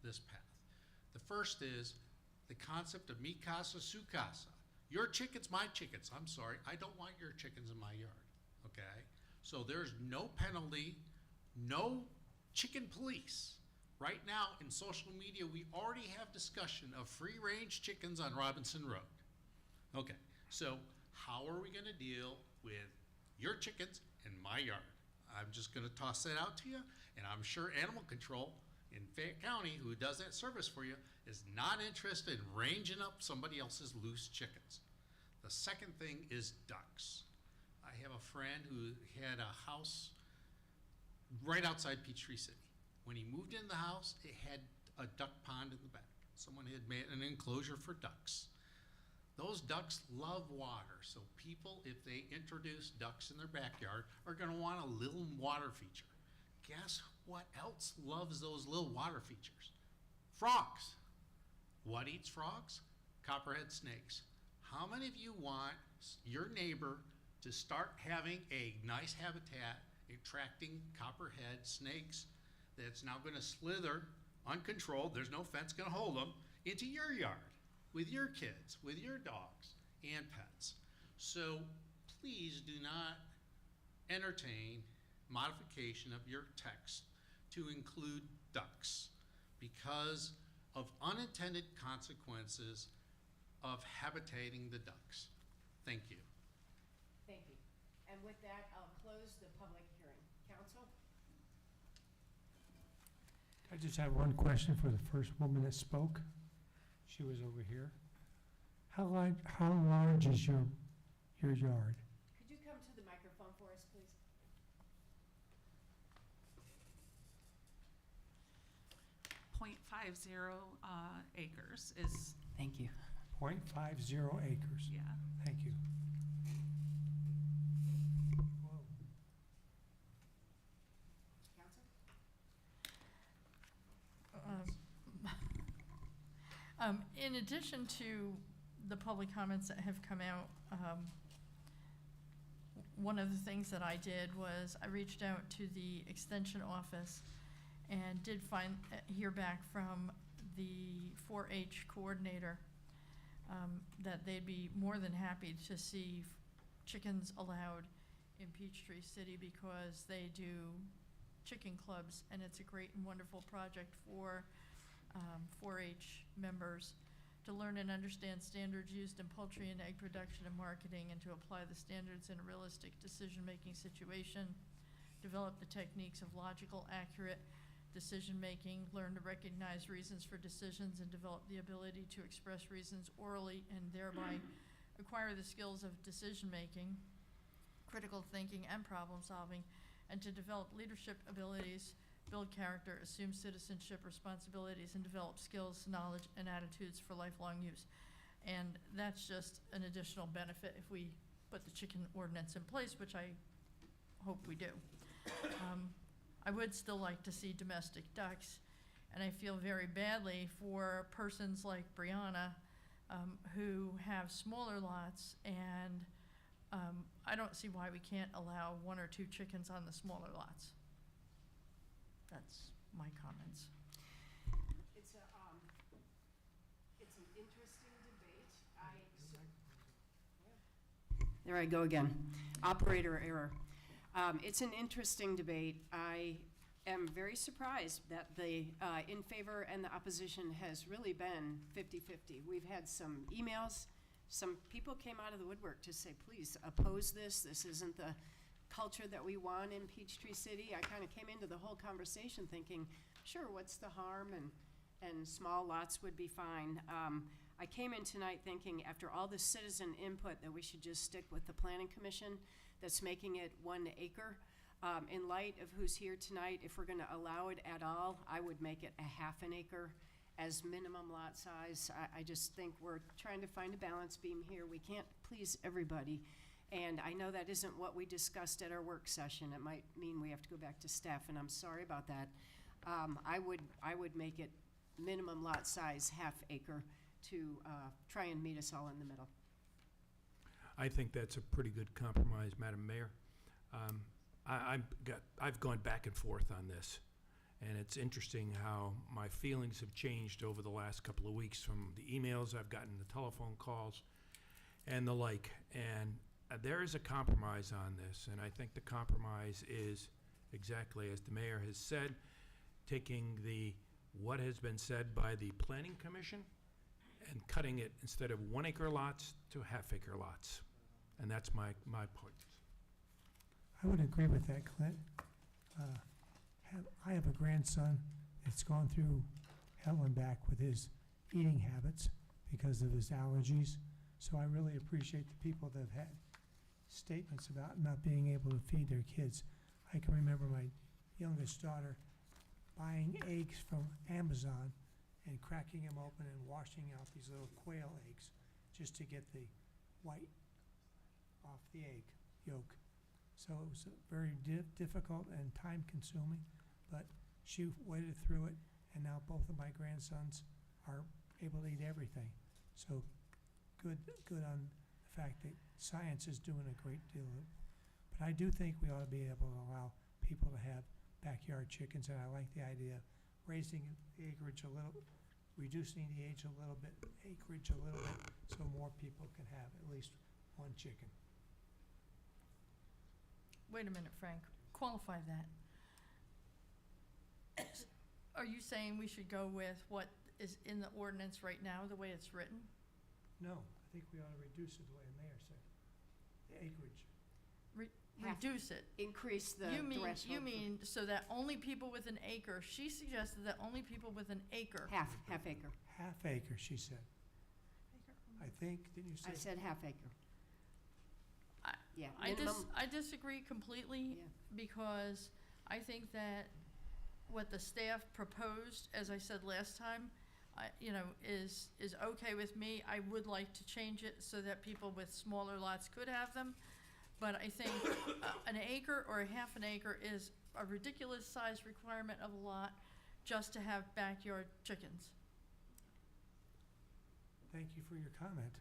this path. The first is the concept of mi casa, su casa. Your chickens, my chickens. I'm sorry, I don't want your chickens in my yard, okay? So there's no penalty, no chicken police. Right now in social media, we already have discussion of free-range chickens on Robinson Road. Okay, so how are we gonna deal with your chickens in my yard? I'm just gonna toss that out to you, and I'm sure Animal Control in Fayette County, who does that service for you, is not interested in ranging up somebody else's loose chickens. The second thing is ducks. I have a friend who had a house right outside Peachtree City. When he moved in the house, it had a duck pond in the back. Someone had made an enclosure for ducks. Those ducks love water, so people, if they introduce ducks in their backyard, are gonna want a little water feature. Guess what else loves those little water features? Frogs. What eats frogs? Copperhead snakes. How many of you want your neighbor to start having a nice habitat attracting copperhead snakes that's now gonna slither uncontrolled, there's no fence gonna hold them, into your yard with your kids, with your dogs and pets? So please do not entertain modification of your text to include ducks because of unintended consequences of habitating the ducks. Thank you. Thank you. And with that, I'll close the public hearing. Council? I just have one question for the first woman that spoke. She was over here. How large is your yard? Could you come to the microphone for us, please? .50 acres is. Thank you. 0.50 acres. Yeah. Thank you. Council? In addition to the public comments that have come out, one of the things that I did was I reached out to the extension office and did hear back from the 4-H coordinator that they'd be more than happy to see chickens allowed in Peachtree City because they do chicken clubs, and it's a great and wonderful project for 4-H members to learn and understand standards used in poultry and egg production and marketing, and to apply the standards in a realistic decision-making situation, develop the techniques of logical, accurate decision-making, learn to recognize reasons for decisions, and develop the ability to express reasons orally, and thereby acquire the skills of decision-making, critical thinking, and problem-solving, and to develop leadership abilities, build character, assume citizenship responsibilities, and develop skills, knowledge, and attitudes for lifelong use. And that's just an additional benefit if we put the chicken ordinance in place, which I hope we do. I would still like to see domestic ducks, and I feel very badly for persons like Brianna who have smaller lots, and I don't see why we can't allow 1 or 2 chickens on the smaller lots. That's my comments. It's an interesting debate. There I go again. Operator error. It's an interesting debate. I am very surprised that the in favor and the opposition has really been 50-50. We've had some emails. Some people came out of the woodwork to say, please oppose this. This isn't the culture that we want in Peachtree City. I kind of came into the whole conversation thinking, sure, what's the harm? And small lots would be fine. I came in tonight thinking, after all the citizen input, that we should just stick with the Planning Commission that's making it 1 acre. In light of who's here tonight, if we're going to allow it at all, I would make it a 1/2 acre as minimum lot size. I just think we're trying to find a balance beam here. We can't please everybody. And I know that isn't what we discussed at our work session. It might mean we have to go back to staff, and I'm sorry about that. I would make it minimum lot size 1/2 acre to try and meet us all in the middle. I think that's a pretty good compromise, Madam Mayor. I've gone back and forth on this, and it's interesting how my feelings have changed over the last couple of weeks from the emails I've gotten, the telephone calls, and the like. And there is a compromise on this, and I think the compromise is exactly as the mayor has said, taking what has been said by the Planning Commission and cutting it, instead of 1 acre lots, to 1/2 acre lots. And that's my point. I would agree with that, Clint. I have a grandson that's gone through hell and back with his eating habits because of his allergies. So I really appreciate the people that have had statements about not being able to feed their kids. I can remember my youngest daughter buying eggs from Amazon and cracking them open and washing out these little quail eggs just to get the white off the egg yolk. So it was very difficult and time-consuming, but she waded through it, and now both of my grandsons are able to eat everything. So good on the fact that science is doing a great deal of it. But I do think we ought to be able to allow people to have backyard chickens, and I like the idea of raising the acreage a little, reducing the acreage a little bit, so more people can have at least 1 chicken. Wait a minute, Frank. Qualify that. Are you saying we should go with what is in the ordinance right now, the way it's written? No, I think we ought to reduce it the way the mayor said, the acreage. Reduce it? Increase the threshold. You mean so that only people with an acre, she suggested that only people with an acre. Half acre. 1/2 acre, she said. I think, didn't you say? I said 1/2 acre. Yeah, I disagree completely, because I think that what the staff proposed, as I said last time, is okay with me. I would like to change it so that people with smaller lots could have them, but I think an acre or a 1/2 acre is a ridiculous size requirement of a lot just to have backyard chickens. thank you for your comment.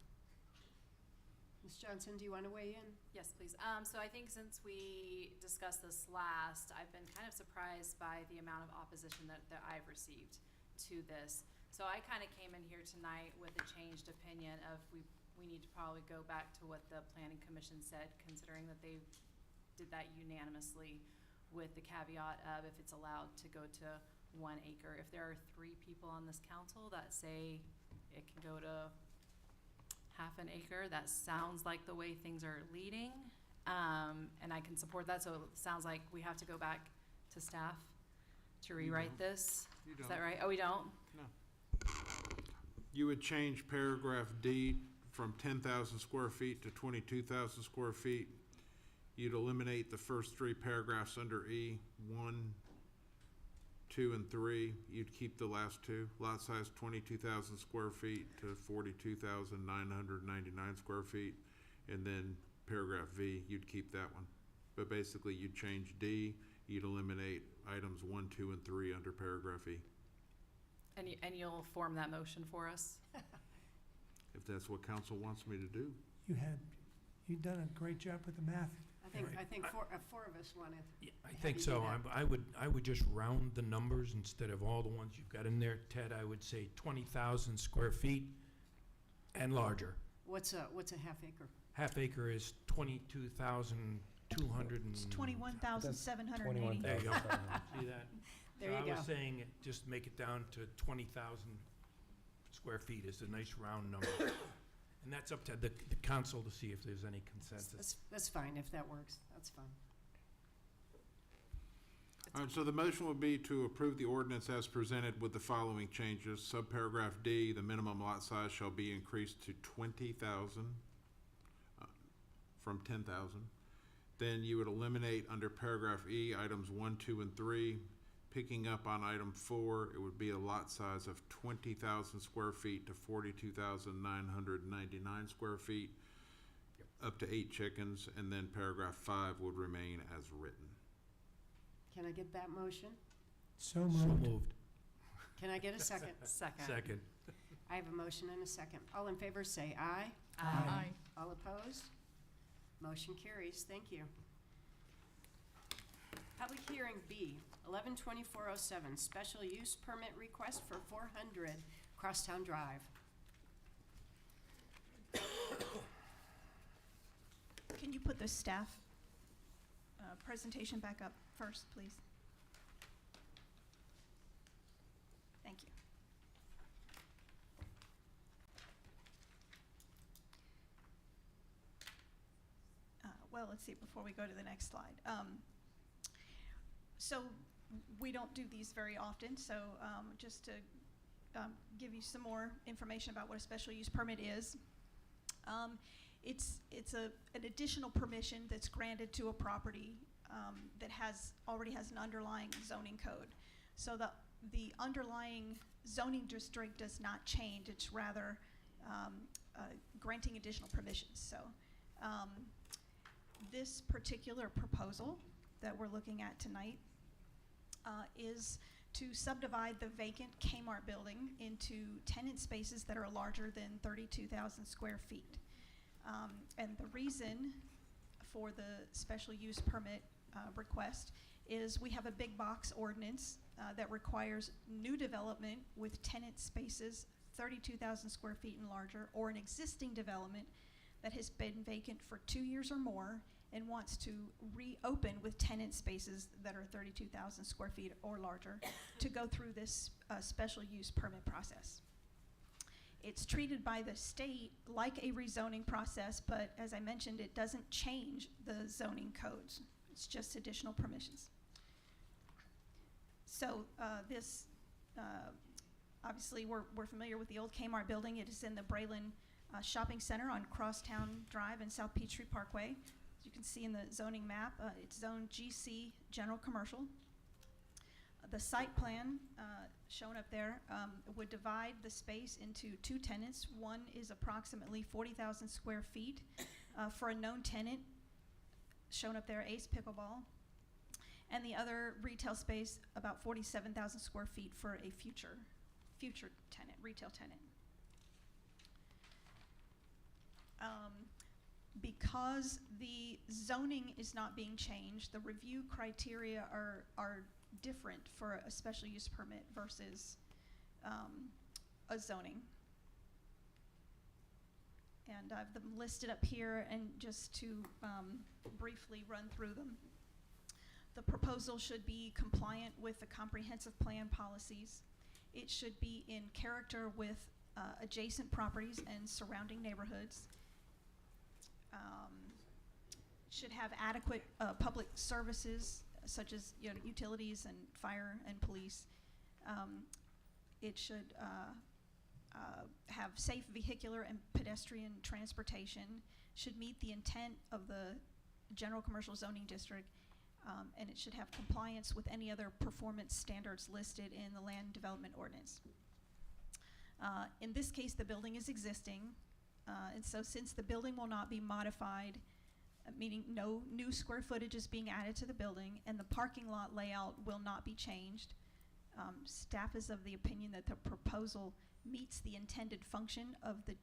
Ms. Johnson, do you want to weigh in? Yes, please. So I think since we discussed this last, I've been kind of surprised by the amount of opposition that I've received to this. So I kind of came in here tonight with a changed opinion of we need to probably go back to what the planning commission said, considering that they did that unanimously with the caveat of if it's allowed to go to 1 acre. If there are 3 people on this council that say it can go to half an acre, that sounds like the way things are leading. And I can support that, so it sounds like we have to go back to staff to rewrite this. You Is that don't. right? Oh, we don't? No. You would change paragraph D from 10,000 square feet to 22,000 square feet. You'd eliminate the first 3 paragraphs under E, 1, 2, and 3. You'd keep the last 2. Lot size 22,000 square feet to 42,999 square feet. And then paragraph V, you'd keep that one. But basically, you'd change D, you'd eliminate items 1, 2, and 3 under paragraph E. And you'll form that motion for us? If that's what council wants me to do. You've done a great job with the math. I think four of us wanted. I think so. I would just round the numbers instead of all the ones you've got in there, Ted. I would say 20,000 square feet and larger. What's a half acre? Half acre is 22,200 and. It's 21,780. There you go. See that? There So you I go. was saying, just make it down to 20,000 square feet is a nice round number. And that's up to the council to see if there's any consensus. That's fine, if that works, that's fine. All right, so the motion would be to approve the ordinance as presented with the following changes. Subparagraph D, the minimum lot size shall be increased to 20,000 from 10,000. Then you would eliminate under paragraph E, items 1, 2, and 3. Picking up on item 4, it would be a lot size of 20,000 square feet to 42,999 square feet, up to 8 chickens, and then paragraph 5 would remain as written. Can I get that motion? So moved. Can I get a second? Second. I have a motion and a second. All in favor say aye. Aye. All opposed? Motion carries. Thank you. Public hearing B, 112407, special use permit request for 400 Crosstown Drive. Can you put the staff presentation back up first, please? Thank you. Well, let's see, before we go to the next slide. So we don't do these very often, so just to give you some more information about what a special use permit is. It's an additional permission that's granted to a property that already has an underlying zoning code. So the underlying zoning district does not change, it's rather granting additional permissions. So this particular proposal that we're looking at tonight is to subdivide the vacant Kmart building into tenant spaces that are larger than 32,000 square feet. And the reason for the special use permit request is we have a big box ordinance that requires new development with tenant spaces 32,000 square feet and larger, or an existing development that has been vacant for 2 years or more and wants to reopen with tenant spaces that are 32,000 square feet or larger to go through this special use permit process. It's treated by the state like a rezoning process, but as I mentioned, it doesn't change the zoning codes. It's just additional permissions. So this, obviously we're familiar with the old Kmart building. It is in the Braylon Shopping Center on Crosstown Drive and South Peachtree Parkway. As you can see in the zoning map, it's zone GC, general commercial. The site plan shown up there would divide the space into 2 tenants. One is approximately 40,000 square feet for a known tenant, shown up there, Ace Pickleball. And the other retail space, about 47,000 square feet for a future tenant, retail tenant. Because the zoning is not being changed, the review criteria are different for a special use permit versus a zoning. And I've them listed up here, and just to briefly run through them. The proposal should be compliant with the comprehensive plan policies. It should be in character with adjacent properties and surrounding neighborhoods. Should have adequate public services such as utilities and fire and police. It should have safe vehicular and pedestrian transportation. Should meet the intent of the general commercial zoning district, and it should have compliance with any other performance standards listed in the land development ordinance. In this case, the building is existing, and so since the building will not be modified, meaning no new square footage is being added to the building, and the parking lot layout will not be changed, staff is of the opinion that the proposal meets the intended function of the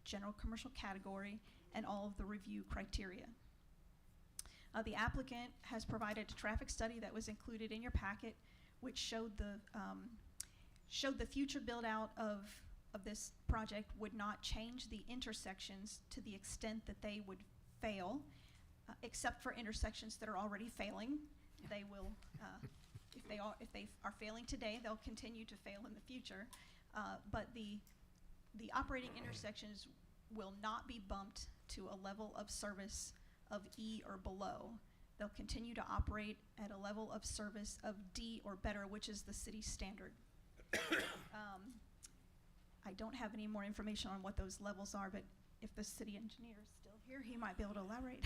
general commercial category and all of the review criteria. The applicant has provided a traffic study that was included in your packet, which showed the future build out of this project would not change the intersections to the extent that they would fail, except for intersections that are already failing. They will, if they are failing today, they'll continue to fail in the future. But the operating intersections will not be bumped to a level of service of E or below. They'll continue to operate at a level of service of D or better, which is the city standard. I don't have any more information on what those levels are, but if the city engineer is still here, he might be able to elaborate.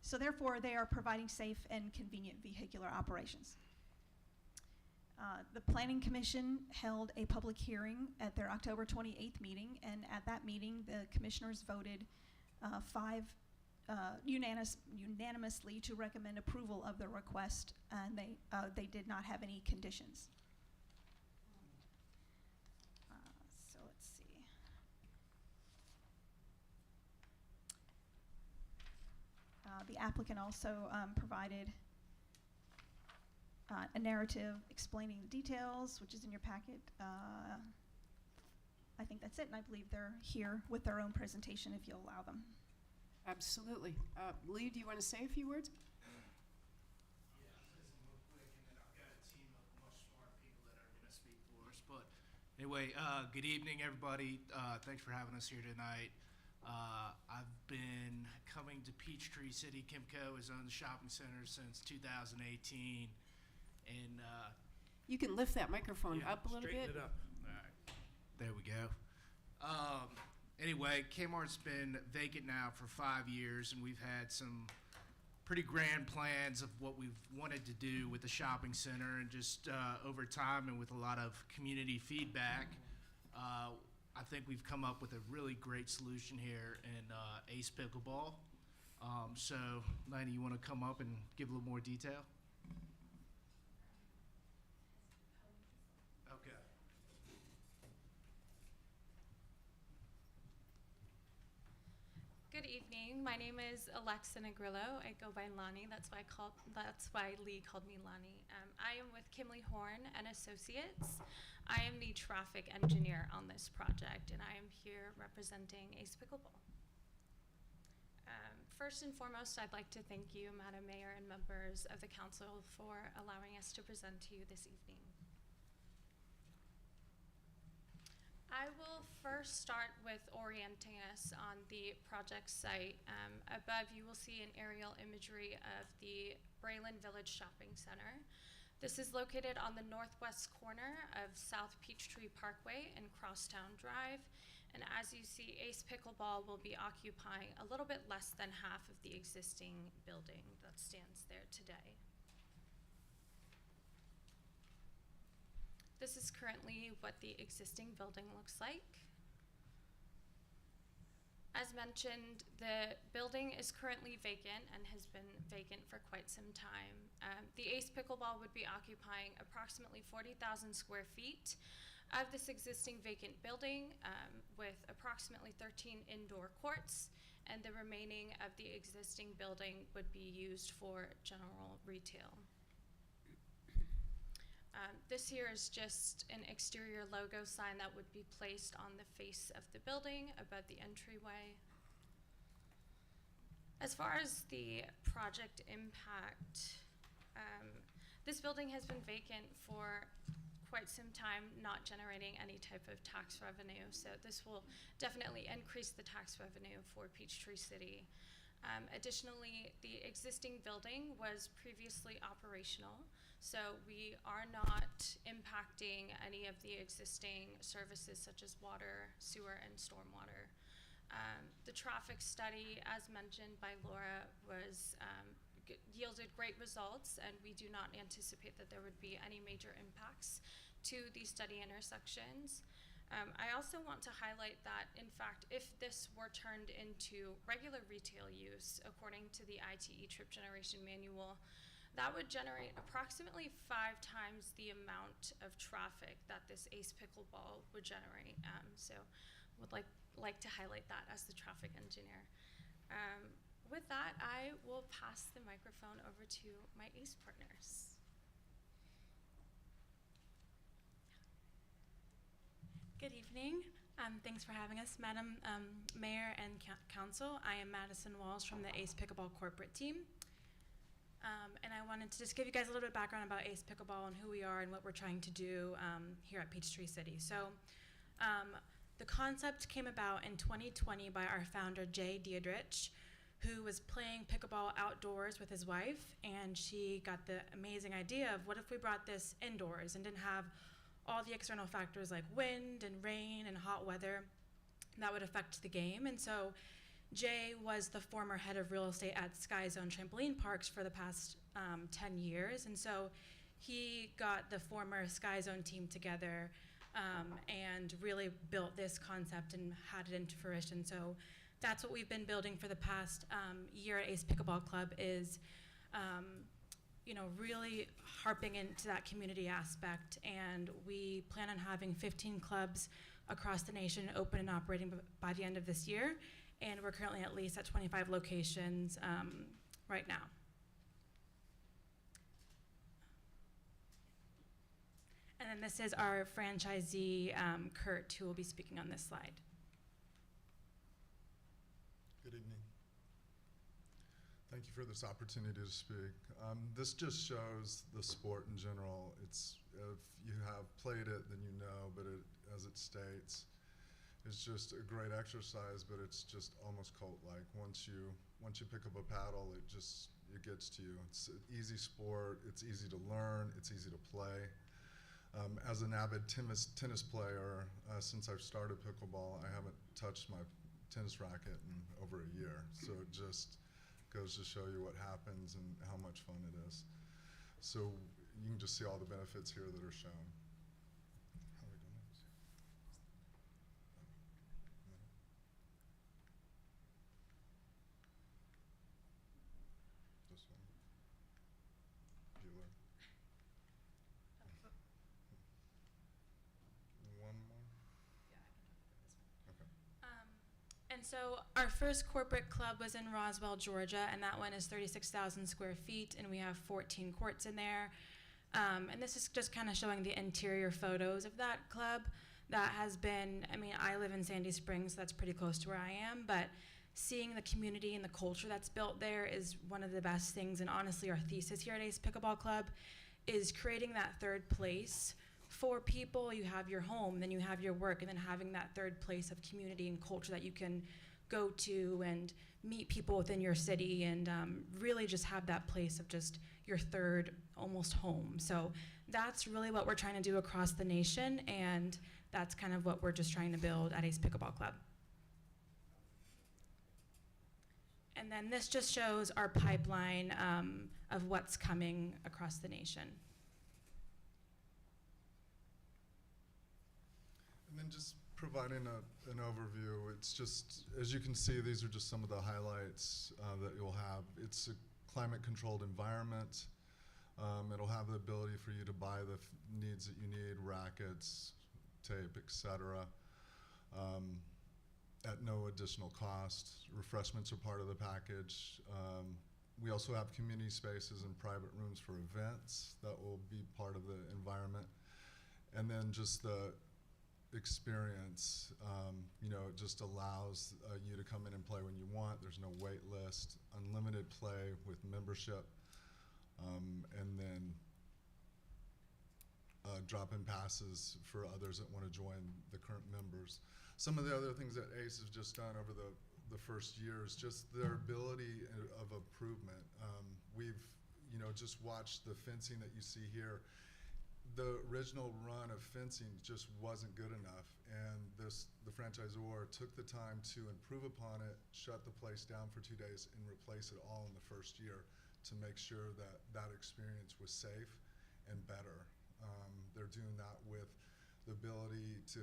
So therefore, they are providing safe and convenient vehicular operations. The Planning Commission held a public hearing at their October 28th meeting, and at that meeting, the commissioners voted unanimously to recommend approval of the request, and they did not have any conditions. So let's see. The applicant also provided a narrative explaining the details, which is in your packet. I think that's it, and I believe they're here with their own presentation if you'll allow them. Absolutely. Lee, do you want to say a few words? But anyway, good evening, everybody. Thanks for having us here tonight. I've been coming to Peachtree City. Kimco has owned the shopping center since 2018. And you can lift that microphone up a little bit. Straighten it up. All right. There we go. Anyway, Kmart's been vacant now for 5 years, and we've had some pretty grand plans of what we've wanted to do with the shopping center, and just over time and with a lot of community feedback, I think we've come up with a really great solution here in Ace Pickleball. So, Lanny, you want to come up and give a little more detail? Okay. Good evening. My name is Alexa Negrillo. I go by Lonnie. That's why Lee called me Lonnie. I am with Kimley Horn and Associates. I am the traffic engineer on this project, and I am here representing Ace Pickleball. First and foremost, I'd like to thank you, Madam Mayor and members of the council, for allowing us to present to you this evening. I will first start with orienting us on the project site. Above, you will see an aerial imagery of the Braylon Village Shopping Center. This is located on the northwest corner of South Peachtree Parkway and Crosstown Drive. And as you see, Ace Pickleball will be occupying a little bit less than half of the existing building that stands there today. This is currently what the existing building looks like. As mentioned, the building is currently vacant and has been vacant for quite some time. The Ace Pickleball would be occupying approximately 40,000 square feet of this existing vacant building with approximately 13 indoor courts, and the remaining of the existing building would be used for general retail. This here is just an exterior logo sign that would be placed on the face of the building above the entryway. As far as the project impact, this building has been vacant for quite some time, not generating any type of tax revenue. So this will definitely increase the tax revenue for Peachtree City. Additionally, the existing building was previously operational, so we are not impacting any of the existing services such as water, sewer, and stormwater. The traffic study, as mentioned by Laura, was yielded great results, and we do not anticipate that there would be any major impacts to the study intersections. I also want to highlight that, in fact, if this were turned into regular retail use, according to the ITE trip generation manual, that would generate approximately 5 times the amount of traffic that this ACE pickleball would generate. So would like to highlight that as the traffic engineer. With that, I will pass the microphone over to my ACE partners. Good evening. Thanks for having us, Madam Mayor and Council. I am Madison Walls from the ACE Pickleball corporate team. And I wanted to just give you guys a little bit of background about ACE Pickleball and who we are and what we're trying to do here at Peachtree City. So the concept came about in 2020 by our founder, Jay Diedrich, who was playing pickleball outdoors with his wife, and she got the amazing idea of what if we brought this indoors and didn't have all the external factors like wind and rain and hot weather that would affect the game. And so Jay was the former head of real estate at Sky Zone Trampoline Parks for the past 10 years. And so he got the former Sky Zone team together and really built this concept and had it into fruition. So that's what we've been building for the past year at ACE Pickleball Club is, really harping into that community aspect. And we plan on having 15 clubs across the nation open and operating by the end of this year. And we're currently at least at 25 locations right now. And then this is our franchisee, Kurt, who will be speaking on this slide. Good evening. Thank you for this opportunity to speak. This just shows the sport in general. It's, if you have played it, then you know, but as it states, it's just a great exercise, but it's just almost cult-like. Once you pick up a paddle, it gets to you. It's an easy sport, it's easy to learn, it's easy to play. As an avid tennis player, since I've started pickleball, I haven't touched my tennis racket in over a year. So it just goes to show you what happens and how much fun it is. So you can just see all the benefits here that are shown. How are we doing this? This one. Bueller. One more? Okay. And so our first corporate club was in Roswell, Georgia, and that one is 36,000 square feet, and we have 14 courts in there. And this is just kind of showing the interior photos of that club. That has been, I live in Sandy Springs, so that's pretty close to where I am, but seeing the community and the culture that's built there is one of the best things. And honestly, our thesis here at ACE Pickleball Club is creating that third place for people. You have your home, then you have your work, and then having that third place of community and culture that you can go to and meet people within your city and really just have that place of just your third almost home. So that's really what we're trying to do across the nation, and that's kind of what we're just trying to build at ACE Pickleball Club. And then this just shows our pipeline of what's coming across the nation. And then just providing an overview, it's just, as you can see, these are just some of the highlights that you'll have. It's a climate-controlled environment. It'll have the ability for you to buy the needs that you need, rackets, tape, etc. At no additional cost. Refreshments are part of the package. We also have community spaces and private rooms for events that will be part of the environment. And then just the experience, it just allows you to come in and play when you want. There's no wait list, unlimited play with membership, and then drop-in passes for others that want to join the current members. Some of the other things that ACE has just done over the first year is just their ability of improvement. We've, just watched the fencing that you see here. The original run of fencing just wasn't good enough, and the franchisor took the time to improve upon it, shut the place down for 2 days, and replace it all in the first year to make sure that that experience was safe and better. They're doing that with the ability to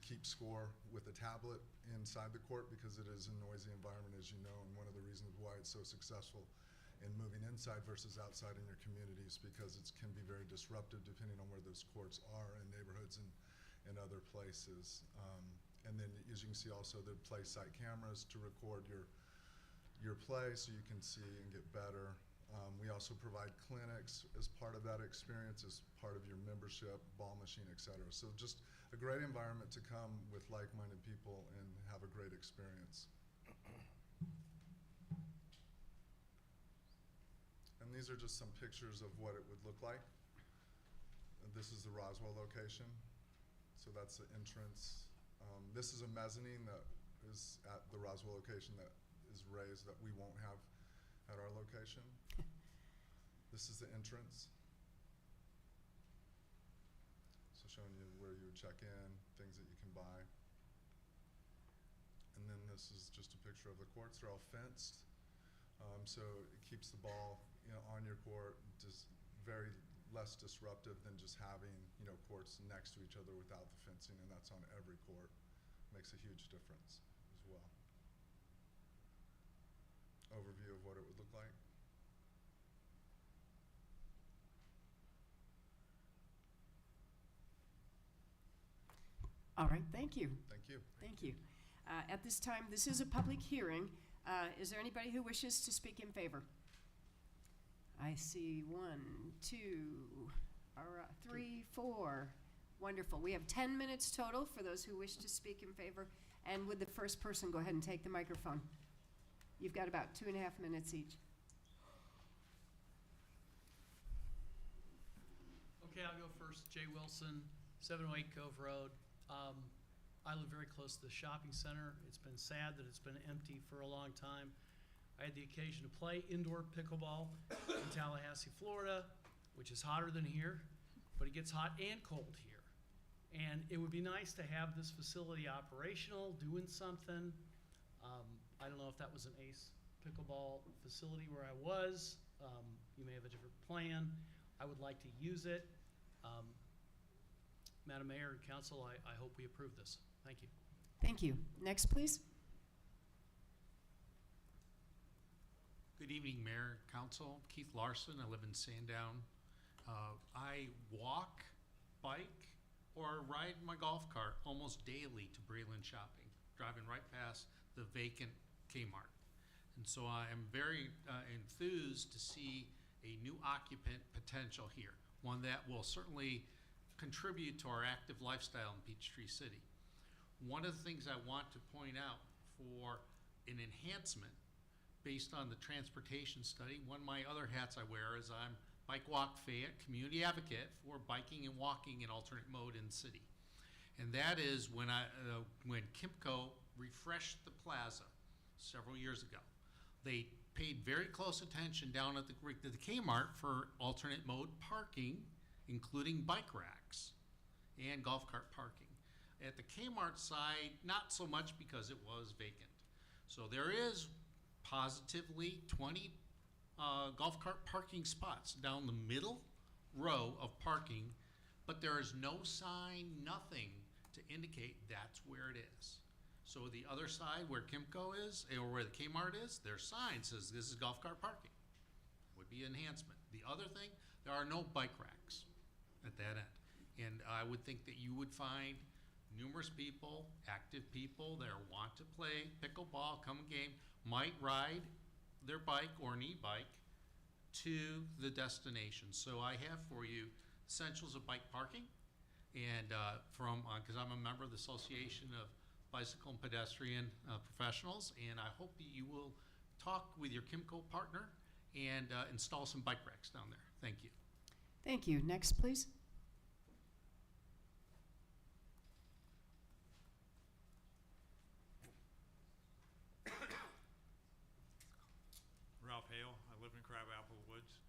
keep score with a tablet inside the court, because it is a noisy environment, as you know, and one of the reasons why it's so successful in moving inside versus outside in your communities, because it can be very disruptive depending on where those courts are in neighborhoods and other places. And then, as you can see, also the play site cameras to record your play so you can see and get better. We also provide clinics as part of that experience, as part of your membership, ball machine, etc. So just a great environment to come with like-minded people and have a great experience. And these are just some pictures of what it would look like. And this is the Roswell location. So that's the entrance. This is a mezzanine that is at the Roswell location that is raised that we won't have at our location. This is the entrance. So showing you where you would check in, things that you can buy. And then this is just a picture of the courts. They're all fenced. So it keeps the ball on your court, just very less disruptive than just having courts next to each other without the fencing, and that's on every court. Makes a huge difference as well. Overview of what it would look like. All right, thank you. Thank you. Thank you. At this time, this is a public hearing. Is there anybody who wishes to speak in favor? I see 1, 2, 3, 4. Wonderful. We have 10 minutes total for those who wish to speak in favor. And would the first person go ahead and take the microphone? You've got about 2.5 minutes each. Okay, I'll go first. Jay Wilson, 708 Cove Road. I live very close to the shopping center. It's been sad that it's been empty for a long time. I had the occasion to play indoor pickleball in Tallahassee, Florida, which is hotter than here, but it gets hot and cold here. And it would be nice to have this facility operational, doing something. I don't know if that was an ACE pickleball facility where I was. You may have a different plan. I would like to use it. Madam Mayor and Council, I hope we approve this. Thank you. Thank you. Next, please. Good evening, Mayor, Council. Keith Larson. I live in Sandown. I walk, bike, or ride my golf cart almost daily to Breland Shopping, driving right past the vacant Kmart. And so I am very enthused to see a new occupant potential here, one that will certainly contribute to our active lifestyle in Peachtree City. One of the things I want to point out for an enhancement based on the transportation study, one of my other hats I wear is I'm Bike Walk Fayette community advocate for biking and walking in alternate mode in the city. And that is when Kimco refreshed the plaza several years ago. They paid very close attention down at the Kmart for alternate mode parking, including bike racks and golf cart parking. At the Kmart side, not so much because it was vacant. So there is positively 20 golf cart parking spots down the middle row of parking, but there is no sign, nothing to indicate that's where it is. So the other side where Kimco is, or where the Kmart is, their sign says this is golf cart parking. Would be enhancement. The other thing, there are no bike racks at that end. And I would think that you would find numerous people, active people that want to play pickleball, come game, might ride their bike or an e-bike to the destination. So I have for you essentials of bike parking, and because I'm a member of the Association of Bicycle and Pedestrian Professionals, and I hope that you will talk with your Kimco partner and install some bike racks down there. Thank you. Thank you. Next, please. Ralph Hale. I live in Crabapple Woods.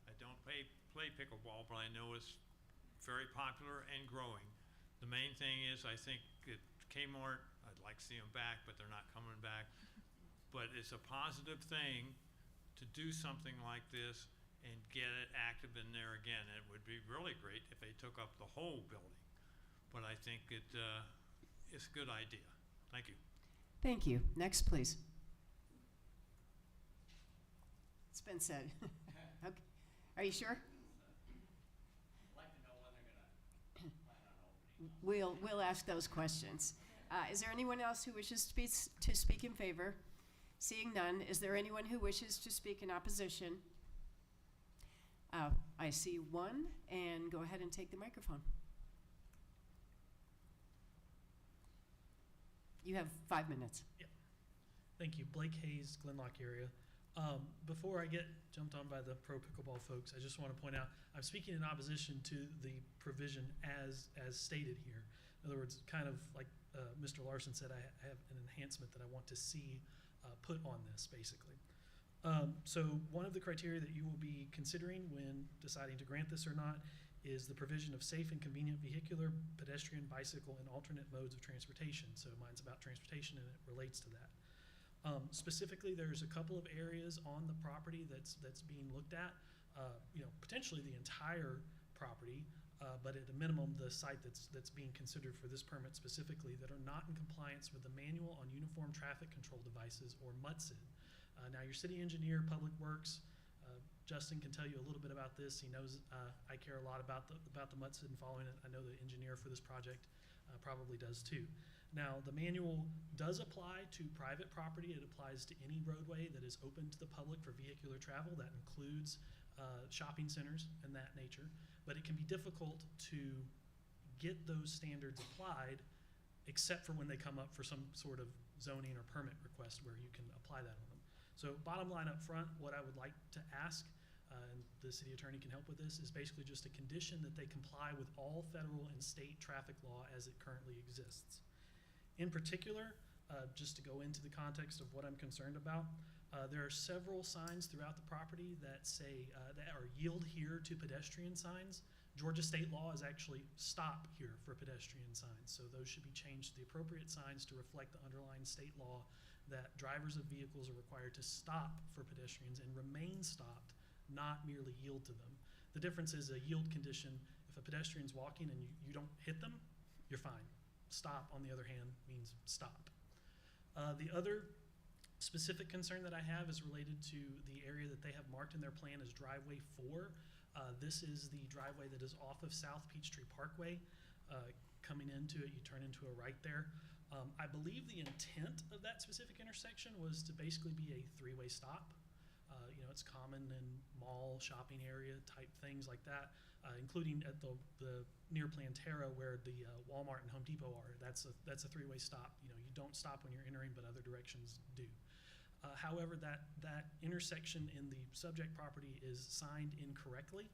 I don't play pickleball, but I know it's very popular and growing. The main thing is, I think at Kmart, I'd like to see them back, but they're not coming back. But it's a positive thing to do something like this and get it active in there again. It would be really great if they took up the whole building. But I think it's a good idea. Thank you. Thank you. Next, please. It's been said. Okay. Are you sure? We'll ask those questions. Is there anyone else who wishes to speak in favor? Seeing none, is there anyone who wishes to speak in opposition? I see one, and go ahead and take the microphone. You have 5 minutes. Yeah. Thank you. Blake Hayes, Glenlock area. Before I get jumped on by the pro pickleball folks, I just want to point out I'm speaking in opposition to the provision as stated here. In other words, kind of like Mr. Larson said, I have an enhancement that I want to see put on this, basically. So one of the criteria that you will be considering when deciding to grant this or not is the provision of safe and convenient vehicular, pedestrian, bicycle, and alternate modes of transportation. So mine's about transportation, and it relates to that. Specifically, there's a couple of areas on the property that's being looked at. Potentially the entire property, but at a minimum, the site that's being considered for this permit specifically that are not in compliance with the Manual on Uniform Traffic Control Devices, or MUTSID. Now, your city engineer, Public Works, Justin can tell you a little bit about this. He knows I care a lot about the MUTSID and following it. I know the engineer for this project probably does too. Now, the manual does apply to private property. It applies to any roadway that is open to the public for vehicular travel. That includes shopping centers and that nature. But it can be difficult to get those standards applied, except for when they come up for some sort of zoning or permit request where you can apply that on them. So bottom line up front, what I would like to ask, and the city attorney can help with this, is basically just a condition that they comply with all federal and state traffic law as it currently exists. In particular, just to go into the context of what I'm concerned about, there are several signs throughout the property that say, that are yield here to pedestrian signs. Georgia state law is actually stop here for pedestrian signs. So those should be changed to the appropriate signs to reflect the underlying state law that drivers of vehicles are required to stop for pedestrians and remain stopped, not merely yield to them. The difference is a yield condition. If a pedestrian's walking and you don't hit them, you're fine. Stop, on the other hand, means stop. The other specific concern that I have is related to the area that they have marked in their plan as driveway 4. This is the driveway that is off of South Peachtree Parkway. Coming into it, you turn into a right there. I believe the intent of that specific intersection was to basically be a 3-way stop. It's common in mall, shopping area type things like that, including at the near Plantera where the Walmart and Home Depot are. That's a 3-way stop. You don't stop when you're entering, but other directions do. However, that intersection in the subject property is signed incorrectly.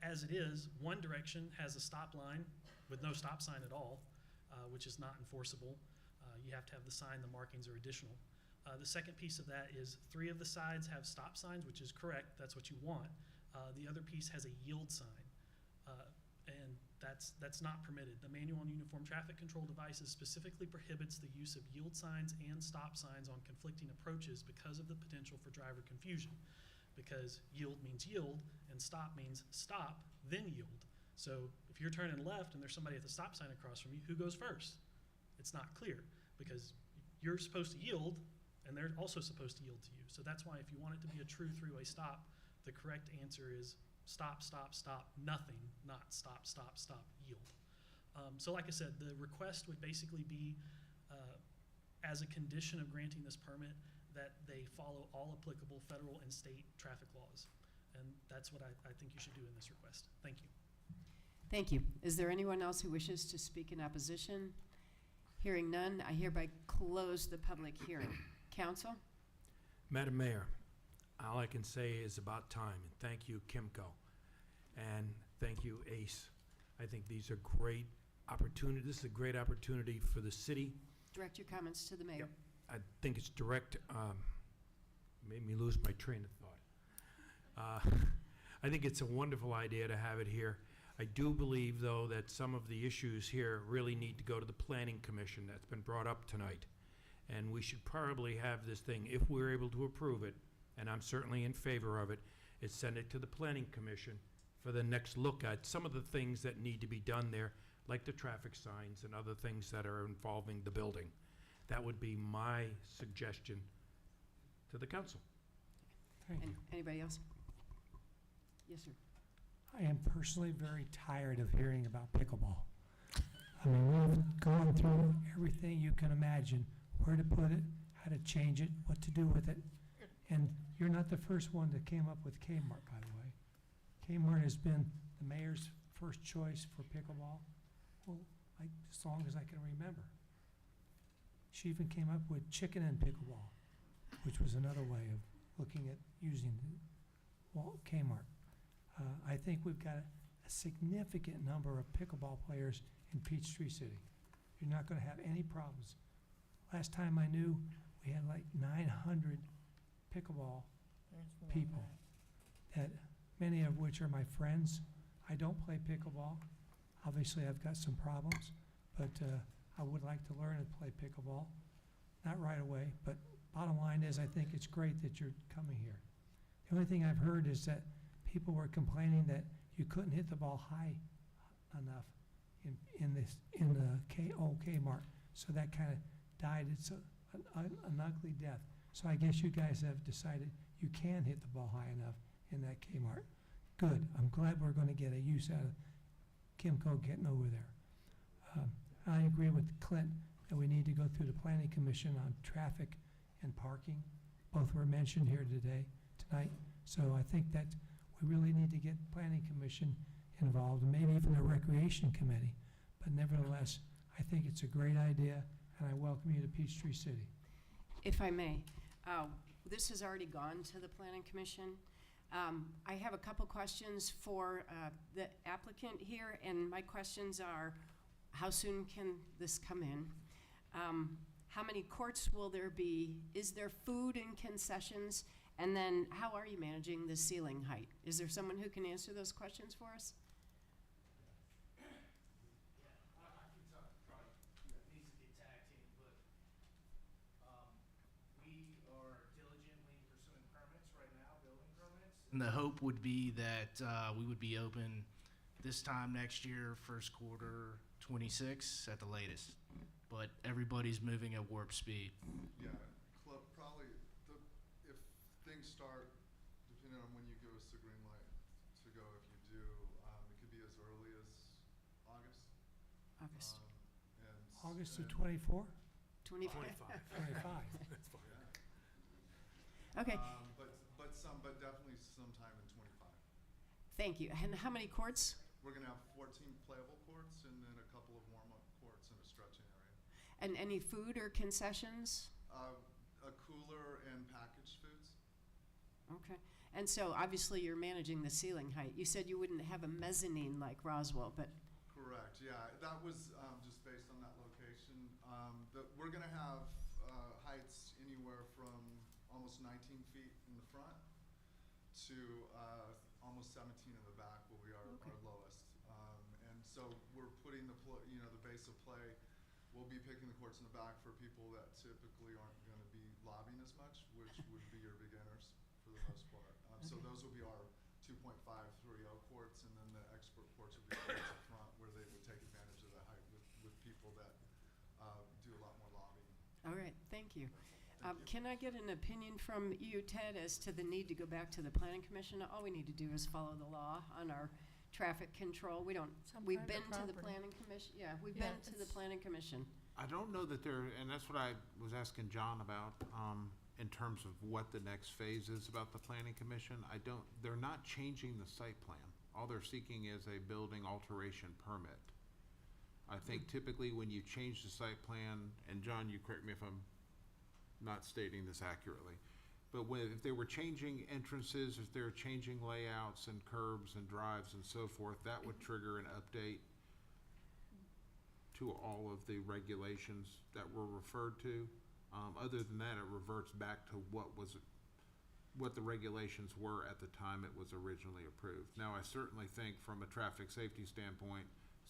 As it is, one direction has a stop line with no stop sign at all, which is not enforceable. You have to have the sign, the markings are additional. The second piece of that is 3 of the sides have stop signs, which is correct, that's what you want. The other piece has a yield sign, and that's not permitted. The Manual on Uniform Traffic Control Devices specifically prohibits the use of yield signs and stop signs on conflicting approaches because of the potential for driver confusion. Because yield means yield, and stop means stop, then yield. So if you're turning left and there's somebody at the stop sign across from you, who goes first? It's not clear, because you're supposed to yield, and they're also supposed to yield to you. So that's why if you want it to be a true 3-way stop, the correct answer is stop, stop, stop, nothing, not stop, stop, stop, yield. So like I said, the request would basically be, as a condition of granting this permit, that they follow all applicable federal and state traffic laws. And that's what I think you should do in this request. Thank you. Thank you. Is there anyone else who wishes to speak in opposition? Hearing none, I hereby close the public hearing. Council? Madam Mayor, all I can say is about time, and thank you, Kimco, and thank you, ACE. I think these are great opportunities. This is a great opportunity for the city. Direct your comments to the mayor. I think it's direct, made me lose my train of thought. I think it's a wonderful idea to have it here. I do believe, though, that some of the issues here really need to go to the Planning Commission. That's been brought up tonight. And we should probably have this thing, if we're able to approve it, and I'm certainly in favor of it, is send it to the Planning Commission for the next look at some of the things that need to be done there, like the traffic signs and other things that are involving the building. That would be my suggestion to the council. Thank you. And anybody else? Yes, sir. I am personally very tired of hearing about pickleball. I mean, we've gone through everything you can imagine, where to put it, how to change it, what to do with it. And you're not the first one that came up with Kmart, by the way. Kmart has been the mayor's first choice for pickleball, well, like, as long as I can remember. She even came up with chicken and pickleball, which was another way of looking at using Kmart. I think we've got a significant number of pickleball players in Peachtree City. You're not going to have any problems. Last time I knew, we had like 900 pickleball people, that many of which are my friends. I don't play pickleball. Obviously, I've got some problems, but I would like to learn and play pickleball. Not right away, but bottom line is I think it's great that you're coming here. The only thing I've heard is that people were complaining that you couldn't hit the ball high enough in the old Kmart, so that kind of died. It's an ugly death. So I guess you guys have decided you can hit the ball high enough in that Kmart. Good. I'm glad we're going to get a use out of Kimco getting over there. I agree with Clint that we need to go through the Planning Commission on traffic and parking. Both were mentioned here tonight. So I think that we really need to get Planning Commission involved, and maybe even the Recreation Committee. But nevertheless, I think it's a great idea, and I welcome you to Peachtree City. If I may, this has already gone to the Planning Commission. I have a couple questions for the applicant here, and my questions are, how soon can this come in? How many courts will there be? Is there food and concessions? And then how are you managing the ceiling height? Is there someone who can answer those questions for us? And the hope would be that we would be open this time next year, first quarter 26 at the latest. But everybody's moving at warp speed. Yeah, probably if things start, depending on when you give us the green light to go, if you do, it could be as early as August. August. August of 24? 25. 25. That's fine. Yeah. Okay. But definitely sometime in 25. Thank you. And how many courts? We're gonna have 14 playable courts and then a couple of warm-up courts and a stretching area. And any food or concessions? A cooler and packaged foods. Okay. And so obviously you're managing the ceiling height. You said you wouldn't have a mezzanine like Roswell, but. Correct, yeah. That was just based on that location. We're gonna have heights anywhere from almost 19 feet in the front to almost 17 in the back will be our lowest. And so we're putting the base of play. We'll be picking the courts in the back for people that typically aren't going to be lobbying as much, which would be your beginners for the most part. So those will be our 2.530 courts, and then the expert courts will be courts up front where they would take advantage of the height with people that do a lot more lobbying. All right, thank you. Can I get an opinion from you, Ted, as to the need to go back to the planning commission? All we need to do is follow the law on our traffic control. We don't, It's on we've private been to the property. planning commission, yeah, we've Yeah, been to the it's- planning commission. I don't know that they're, and that's what I was asking John about, in terms of what the next phase is about the planning commission. They're not changing the site plan. All they're seeking is a building alteration permit. I think typically when you change the site plan, and John, you correct me if I'm not stating this accurately, but if they were changing entrances, if they're changing layouts and curbs and drives and so forth, that would trigger an update to all of the regulations that were referred to. Other than that, it reverts back to what the regulations were at the time it was originally approved. Now, I certainly think from a traffic safety standpoint,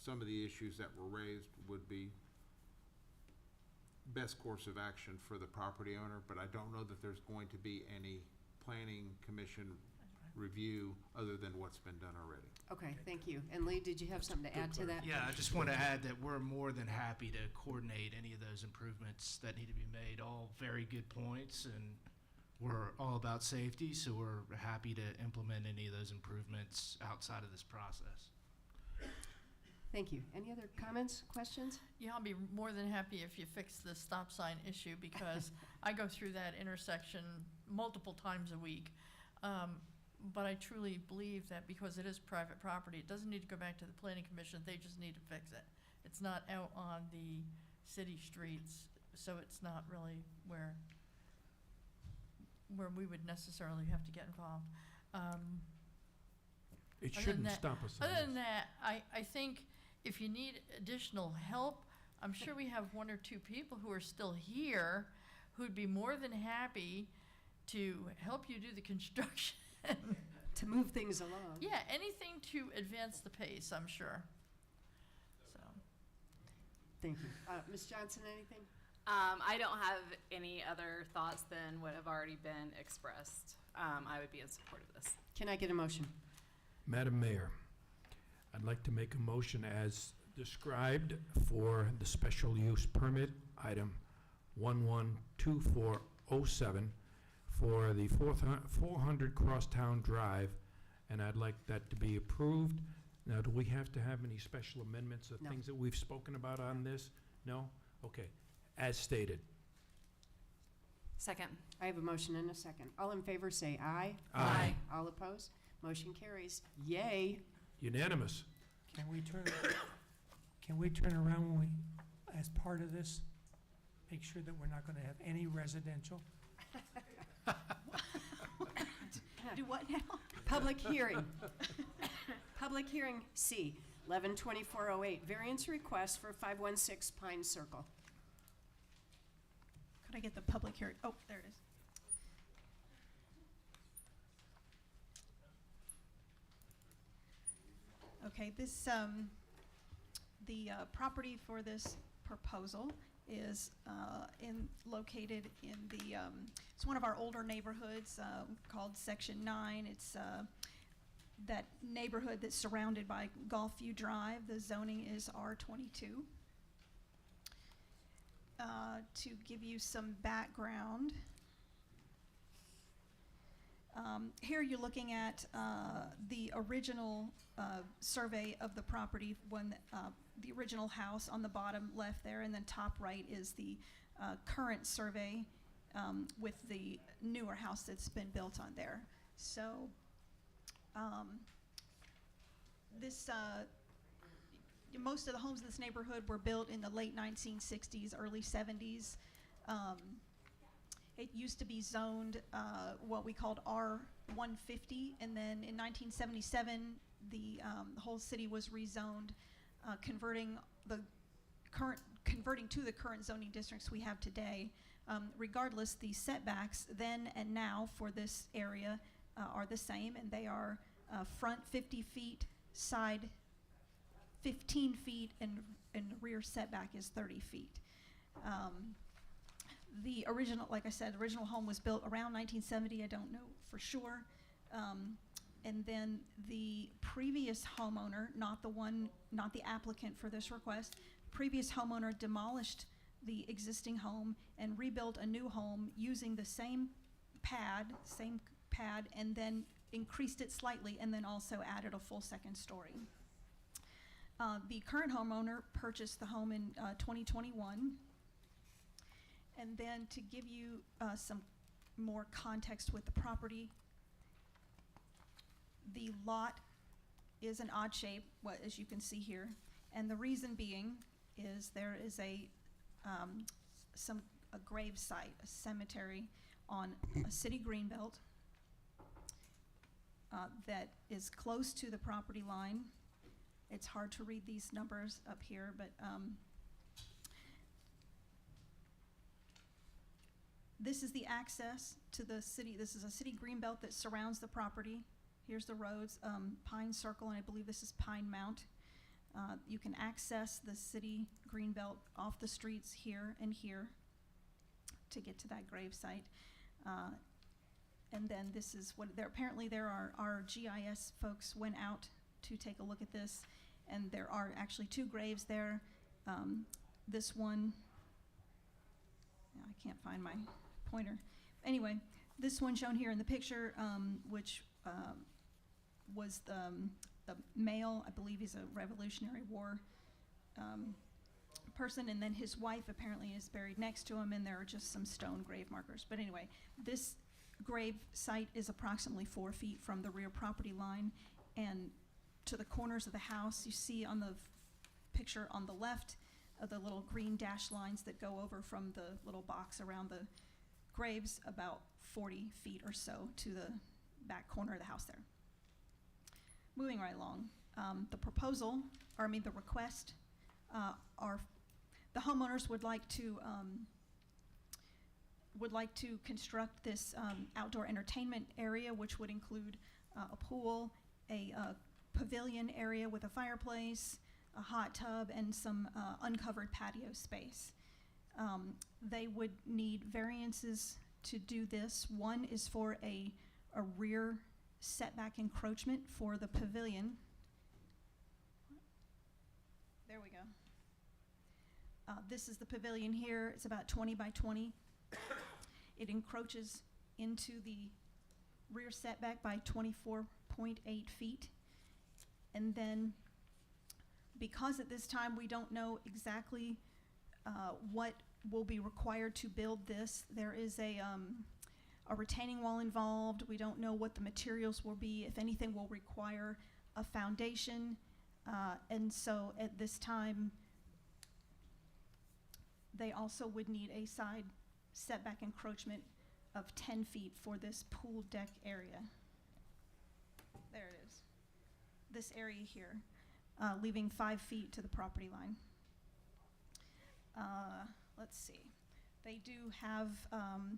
some of the issues that were raised would be best course of action for the property owner, but I don't know that there's going to be any planning commission review other than what's been done already. Okay, thank you. And Lee, did you have something to add to that? Yeah, I just want to add that we're more than happy to coordinate any of those improvements that need to be made. All very good points, and we're all about safety, so we're happy to implement any of those improvements outside of this process. Thank you. Any other comments, questions? Yeah, I'll be more than happy if you fix the stop sign issue, because I go through that intersection multiple times a week. But I truly believe that because it is private property, it doesn't need to go back to the planning commission, they just need to fix it. It's not out on the city streets, so it's not really where we would necessarily have to get involved. It Other than shouldn't that- stop us. Other than that, I think if you need additional help, I'm sure we have one or two people who are still here who'd be more than happy to help you do the construction. To move things along. Yeah, anything to advance the pace, I'm sure. So, Thank you. Ms. Johnson, anything? I don't have any other thoughts than what have already been expressed. I would be in support of this. Can I get a motion? Madam Mayor, I'd like to make a motion as described for the special use permit, item 112407, for the 400 Crosstown Drive, and I'd like that to be approved. Now, do we have to have any special amendments or No. things that we've spoken about on this? No? Okay. As stated. Second. I have a motion and a second. All in favor, say aye. Aye. All opposed? Motion carries. Yay. Unanimous. Can we turn around when we, as part of this, make sure that we're not gonna have any residential? Do what now? Public hearing. Public hearing C, 112408, variance request for 516 Pine Circle. Could I get the public hearing? Oh, there it is. Okay, this, the property for this proposal is located in the, it's one of our older neighborhoods called Section 9. It's that neighborhood that's surrounded by Gulfview Drive. The zoning is R22. To give you some background, here you're looking at the original survey of the property when the original house on the bottom left there, and then top right is the current survey with the newer house that's been built on there. So this most of the homes in this neighborhood were built in the late 1960s, early 70s. It used to be zoned what we called R150, and then in 1977, the whole city was rezoned, converting to the current zoning districts we have today. Regardless, the setbacks then and now for this area are the same, and they are front 50 feet, side 15 feet, and rear setback is 30 feet. The original, like I said, the original home was built around 1970. I don't know for sure. And then the previous homeowner, not the applicant for this request, previous homeowner demolished the existing home and rebuilt a new home using the same pad, and then increased it slightly, and then also added a full second story. The current homeowner purchased the home in 2021. And then to give you some more context with the property, the lot is an odd shape, as you can see here. And the reason being is there is a grave site, a cemetery on a city greenbelt that is close to the property line. It's hard to read these numbers up here, but this is the access to the city. This is a city greenbelt that surrounds the property. Here's the roads, Pine Circle, and I believe this is Pine Mount. You can access the city greenbelt off the streets here and here to get to that grave site. And then this is what, apparently there are, our GIS folks went out to take a look at this, and there are actually 2 graves there. This one, I can't find my pointer. Anyway, this one shown here in the picture, which was the male, I believe he's a Revolutionary War person, and then his wife apparently is buried next to him, and there are just some stone grave markers. But anyway, this grave site is approximately 4 feet from the rear property line, and to the corners of the house, you see on the picture on the left of the little green dash lines that go over from the little box around the graves, about 40 feet or so to the back corner of the house there. Moving right along, the request, the homeowners would like to construct this outdoor entertainment area, which would include a pool, a pavilion area with a fireplace, a hot tub, and some uncovered patio space. They would need variances to do this. One is for a rear setback encroachment for the pavilion. There we go. This is the pavilion here. It's about 20 by 20. It encroaches into the rear setback by 24.8 feet. And then, because at this time we don't know exactly what will be required to build this, there is a retaining wall involved. We don't know what the materials will be. If anything, will require a foundation. And so at this time, they also would need a side setback encroachment of 10 feet for this pool deck area. There it is. This area here, leaving 5 feet to the property line. Let's see. They do have,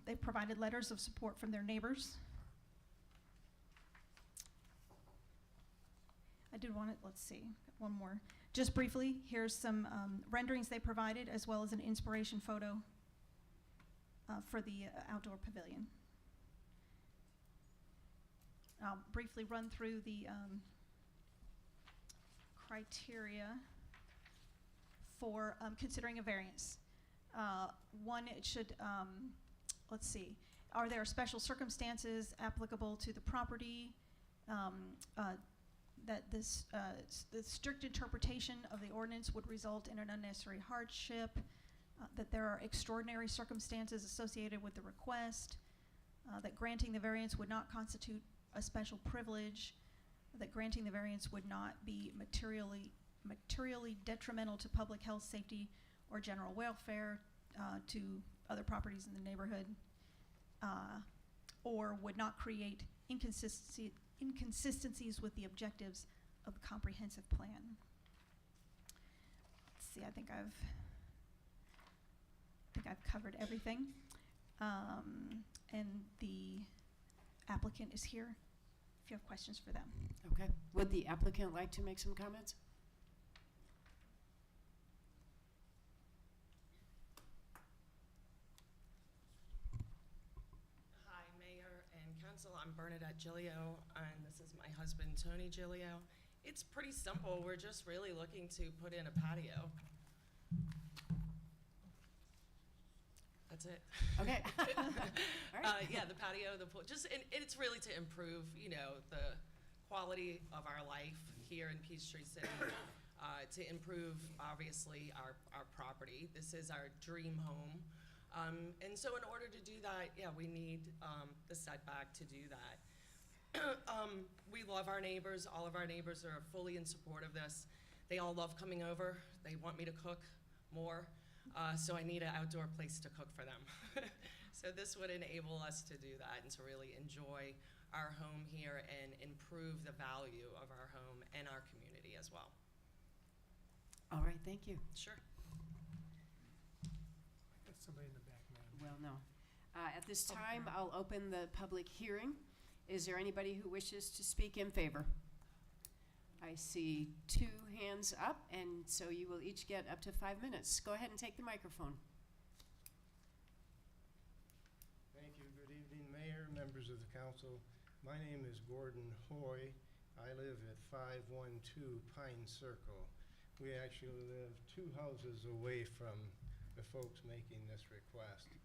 they provided letters of support from their neighbors. I did want to, let's see, one more. Just briefly, here's some renderings they provided, as well as an inspiration photo for the outdoor pavilion. I'll briefly run through the criteria for considering a variance. One, it should, let's see, are there special circumstances applicable to the property? That this the strict interpretation of the ordinance would result in an unnecessary hardship, that there are extraordinary circumstances associated with the request, that granting the variance would not constitute a special privilege, that granting the variance would not be materially detrimental to public health, safety, or general welfare to other properties in the neighborhood, or would not create inconsistencies with the objectives of the comprehensive plan. Let's see, I think I've covered everything. And the applicant is here if you have questions for them. Okay. Would the applicant like to make some comments? Hi, Mayor and Council. I'm Bernadette Gilio, and this is my husband, Tony Gilio. It's pretty simple. We're just really looking to put in a patio. That's it. Okay. All right. Yeah, the patio, the pool, just, and it's really to improve, you know, the quality of our life here in Peachtree City, to improve, obviously, our property. This is our dream home. And so in order to do that, yeah, we need the setback to do that. We love our neighbors. All of our neighbors are fully in support of this. They all love coming over. They want me to cook more. So I need an outdoor place to cook for them. So this would enable us to do that and to really enjoy our home here and improve the value of our home and our community as well. All right, thank you. Sure. Got somebody in the back, Madam. Well, no. At this time, I'll open the public hearing. Is there anybody who wishes to speak in favor? I see 2 hands up, and so you will each get up to 5 minutes. Go ahead and take the microphone. Thank you. Good evening, Mayor, members of the council. My name is Gordon Hoy. I live at 512 Pine Circle. We actually live 2 houses away from the folks making this request.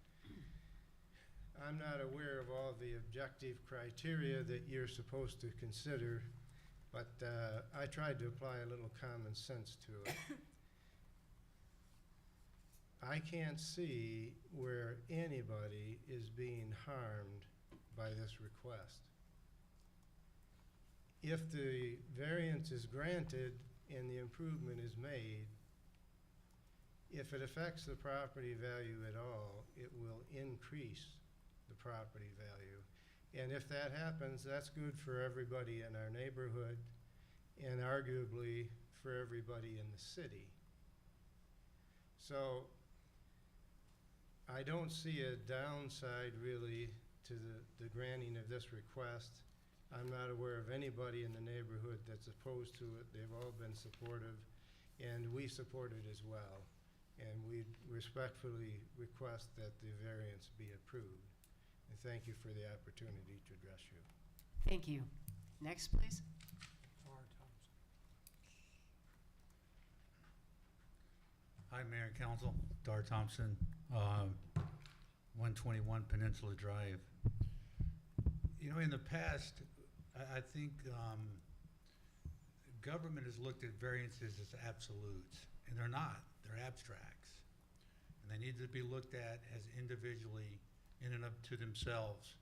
I'm not aware of all the objective criteria that you're supposed to consider, but I tried to apply a little common sense to it. I can't see where anybody is being harmed by this request. If the variance is granted and the improvement is made, if it affects the property value at all, it will increase the property value. And if that happens, that's good for everybody in our neighborhood and arguably for everybody in the city. So I don't see a downside really to the granting of this request. I'm not aware of anybody in the neighborhood that's opposed to it. They've all been supportive, and we support it as well. And we respectfully request that the variance be approved. And thank you for the opportunity to address you. Thank you. Next, please. Hi, Mayor and Council. Dar Thompson, 121 Peninsula Drive. You know, in the past, I think government has looked at variances as absolutes, and they're not. They're abstracts. And they need to be looked at as individually in and of to themselves.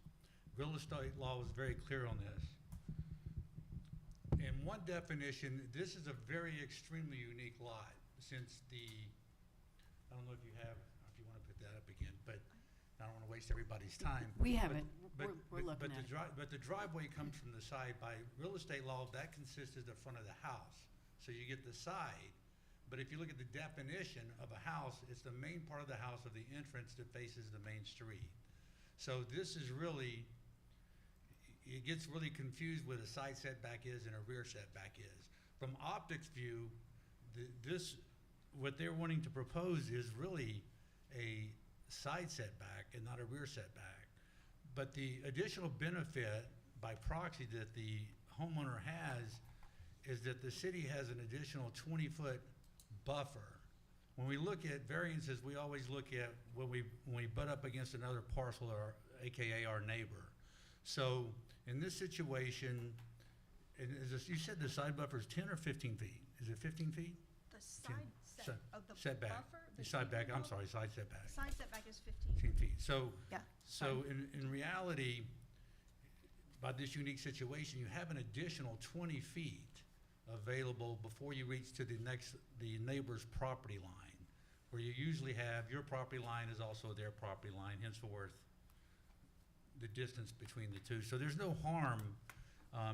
Real estate law was very clear on this. In one definition, this is a very extremely unique lot since I don't know if you want to put that up again, but I don't want to waste everybody's time. We have it. But, We're looking at it. But the driveway comes from the side. By real estate law, that consists of the front of the house. So you get the side, but if you look at the definition of a house, it's the main part of the house of the entrance that faces the main street. So this is really, it gets really confused what a side setback is and a rear setback is. From optics view, what they're wanting to propose is really a side setback and not a rear setback. But the additional benefit by proxy that the homeowner has is that the city has an additional 20-foot buffer. When we look at variances, we always look at when we butt up against another parcel, or AKA our neighbor. So in this situation, and you said the side buffer is 10 or 15 feet? Is it 15 feet? The side of the setback. buffer? The side setback. Side setback is 15. 15 feet. So, Yeah. so in reality, by this unique situation, you have an additional 20 feet available before you reach to the neighbor's property line, where you usually have your property line is also their property line, henceforth the distance between the two. So there's no harm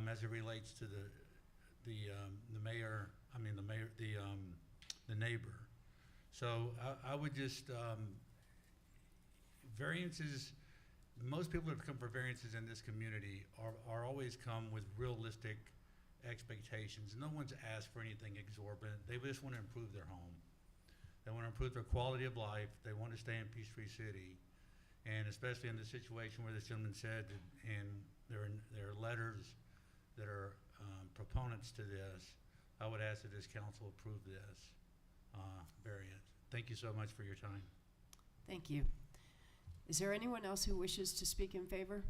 as it relates to the neighbor. So I would just variances. Most people that come for variances in this community are always come with realistic expectations. No one's asked for anything exorbitant. They just want to improve their home. They want to improve their quality of life. They want to stay in Peachtree City. And especially in the situation where this gentleman said, and there are letters that are proponents to this, I would ask that this council approve this variance. Thank you so much for your time. Thank you. Is there anyone else who wishes to speak in favor?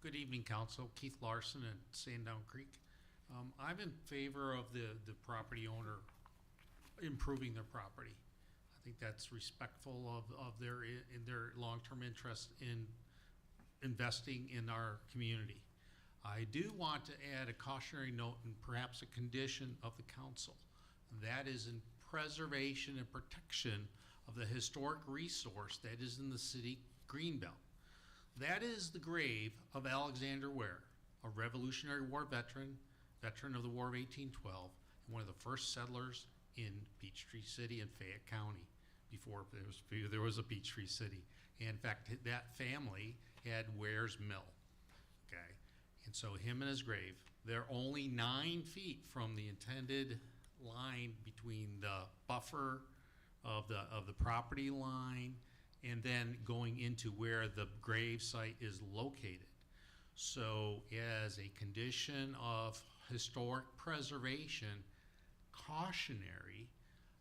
Good evening, Council. Keith Larson at Sandown Creek. I'm in favor of the property owner improving their property. I think that's respectful of their long-term interest in investing in our community. I do want to add a cautionary note and perhaps a condition of the council. That is in preservation and protection of the historic resource that is in the city greenbelt. That is the grave of Alexander Ware, a Revolutionary War veteran of the War of 1812, and one of the first settlers in Peachtree City in Fayette County before there was a Peachtree City. And in fact, that family had Ware's Mill, okay? And so him and his grave, they're only 9 feet from the intended line between the buffer of the property line and then going into where the grave site is located. So as a condition of historic preservation, cautionary,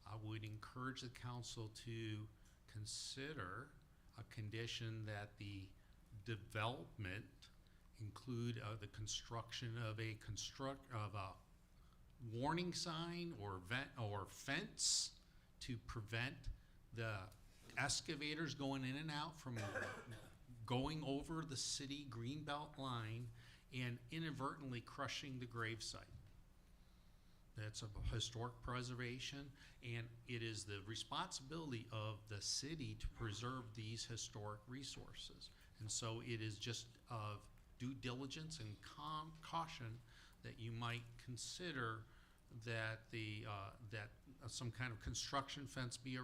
I would encourage the council to consider a condition that the development include the construction of a warning sign or fence to prevent the excavators going in and out from going over the city greenbelt line and inadvertently crushing the gravesite. That's a historic preservation, and it is the responsibility of the city to preserve these historic resources. And so it is just of due diligence and caution that you might consider that some kind of construction fence be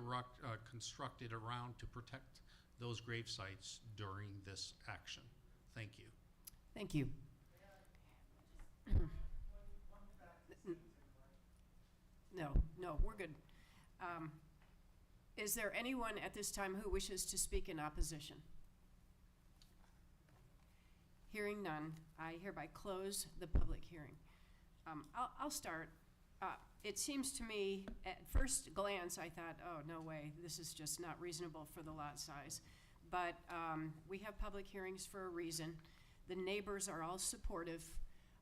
constructed around to protect those grave sites during this action. Thank you. Thank you. No, we're good. Is there anyone at this time who wishes to speak in opposition? Hearing none, I hereby close the public hearing. I'll start. It seems to me, at first glance, I thought, oh, no way, this is just not reasonable for the lot size. But we have public hearings for a reason. The neighbors are all supportive.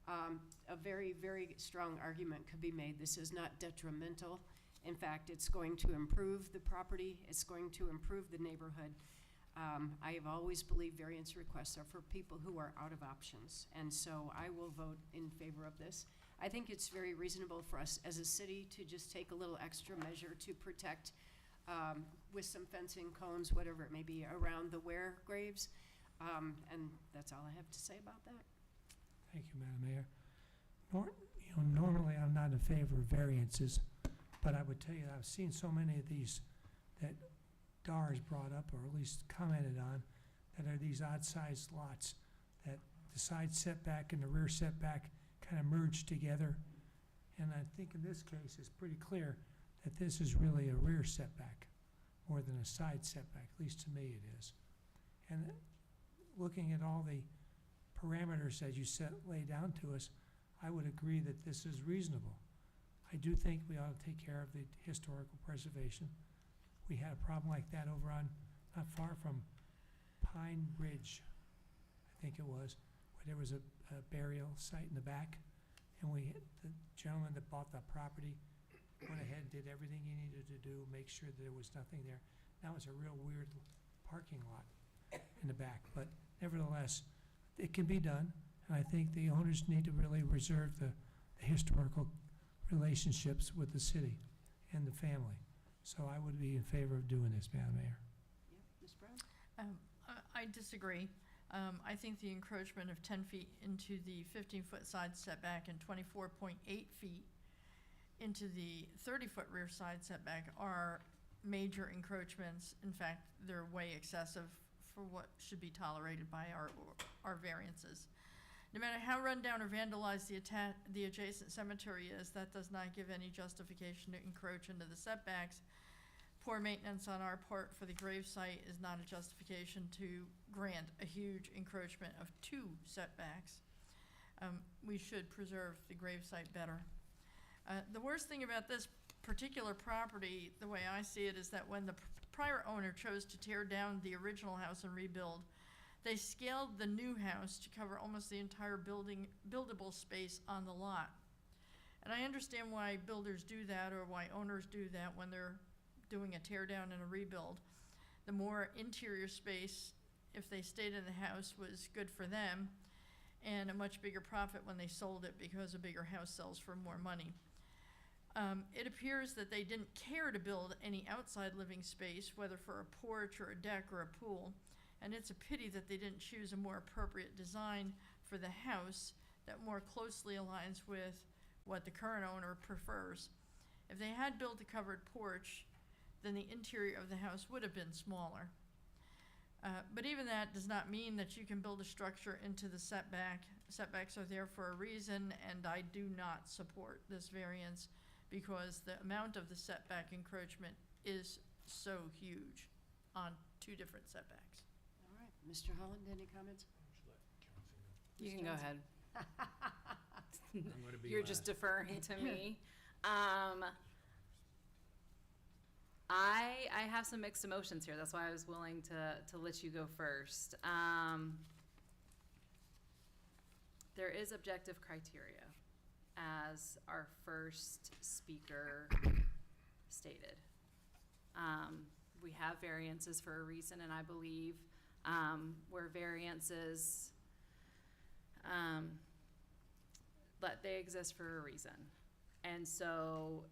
A very, very strong argument could be made. This is not detrimental. In fact, it's going to improve the property. It's going to improve the neighborhood. I have always believed variance requests are for people who are out of options. And so I will vote in favor of this. I think it's very reasonable for us as a city to just take a little extra measure to protect with some fencing, cones, whatever it may be, around the Ware graves. And that's all I have to say about that. Thank you, Madam Mayor. Normally I'm not in favor of variances, but I would tell you that I've seen so many of these that Dar's brought up, or at least commented on, that are these odd-sized lots, that the side setback and the rear setback kind of merge together. And I think in this case, it's pretty clear that this is really a rear setback more than a side setback, at least to me it is. And looking at all the parameters that you lay down to us, I would agree that this is reasonable. I do think we ought to take care of the historical preservation. We had a problem like that over on, not far from Pine Ridge, I think it was, where there was a burial site in the back, and the gentleman that bought the property went ahead and did everything he needed to do, make sure that there was nothing there. That was a real weird parking lot in the back, but nevertheless, it can be done, and I think the owners need to really reserve the historical relationships with the city and the family. So I would be in favor of doing this, Madam Mayor. Yeah, Ms. Brown? I disagree. I think the encroachment of 10 feet into the 15-foot side setback and 24.8 feet into the 30-foot rear side setback are major encroachments. In fact, they're way excessive for what should be tolerated by our variances. No matter how run down or vandalized the adjacent cemetery is, that does not give any justification to encroach into the setbacks. Poor maintenance on our part for the gravesite is not a justification to grant a huge encroachment of 2 setbacks. We should preserve the gravesite better. The worst thing about this particular property, the way I see it, is that when the prior owner chose to tear down the original house and rebuild, they scaled the new house to cover almost the entire buildable space on the lot. And I understand why builders do that, or why owners do that when they're doing a tear down and a rebuild. The more interior space, if they stayed in the house, was good for them, and a much bigger profit when they sold it, because a bigger house sells for more money. It appears that they didn't care to build any outside living space, whether for a porch or a deck or a pool, and it's a pity that they didn't choose a more appropriate design for the house that more closely aligns with what the current owner prefers. If they had built a covered porch, then the interior of the house would have been smaller. But even that does not mean that you can build a structure into the setback. Setbacks are there for a reason, and I do not support this variance because the amount of the setback encroachment is so huge on two different setbacks. All right, Mr. Holland, any comments? You can go ahead. I'm gonna be You're just last. deferring to me. I have some mixed emotions here. That's why I was willing to let you go first. There is objective criteria, as our first speaker stated. We have variances for a reason, and I believe where variances, but they exist for a reason. And so,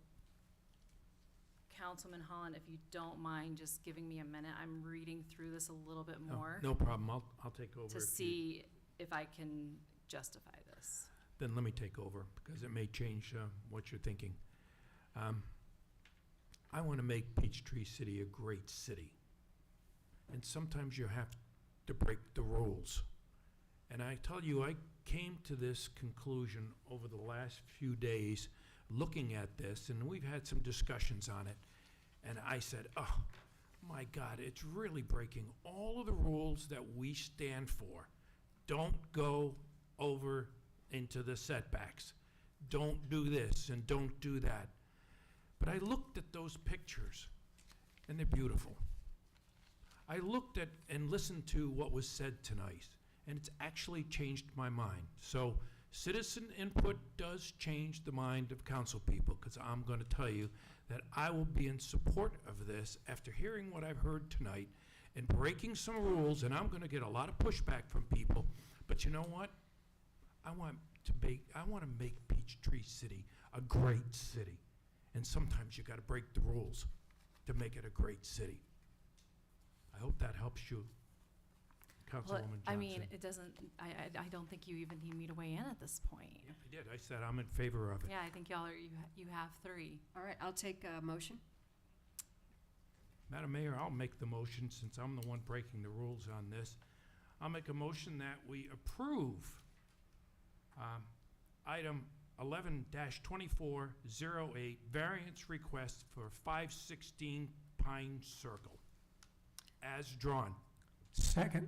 Councilman Holland, if you don't mind just giving me a minute, I'm reading through this a little bit more. No problem, I'll take over. To if you- see if I can justify this. Then let me take over, because it may change what you're thinking. I want to make Peachtree City a great city. And sometimes you have to break the rules. And I tell you, I came to this conclusion over the last few days, looking at this, and we've had some discussions on it. And I said, oh, my God, it's really breaking all of the rules that we stand for. Don't go over into the setbacks. Don't do this and don't do that. But I looked at those pictures, and they're beautiful. I looked at and listened to what was said tonight, and it's actually changed my mind. So citizen input does change the mind of council people, because I'm going to tell you that I will be in support of this after hearing what I've heard tonight and breaking some rules, and I'm going to get a lot of pushback from people. But you know what? I want to make Peachtree City a great city. And sometimes you got to break the rules to make it a great city. I hope that helps you, Councilwoman Johnson. I mean, it doesn't, I don't think you even need me to weigh in at this point. Yeah, I did. I said I'm in favor of it. Yeah, I think y'all are, you have three. All right, I'll take a motion. Madam Mayor, I'll make the motion since I'm the one breaking the rules on this. I'll make a motion that we approve item 11-2408, variance request for 516 Pine Circle, as drawn. Second.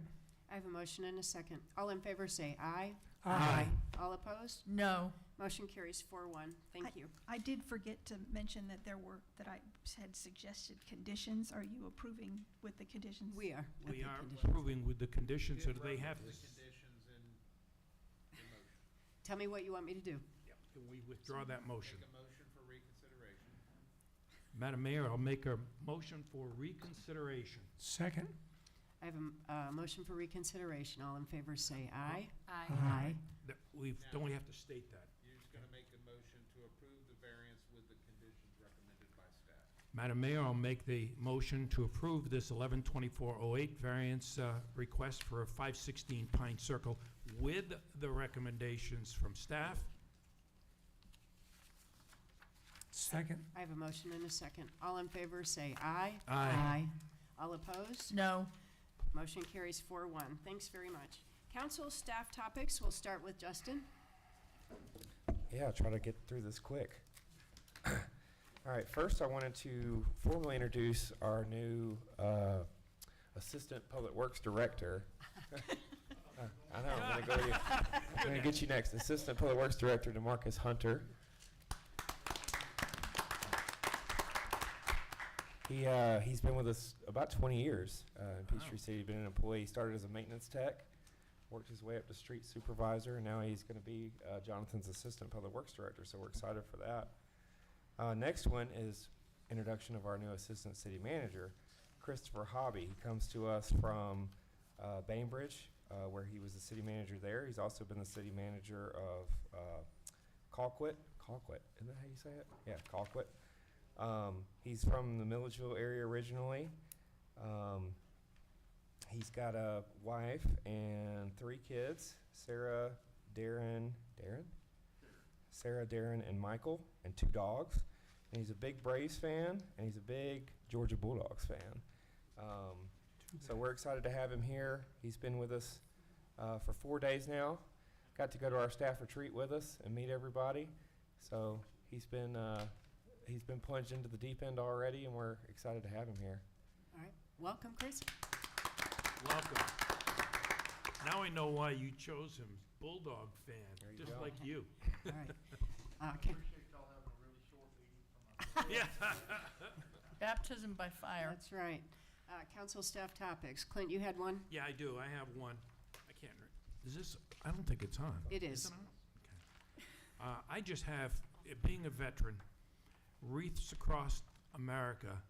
I have a motion and a second. All in favor say aye. Aye. All opposed? No. Motion carries 4-1. Thank you. I did forget to mention that that I had suggested conditions. Are you approving with the conditions? We are. with We the are conditions. approving with the conditions that they have to. Conditions in the motion. Tell me what you want me to do. Can we withdraw that motion? Make a motion for reconsideration. Madam Mayor, I'll make a motion for reconsideration. Second. I have a motion for reconsideration. All in favor say aye. Aye. Don't we have to state that? You're just gonna make a motion to approve the variance with the conditions recommended by staff. Madam Mayor, I'll make the motion to approve this 11-2408 variance request for a 516 Pine Circle with the recommendations from staff. Second. I have a motion and a second. All in favor say aye. Aye. All opposed? No. Motion carries 4-1. Thanks very much. Council staff topics, we'll start with Justin. Yeah, I'll try to get through this quick. All right, first I wanted to formally introduce our new Assistant Public Works Director. I know, I'm gonna get you next. Assistant Public Works Director, DeMarcus Hunter. He's been with us about 20 years in Peachtree City. He's been an employee. He started as a maintenance tech, worked his way up to street supervisor, and now he's going to be Jonathan's assistant public works director, so we're excited for that. Next one is introduction of our new assistant city manager, Christopher Hobby. He comes to us from Bainbridge, where he was the city manager there. He's also been the city manager of Colquitt. Colquitt, isn't that how you say it? Yeah, Colquitt. He's from the Milledgeville area originally. He's got a wife and 3 kids, Sarah, Darren, and Michael, and 2 dogs. And he's a big Braves fan, and he's a big Georgia Bulldogs fan. So we're excited to have him here. He's been with us for 4 days now. Got to go to our staff retreat with us and meet everybody. So he's been plunged into the deep end already, and we're excited to have him here. All right, welcome, Chris. Welcome. Now I know why you chose him, Bulldog fan, There you just go. like you. All right. Okay. Yeah. Baptism by fire. That's right. Council staff topics. Clint, you had one? Yeah, I do. I have one. I can't. Is this? I don't think it's on. It is. It on? Okay. I just have, being a veteran, Wreaths Across America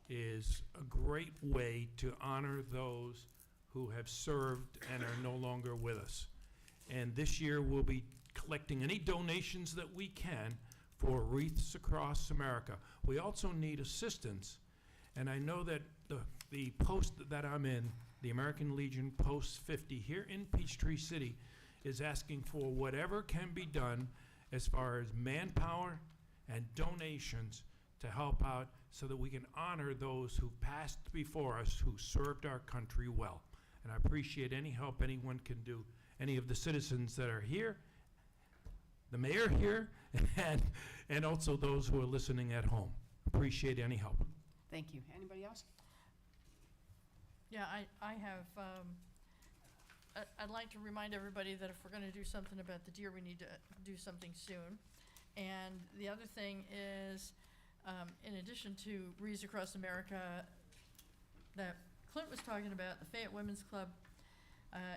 is a great way to honor those who have served and are no longer with us. And this year we'll be collecting any donations that we can for Wreaths Across America. We also need assistance, and I know that the post that I'm in, the American Legion Post 50 here in Peachtree City, is asking for whatever can be done as far as manpower and donations to help out so that we can honor those who passed before us, who served our country well. And I appreciate any help anyone can do, any of the citizens that are here, the mayor here, and also those who are listening at home. Appreciate any help. Thank you. Anybody else? Yeah, I have, I'd like to remind everybody that if we're gonna do something about the deer, we need to do something soon. And the other thing is, in addition to Wreaths Across America that Clint was talking about, the Fayette Women's Club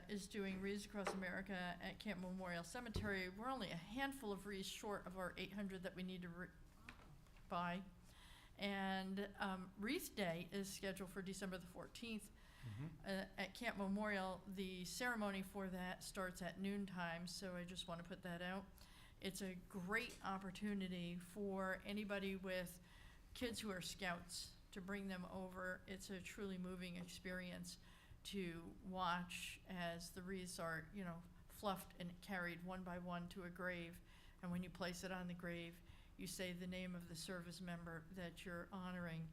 is doing Wreaths Across America at Camp Memorial Cemetery. We're only a handful of wreaths short of our 800 that we need to buy. And Wreath Day is scheduled for December the 14th. At Camp Memorial. The ceremony for that starts at noontime, so I just want to put that out. It's a great opportunity for anybody with kids who are scouts to bring them over. It's a truly moving experience to watch as the wreaths are, fluffed and carried one by one to a grave. And when you place it on the grave, you say the name of the service member that you're honoring.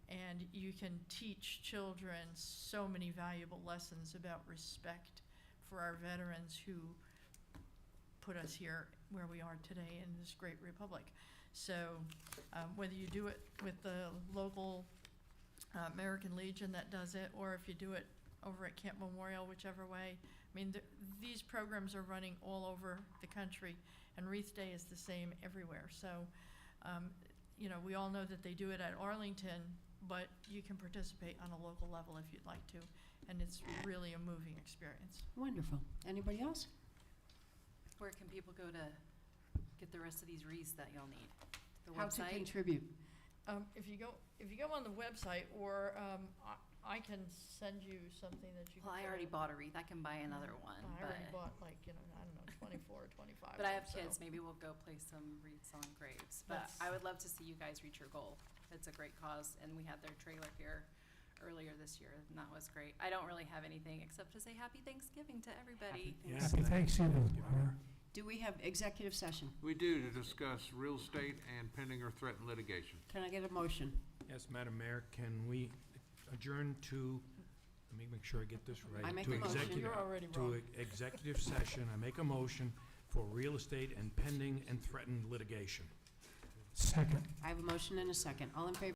And you can teach children so many valuable lessons about respect for our veterans who put us here where we are today in this great republic. So whether you do it with the local American Legion that does it, or if you do it over at Camp Memorial, whichever way, I mean, these programs are running all over the country, and Wreath Day is the same everywhere. So, we all know that they do it at Arlington, but you can participate on a local level if you'd like to, and it's really a moving experience. Wonderful. Anybody else? Where can people go to get the rest of these wreaths that y'all need? The How to website? contribute? If you go on the website, or I can send you something that you. Well, I already bought a wreath. I can buy another one. I already bought 24 or 25. But I have so. kids. Maybe we'll go place some wreaths on graves. But That's- I would love to see you guys reach your goal. It's a great cause, and we had their trailer here earlier this year, and that was great. I don't really have anything except to say Happy Thanksgiving to everybody. Happy Thanksgiving. Do we have executive session? We do, to discuss real estate and pending or threatened litigation. Can I get a motion? Yes, Madam Mayor, can we adjourn to, let me make sure I get this right. I make to a motion. executive- You're already To wrong. executive session, I make a motion for real estate and pending and threatened litigation. Second. I have a motion and a second. All in favor?